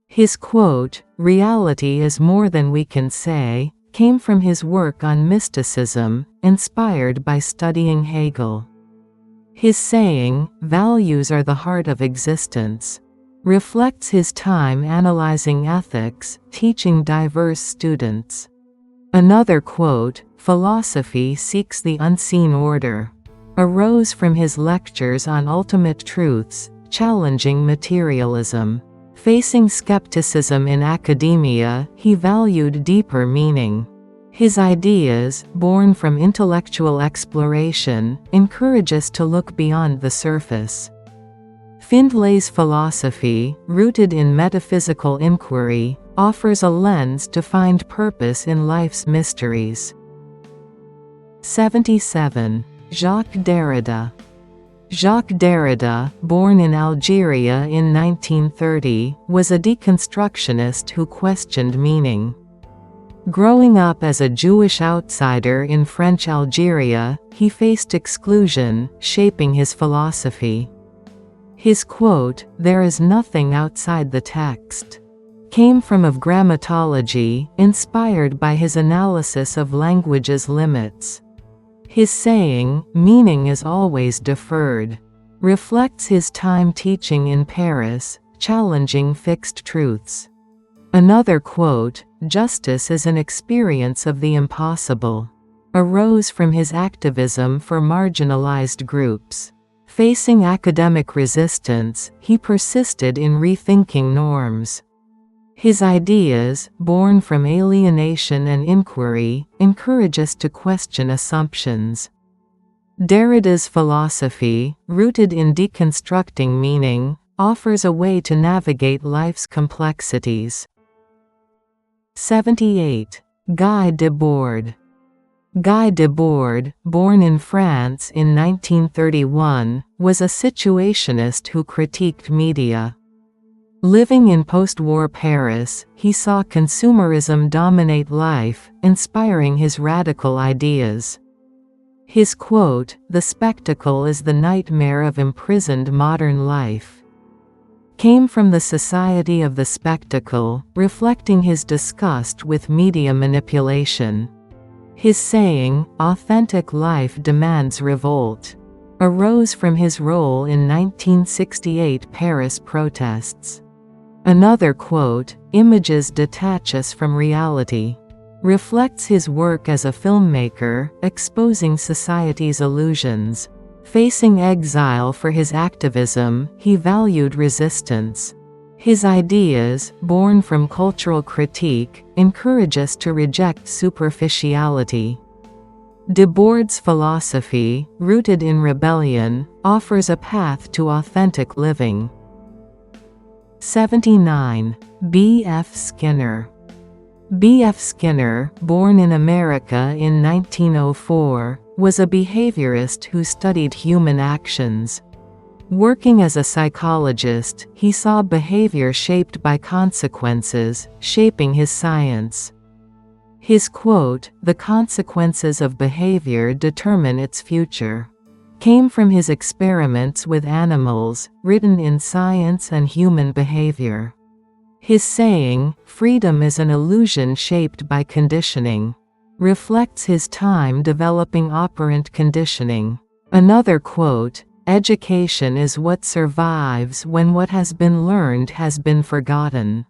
His quote, "Reality is more than we can say," came from his work on mysticism, inspired by studying Hegel. His saying, "Values are the heart of existence," reflects his time analyzing ethics, teaching diverse students. Another quote, "Philosophy seeks the unseen order," arose from his lectures on ultimate truths, challenging materialism. Facing skepticism in academia, he valued deeper meaning. His ideas, born from intellectual exploration, encourage us to look beyond the surface. Findlay's philosophy, rooted in metaphysical inquiry, offers a lens to find purpose in life's mysteries. 77. Jacques Derrida. Jacques Derrida, born in Algeria in 1930, was a deconstructionist who questioned meaning. Growing up as a Jewish outsider in French Algeria, he faced exclusion, shaping his philosophy. His quote, "There is nothing outside the text," came from of grammatology, inspired by his analysis of language's limits. His saying, "Meaning is always deferred," reflects his time teaching in Paris, challenging fixed truths. Another quote, "Justice is an experience of the impossible," arose from his activism for marginalized groups. Facing academic resistance, he persisted in rethinking norms. His ideas, born from alienation and inquiry, encourage us to question assumptions. Derrida's philosophy, rooted in deconstructing meaning, offers a way to navigate life's complexities. 78. Guy Debord. Guy Debord, born in France in 1931, was a situationist who critiqued media. Living in post-war Paris, he saw consumerism dominate life, inspiring his radical ideas. His quote, "The spectacle is the nightmare of imprisoned modern life," came from the Society of the Spectacle, reflecting his disgust with media manipulation. His saying, "Authentic life demands revolt," arose from his role in 1968 Paris protests. Another quote, "Images detach us from reality," reflects his work as a filmmaker, exposing society's illusions. Facing exile for his activism, he valued resistance. His ideas, born from cultural critique, encourage us to reject superficiality. Debord's philosophy, rooted in rebellion, offers a path to authentic living. 79. B. F. Skinner. B. F. Skinner, born in America in 1904, was a behaviorist who studied human actions. Working as a psychologist, he saw behavior shaped by consequences, shaping his science. His quote, "The consequences of behavior determine its future," came from his experiments with animals, written in Science and Human Behavior. His saying, "Freedom is an illusion shaped by conditioning," reflects his time developing operant conditioning. Another quote, "Education is what survives when what has been learned has been forgotten,"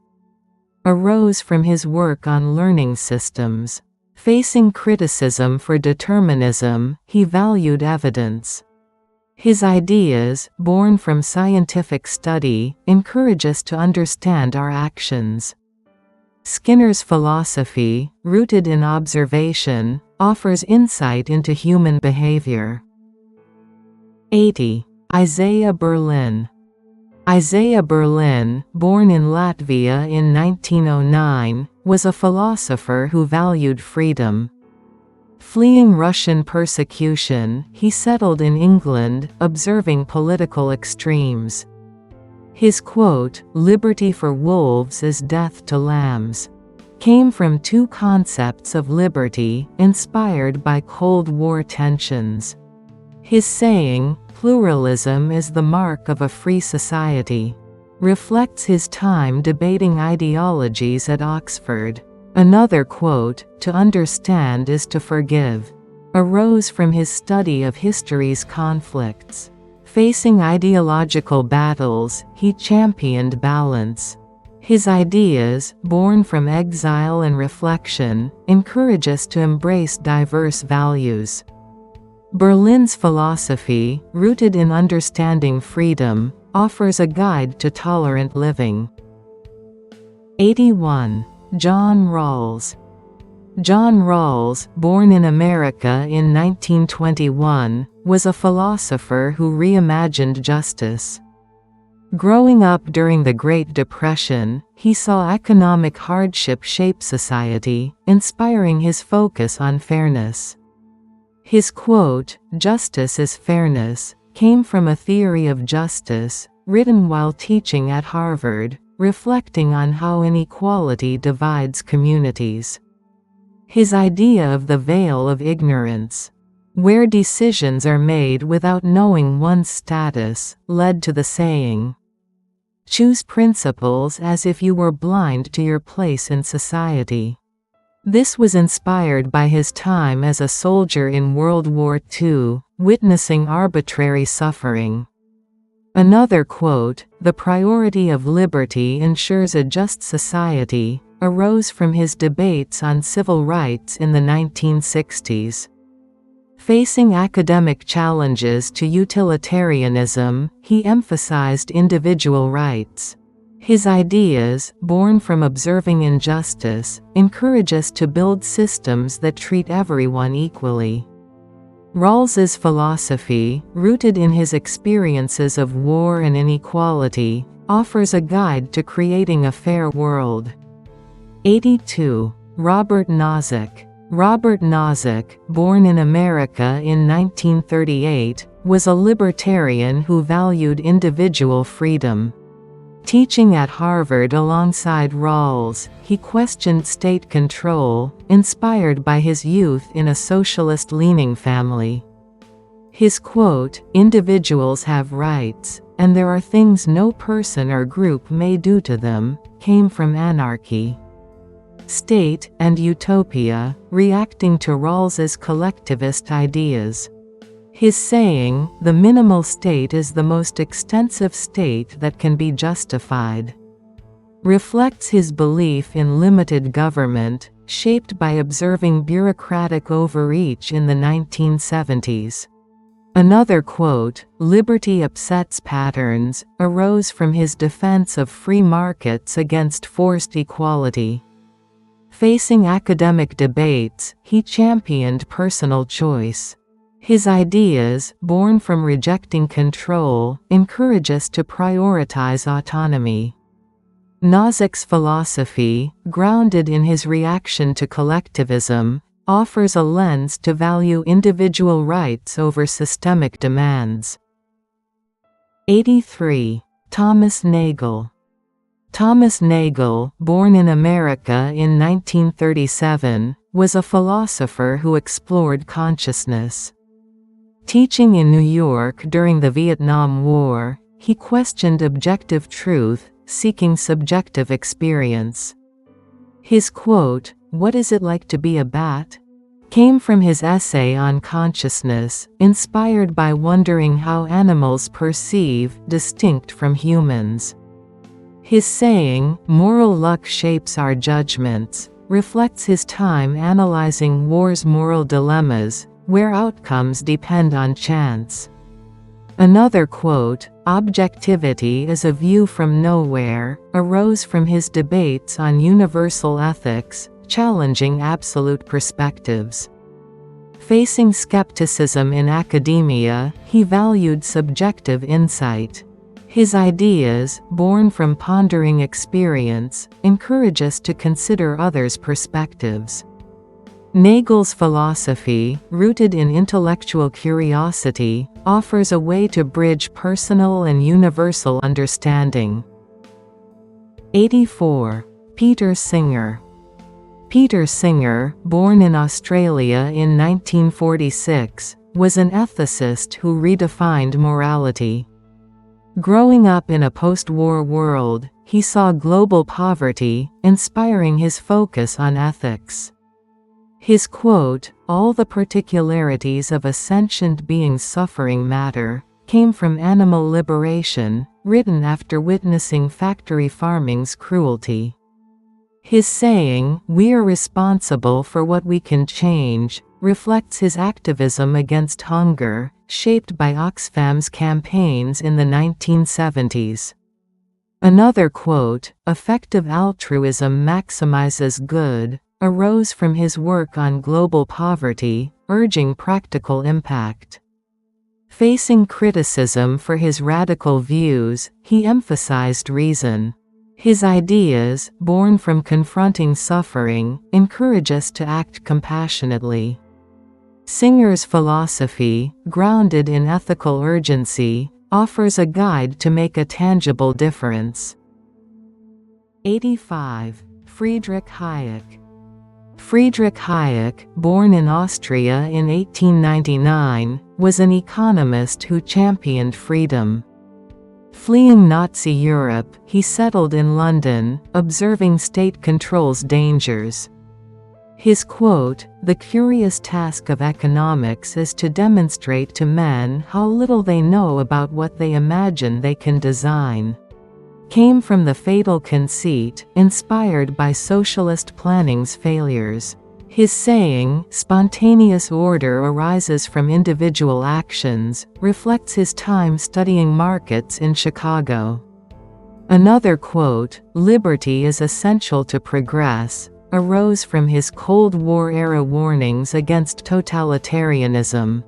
arose from his work on learning systems. Facing criticism for determinism, he valued evidence. His ideas, born from scientific study, encourage us to understand our actions. Skinner's philosophy, rooted in observation, offers insight into human behavior. 80. Isaiah Berlin. Isaiah Berlin, born in Latvia in 1909, was a philosopher who valued freedom. Fleeing Russian persecution, he settled in England, observing political extremes. His quote, "Liberty for wolves is death to lambs," came from two concepts of liberty, inspired by Cold War tensions. His saying, "Pluralism is the mark of a free society," reflects his time debating ideologies at Oxford. Another quote, "To understand is to forgive," arose from his study of history's conflicts. Facing ideological battles, he championed balance. His ideas, born from exile and reflection, encourage us to embrace diverse values. Berlin's philosophy, rooted in understanding freedom, offers a guide to tolerant living. 81. John Rawls. John Rawls, born in America in 1921, was a philosopher who reimagined justice. Growing up during the Great Depression, he saw economic hardship shape society, inspiring his focus on fairness. His quote, "Justice is fairness," came from a theory of justice, written while teaching at Harvard, reflecting on how inequality divides communities. His idea of the veil of ignorance, where decisions are made without knowing one's status, led to the saying, "Choose principles as if you were blind to your place in society." This was inspired by his time as a soldier in World War II, witnessing arbitrary suffering. Another quote, "The priority of liberty ensures a just society," arose from his debates on civil rights in the 1960s. Facing academic challenges to utilitarianism, he emphasized individual rights. His ideas, born from observing injustice, encourage us to build systems that treat everyone equally. Rawls's philosophy, rooted in his experiences of war and inequality, offers a guide to creating a fair world. 82. Robert Nozick. Robert Nozick, born in America in 1938, was a libertarian who valued individual freedom. Teaching at Harvard alongside Rawls, he questioned state control, inspired by his youth in a socialist-leaning family. His quote, "Individuals have rights, and there are things no person or group may do to them," came from Anarchy, State, and Utopia, reacting to Rawls's collectivist ideas. His saying, "The minimal state is the most extensive state that can be justified," reflects his belief in limited government, shaped by observing bureaucratic overreach in the 1970s. Another quote, "Liberty upsets patterns," arose from his defense of free markets against forced equality. Facing academic debates, he championed personal choice. His ideas, born from rejecting control, encourage us to prioritize autonomy. Nozick's philosophy, grounded in his reaction to collectivism, offers a lens to value individual rights over systemic demands. 83. Thomas Nagel. Thomas Nagel, born in America in 1937, was a philosopher who explored consciousness. Teaching in New York during the Vietnam War, he questioned objective truth, seeking subjective experience. His quote, "What is it like to be a bat?" came from his essay on consciousness, inspired by wondering how animals perceive, distinct from humans. His saying, "Moral luck shapes our judgments," reflects his time analyzing war's moral dilemmas, where outcomes depend on chance. Another quote, "Objectivity is a view from nowhere," arose from his debates on universal ethics, challenging absolute perspectives. Facing skepticism in academia, he valued subjective insight. His ideas, born from pondering experience, encourage us to consider others' perspectives. Nagel's philosophy, rooted in intellectual curiosity, offers a way to bridge personal and universal understanding. 84. Peter Singer. Peter Singer, born in Australia in 1946, was an ethicist who redefined morality. Growing up in a post-war world, he saw global poverty, inspiring his focus on ethics. His quote, "All the particularities of a sentient being's suffering matter," came from Animal Liberation, written after witnessing factory farming's cruelty. His saying, "We are responsible for what we can change," reflects his activism against hunger, shaped by Oxfam's campaigns in the 1970s. Another quote, "Effective altruism maximizes good," arose from his work on global poverty, urging practical impact. Facing criticism for his radical views, he emphasized reason. His ideas, born from confronting suffering, encourage us to act compassionately. Singer's philosophy, grounded in ethical urgency, offers a guide to make a tangible difference. 85. Friedrich Hayek. Friedrich Hayek, born in Austria in 1899, was an economist who championed freedom. Fleeing Nazi Europe, he settled in London, observing state control's dangers. His quote, "The curious task of economics is to demonstrate to men how little they know about what they imagine they can design," came from The Fatal Conceit, inspired by socialist planning's failures. His saying, "Spontaneous order arises from individual actions," reflects his time studying markets in Chicago. Another quote, "Liberty is essential to progress," arose from his Cold War-era warnings against totalitarianism.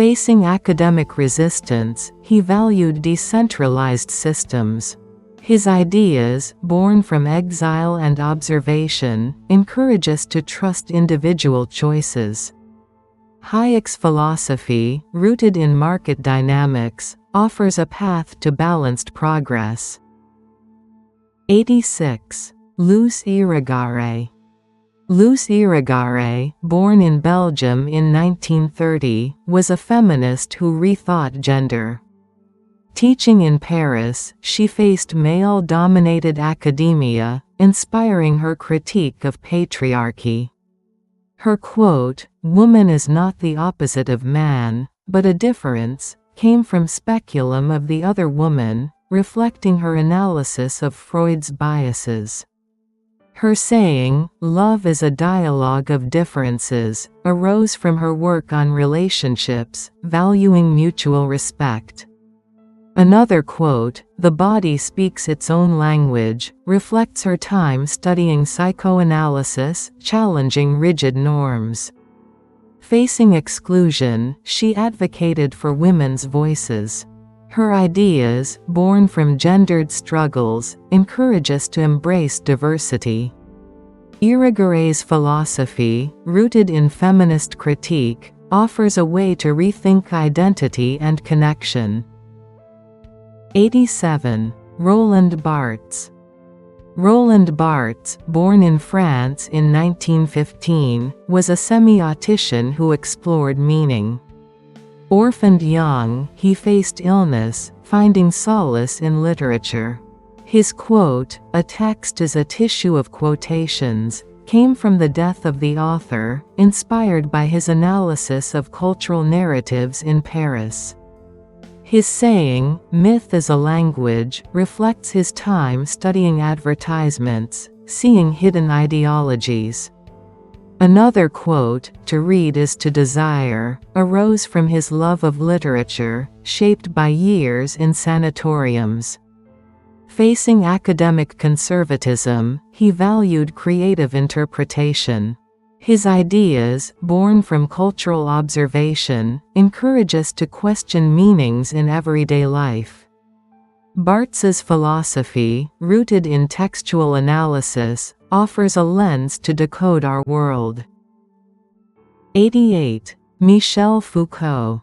Facing academic resistance, he valued decentralized systems. His ideas, born from exile and observation, encourage us to trust individual choices. Hayek's philosophy, rooted in market dynamics, offers a path to balanced progress. 86. Luce Irigaray. Luce Irigaray, born in Belgium in 1930, was a feminist who rethought gender. Teaching in Paris, she faced male-dominated academia, inspiring her critique of patriarchy. Her quote, "Woman is not the opposite of man, but a difference," came from Speculum of the Other Woman, reflecting her analysis of Freud's biases. Her saying, "Love is a dialogue of differences," arose from her work on relationships, valuing mutual respect. Another quote, "The body speaks its own language," reflects her time studying psychoanalysis, challenging rigid norms. Facing exclusion, she advocated for women's voices. Her ideas, born from gendered struggles, encourage us to embrace diversity. Irigaray's philosophy, rooted in feminist critique, offers a way to rethink identity and connection. 87. Roland Barthes. Roland Barthes, born in France in 1915, was a semiotician who explored meaning. Orphaned young, he faced illness, finding solace in literature. His quote, "A text is a tissue of quotations," came from the death of the author, inspired by his analysis of cultural narratives in Paris. His saying, "Myth is a language," reflects his time studying advertisements, seeing hidden ideologies. Another quote, "To read is to desire," arose from his love of literature, shaped by years in sanatoriums. Facing academic conservatism, he valued creative interpretation. His ideas, born from cultural observation, encourage us to question meanings in everyday life. Barthes's philosophy, rooted in textual analysis, offers a lens to decode our world. 88. Michel Foucault.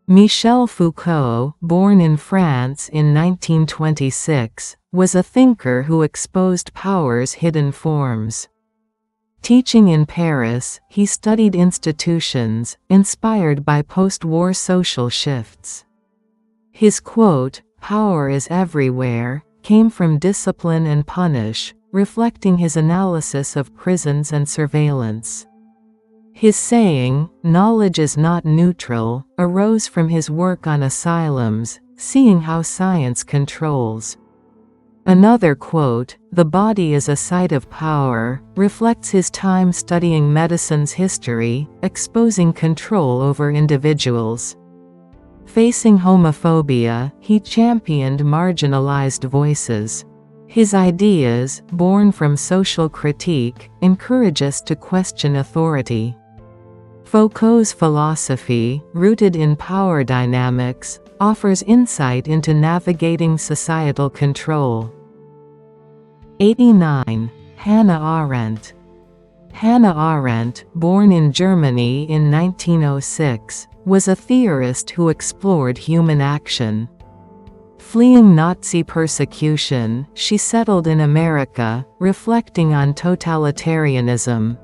Michel Foucault, born in France in 1926, was a thinker who exposed power's hidden forms. Teaching in Paris, he studied institutions, inspired by post-war social shifts. His quote, "Power is everywhere," came from Discipline and Punish, reflecting his analysis of prisons and surveillance. His saying, "Knowledge is not neutral," arose from his work on asylums, seeing how science controls. Another quote, "The body is a site of power," reflects his time studying medicine's history, exposing control over individuals. Facing homophobia, he championed marginalized voices. His ideas, born from social critique, encourage us to question authority. Foucault's philosophy, rooted in power dynamics, offers insight into navigating societal control. 89. Hannah Arendt. Hannah Arendt, born in Germany in 1906, was a theorist who explored human action. Fleeing Nazi persecution, she settled in America, reflecting on totalitarianism.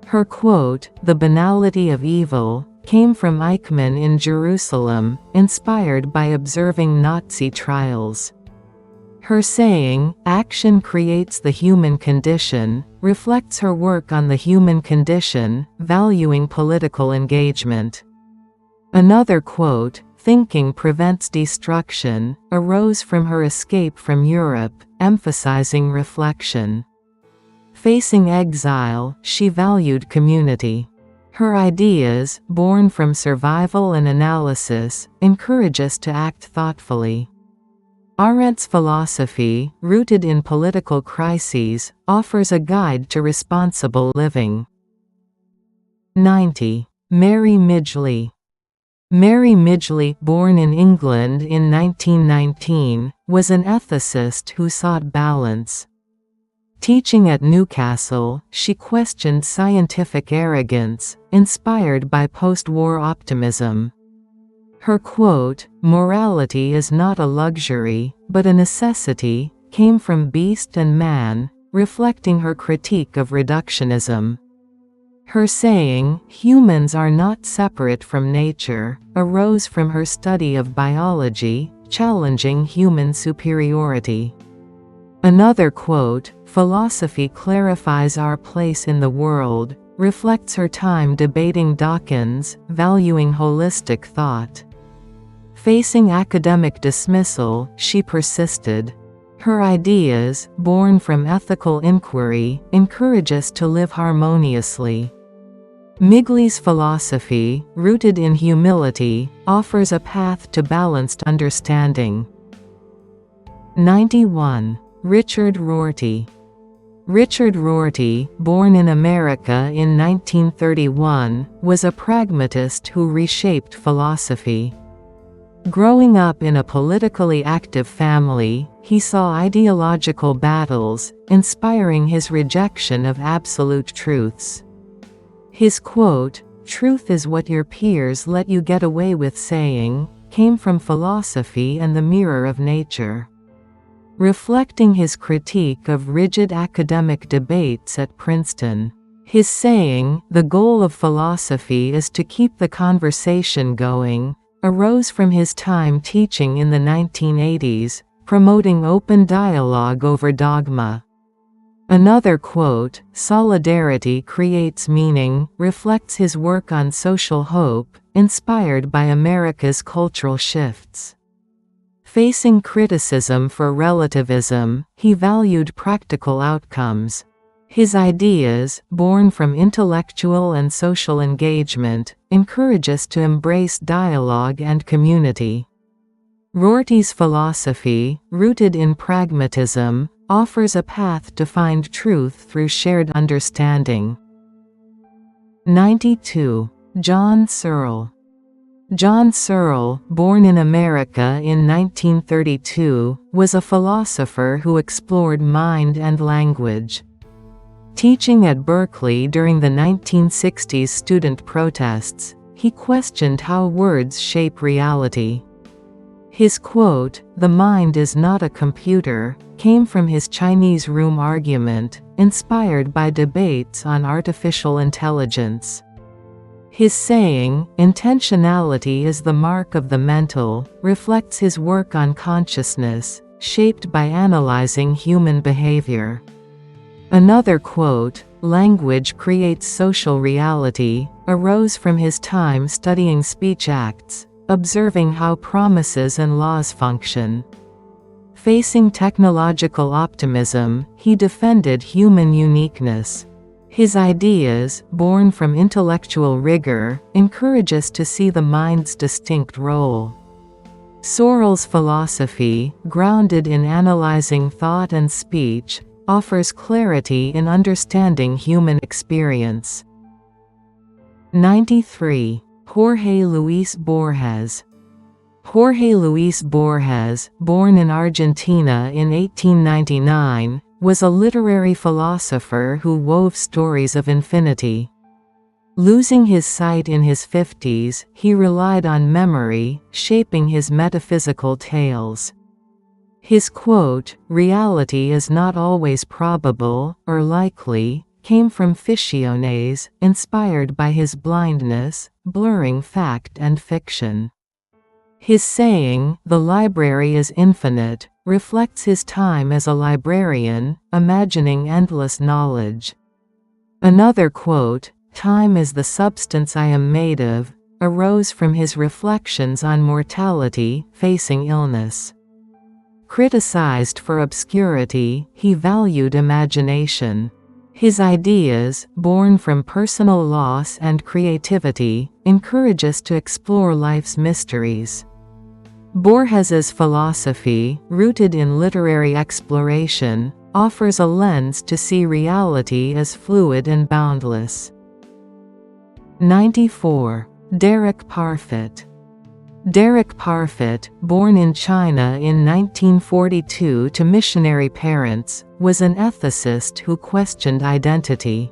Her quote, "The banality of evil," came from Eichmann in Jerusalem, inspired by observing Nazi trials. Her saying, "Action creates the human condition," reflects her work on the human condition, valuing political engagement. Another quote, "Thinking prevents destruction," arose from her escape from Europe, emphasizing reflection. Facing exile, she valued community. Her ideas, born from survival and analysis, encourage us to act thoughtfully. Arendt's philosophy, rooted in political crises, offers a guide to responsible living. 90. Mary Midgley. Mary Midgley, born in England in 1919, was an ethicist who sought balance. Teaching at Newcastle, she questioned scientific arrogance, inspired by post-war optimism. Her quote, "Morality is not a luxury, but a necessity," came from Beast and Man, reflecting her critique of reductionism. Her saying, "Humans are not separate from nature," arose from her study of biology, challenging human superiority. Another quote, "Philosophy clarifies our place in the world," reflects her time debating Dawkins, valuing holistic thought. Facing academic dismissal, she persisted. Her ideas, born from ethical inquiry, encourage us to live harmoniously. Midgley's philosophy, rooted in humility, offers a path to balanced understanding. 91. Richard Rorty. Richard Rorty, born in America in 1931, was a pragmatist who reshaped philosophy. Growing up in a politically active family, he saw ideological battles, inspiring his rejection of absolute truths. His quote, "Truth is what your peers let you get away with saying," came from philosophy and the mirror of nature. Reflecting his critique of rigid academic debates at Princeton. His saying, "The goal of philosophy is to keep the conversation going," arose from his time teaching in the 1980s, promoting open dialogue over dogma. Another quote, "Solidarity creates meaning," reflects his work on social hope, inspired by America's cultural shifts. Facing criticism for relativism, he valued practical outcomes. His ideas, born from intellectual and social engagement, encourage us to embrace dialogue and community. Rorty's philosophy, rooted in pragmatism, offers a path to find truth through shared understanding. 92. John Searle. John Searle, born in America in 1932, was a philosopher who explored mind and language. Teaching at Berkeley during the 1960s student protests, he questioned how words shape reality. His quote, "The mind is not a computer," came from his Chinese room argument, inspired by debates on artificial intelligence. His saying, "Intentionality is the mark of the mental," reflects his work on consciousness, shaped by analyzing human behavior. Another quote, "Language creates social reality," arose from his time studying speech acts, observing how promises and laws function. Facing technological optimism, he defended human uniqueness. His ideas, born from intellectual rigor, encourage us to see the mind's distinct role. Searle's philosophy, grounded in analyzing thought and speech, offers clarity in understanding human experience. 93. Jorge Luis Borges. Jorge Luis Borges, born in Argentina in 1899, was a literary philosopher who wove stories of infinity. Losing his sight in his 50s, he relied on memory, shaping his metaphysical tales. His quote, "Reality is not always probable, or likely," came from Ficciones, inspired by his blindness, blurring fact and fiction. His saying, "The library is infinite," reflects his time as a librarian, imagining endless knowledge. Another quote, "Time is the substance I am made of," arose from his reflections on mortality, facing illness. Criticized for obscurity, he valued imagination. His ideas, born from personal loss and creativity, encourage us to explore life's mysteries. Borges's philosophy, rooted in literary exploration, offers a lens to see reality as fluid and boundless. 94. Derek Parfit. Derek Parfit, born in China in 1942 to missionary parents, was an ethicist who questioned identity.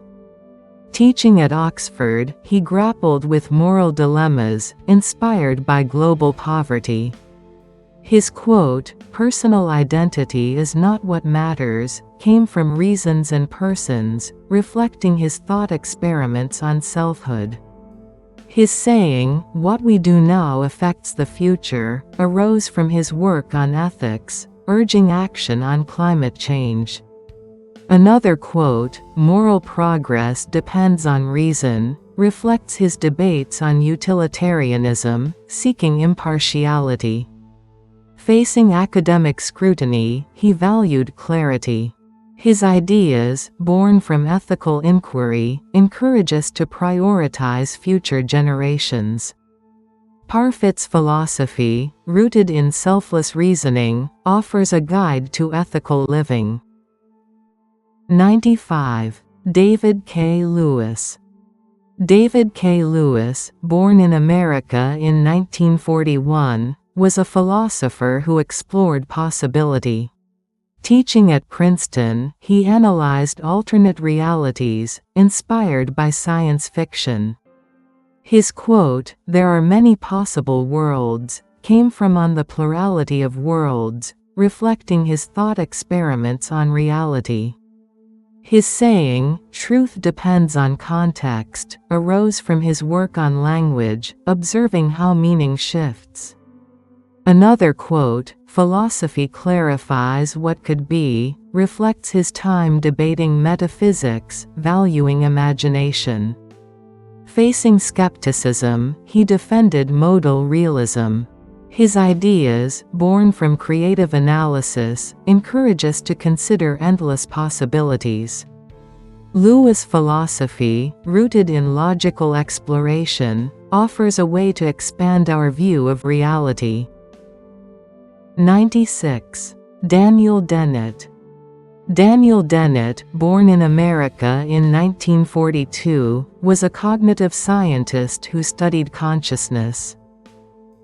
Teaching at Oxford, he grappled with moral dilemmas, inspired by global poverty. His quote, "Personal identity is not what matters," came from Reasons and Persons, reflecting his thought experiments on selfhood. His saying, "What we do now affects the future," arose from his work on ethics, urging action on climate change. Another quote, "Moral progress depends on reason," reflects his debates on utilitarianism, seeking impartiality. Facing academic scrutiny, he valued clarity. His ideas, born from ethical inquiry, encourage us to prioritize future generations. Parfit's philosophy, rooted in selfless reasoning, offers a guide to ethical living. 95. David K. Lewis. David K. Lewis, born in America in 1941, was a philosopher who explored possibility. Teaching at Princeton, he analyzed alternate realities, inspired by science fiction. His quote, "There are many possible worlds," came from On the Plurality of Worlds, reflecting his thought experiments on reality. His saying, "Truth depends on context," arose from his work on language, observing how meaning shifts. Another quote, "Philosophy clarifies what could be," reflects his time debating metaphysics, valuing imagination. Facing skepticism, he defended modal realism. His ideas, born from creative analysis, encourage us to consider endless possibilities. Lewis' philosophy, rooted in logical exploration, offers a way to expand our view of reality. 96. Daniel Dennett. Daniel Dennett, born in America in 1942, was a cognitive scientist who studied consciousness.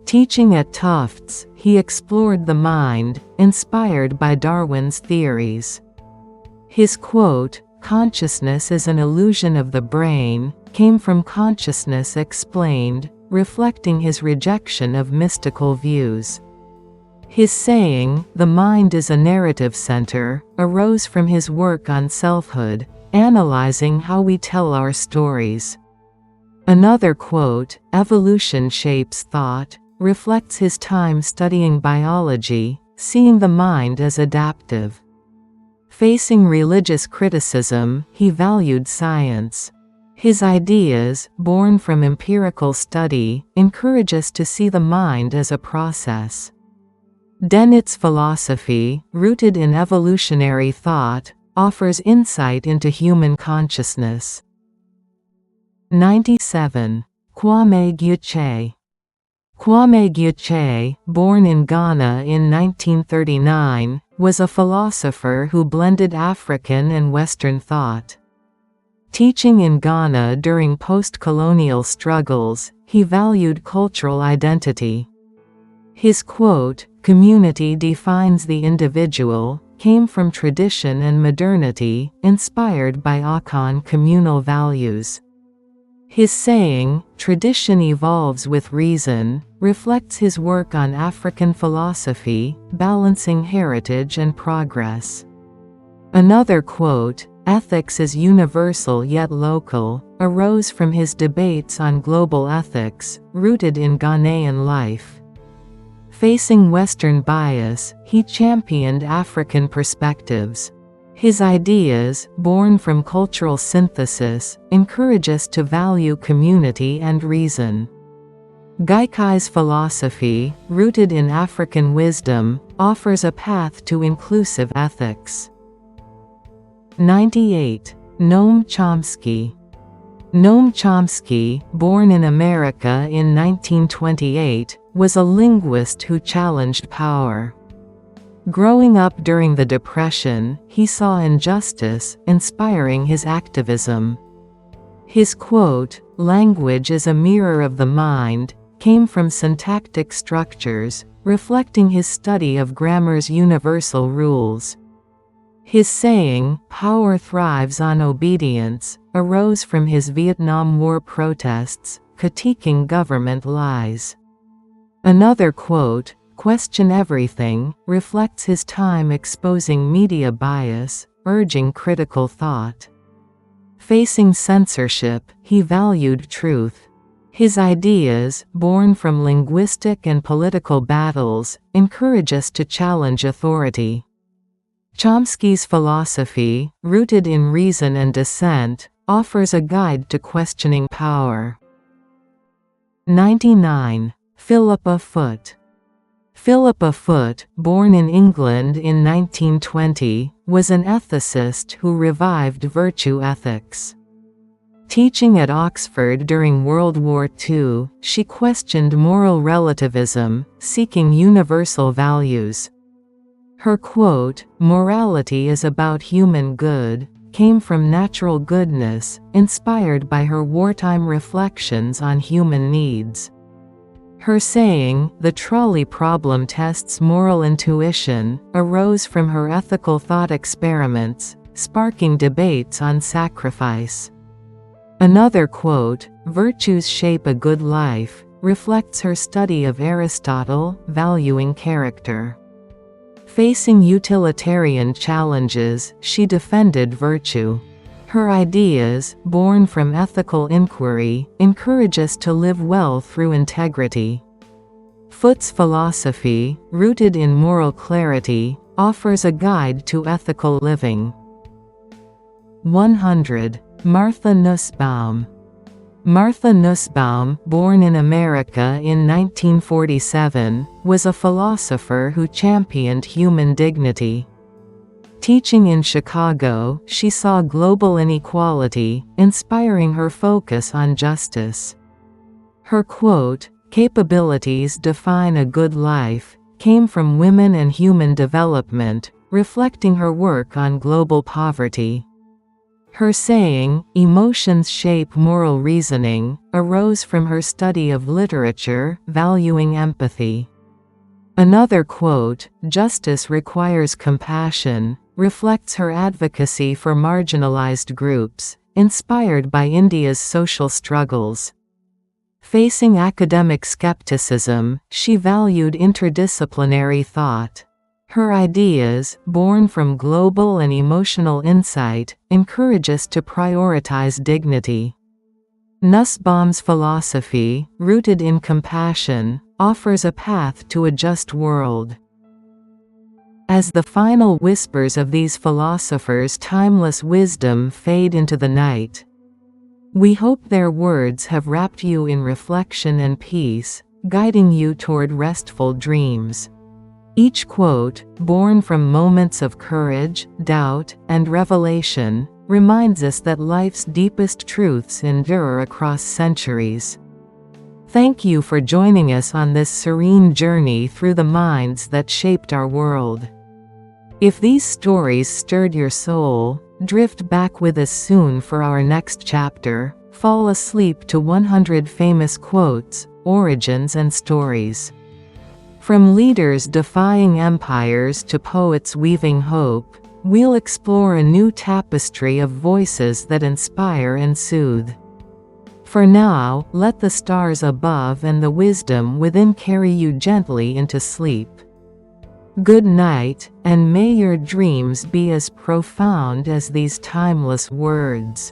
Teaching at Tufts, he explored the mind, inspired by Darwin's theories. His quote, "Consciousness is an illusion of the brain," came from Consciousness Explained, reflecting his rejection of mystical views. His saying, "The mind is a narrative center," arose from his work on selfhood, analyzing how we tell our stories. Another quote, "Evolution shapes thought," reflects his time studying biology, seeing the mind as adaptive. Facing religious criticism, he valued science. His ideas, born from empirical study, encourage us to see the mind as a process. Dennett's philosophy, rooted in evolutionary thought, offers insight into human consciousness. 97. Kwame Gyuche. Kwame Gyuche, born in Ghana in 1939, was a philosopher who blended African and Western thought. Teaching in Ghana during post-colonial struggles, he valued cultural identity. His quote, "Community defines the individual," came from tradition and modernity, inspired by Akan communal values. His saying, "Tradition evolves with reason," reflects his work on African philosophy, balancing heritage and progress. Another quote, "Ethics is universal yet local," arose from his debates on global ethics, rooted in Ghanaian life. Facing Western bias, he championed African perspectives. His ideas, born from cultural synthesis, encourage us to value community and reason. Gaikai philosophy, rooted in African wisdom, offers a path to inclusive ethics. 98. Noam Chomsky. Noam Chomsky, born in America in 1928, was a linguist who challenged power. Growing up during the Depression, he saw injustice, inspiring his activism. His quote, "Language is a mirror of the mind," came from syntactic structures, reflecting his study of grammar's universal rules. His saying, "Power thrives on obedience," arose from his Vietnam War protests, critiquing government lies. Another quote, "Question everything," reflects his time exposing media bias, urging critical thought. Facing censorship, he valued truth. His ideas, born from linguistic and political battles, encourage us to challenge authority. Chomsky's philosophy, rooted in reason and dissent, offers a guide to questioning power. 99. Philippa Foot. Philippa Foot, born in England in 1920, was an ethicist who revived virtue ethics. Teaching at Oxford during World War II, she questioned moral relativism, seeking universal values. Her quote, "Morality is about human good," came from natural goodness, inspired by her wartime reflections on human needs. Her saying, "The trolley problem tests moral intuition," arose from her ethical thought experiments, sparking debates on sacrifice. Another quote, "Virtues shape a good life," reflects her study of Aristotle, valuing character. Facing utilitarian challenges, she defended virtue. Her ideas, born from ethical inquiry, encourage us to live well through integrity. Foot's philosophy, rooted in moral clarity, offers a guide to ethical living. 100. Martha Nussbaum. Martha Nussbaum, born in America in 1947, was a philosopher who championed human dignity. Teaching in Chicago, she saw global inequality, inspiring her focus on justice. Her quote, "Capabilities define a good life," came from Women and Human Development, reflecting her work on global poverty. Her saying, "Emotions shape moral reasoning," arose from her study of literature, valuing empathy. Another quote, "Justice requires compassion," reflects her advocacy for marginalized groups, inspired by India's social struggles. Facing academic skepticism, she valued interdisciplinary thought. Her ideas, born from global and emotional insight, encourage us to prioritize dignity. Nussbaum's philosophy, rooted in compassion, offers a path to a just world. As the final whispers of these philosophers' timeless wisdom fade into the night, we hope their words have wrapped you in reflection and peace, guiding you toward restful dreams. Each quote, born from moments of courage, doubt, and revelation, reminds us that life's deepest truths endure across centuries. Thank you for joining us on this serene journey through the minds that shaped our world. If these stories stirred your soul, drift back with us soon for our next chapter. Fall asleep to 100 famous quotes, origins and stories. From leaders defying empires to poets weaving hope, we'll explore a new tapestry of voices that inspire and soothe. For now, let the stars above and the wisdom within carry you gently into sleep. Good night, and may your dreams be as profound as these timeless words.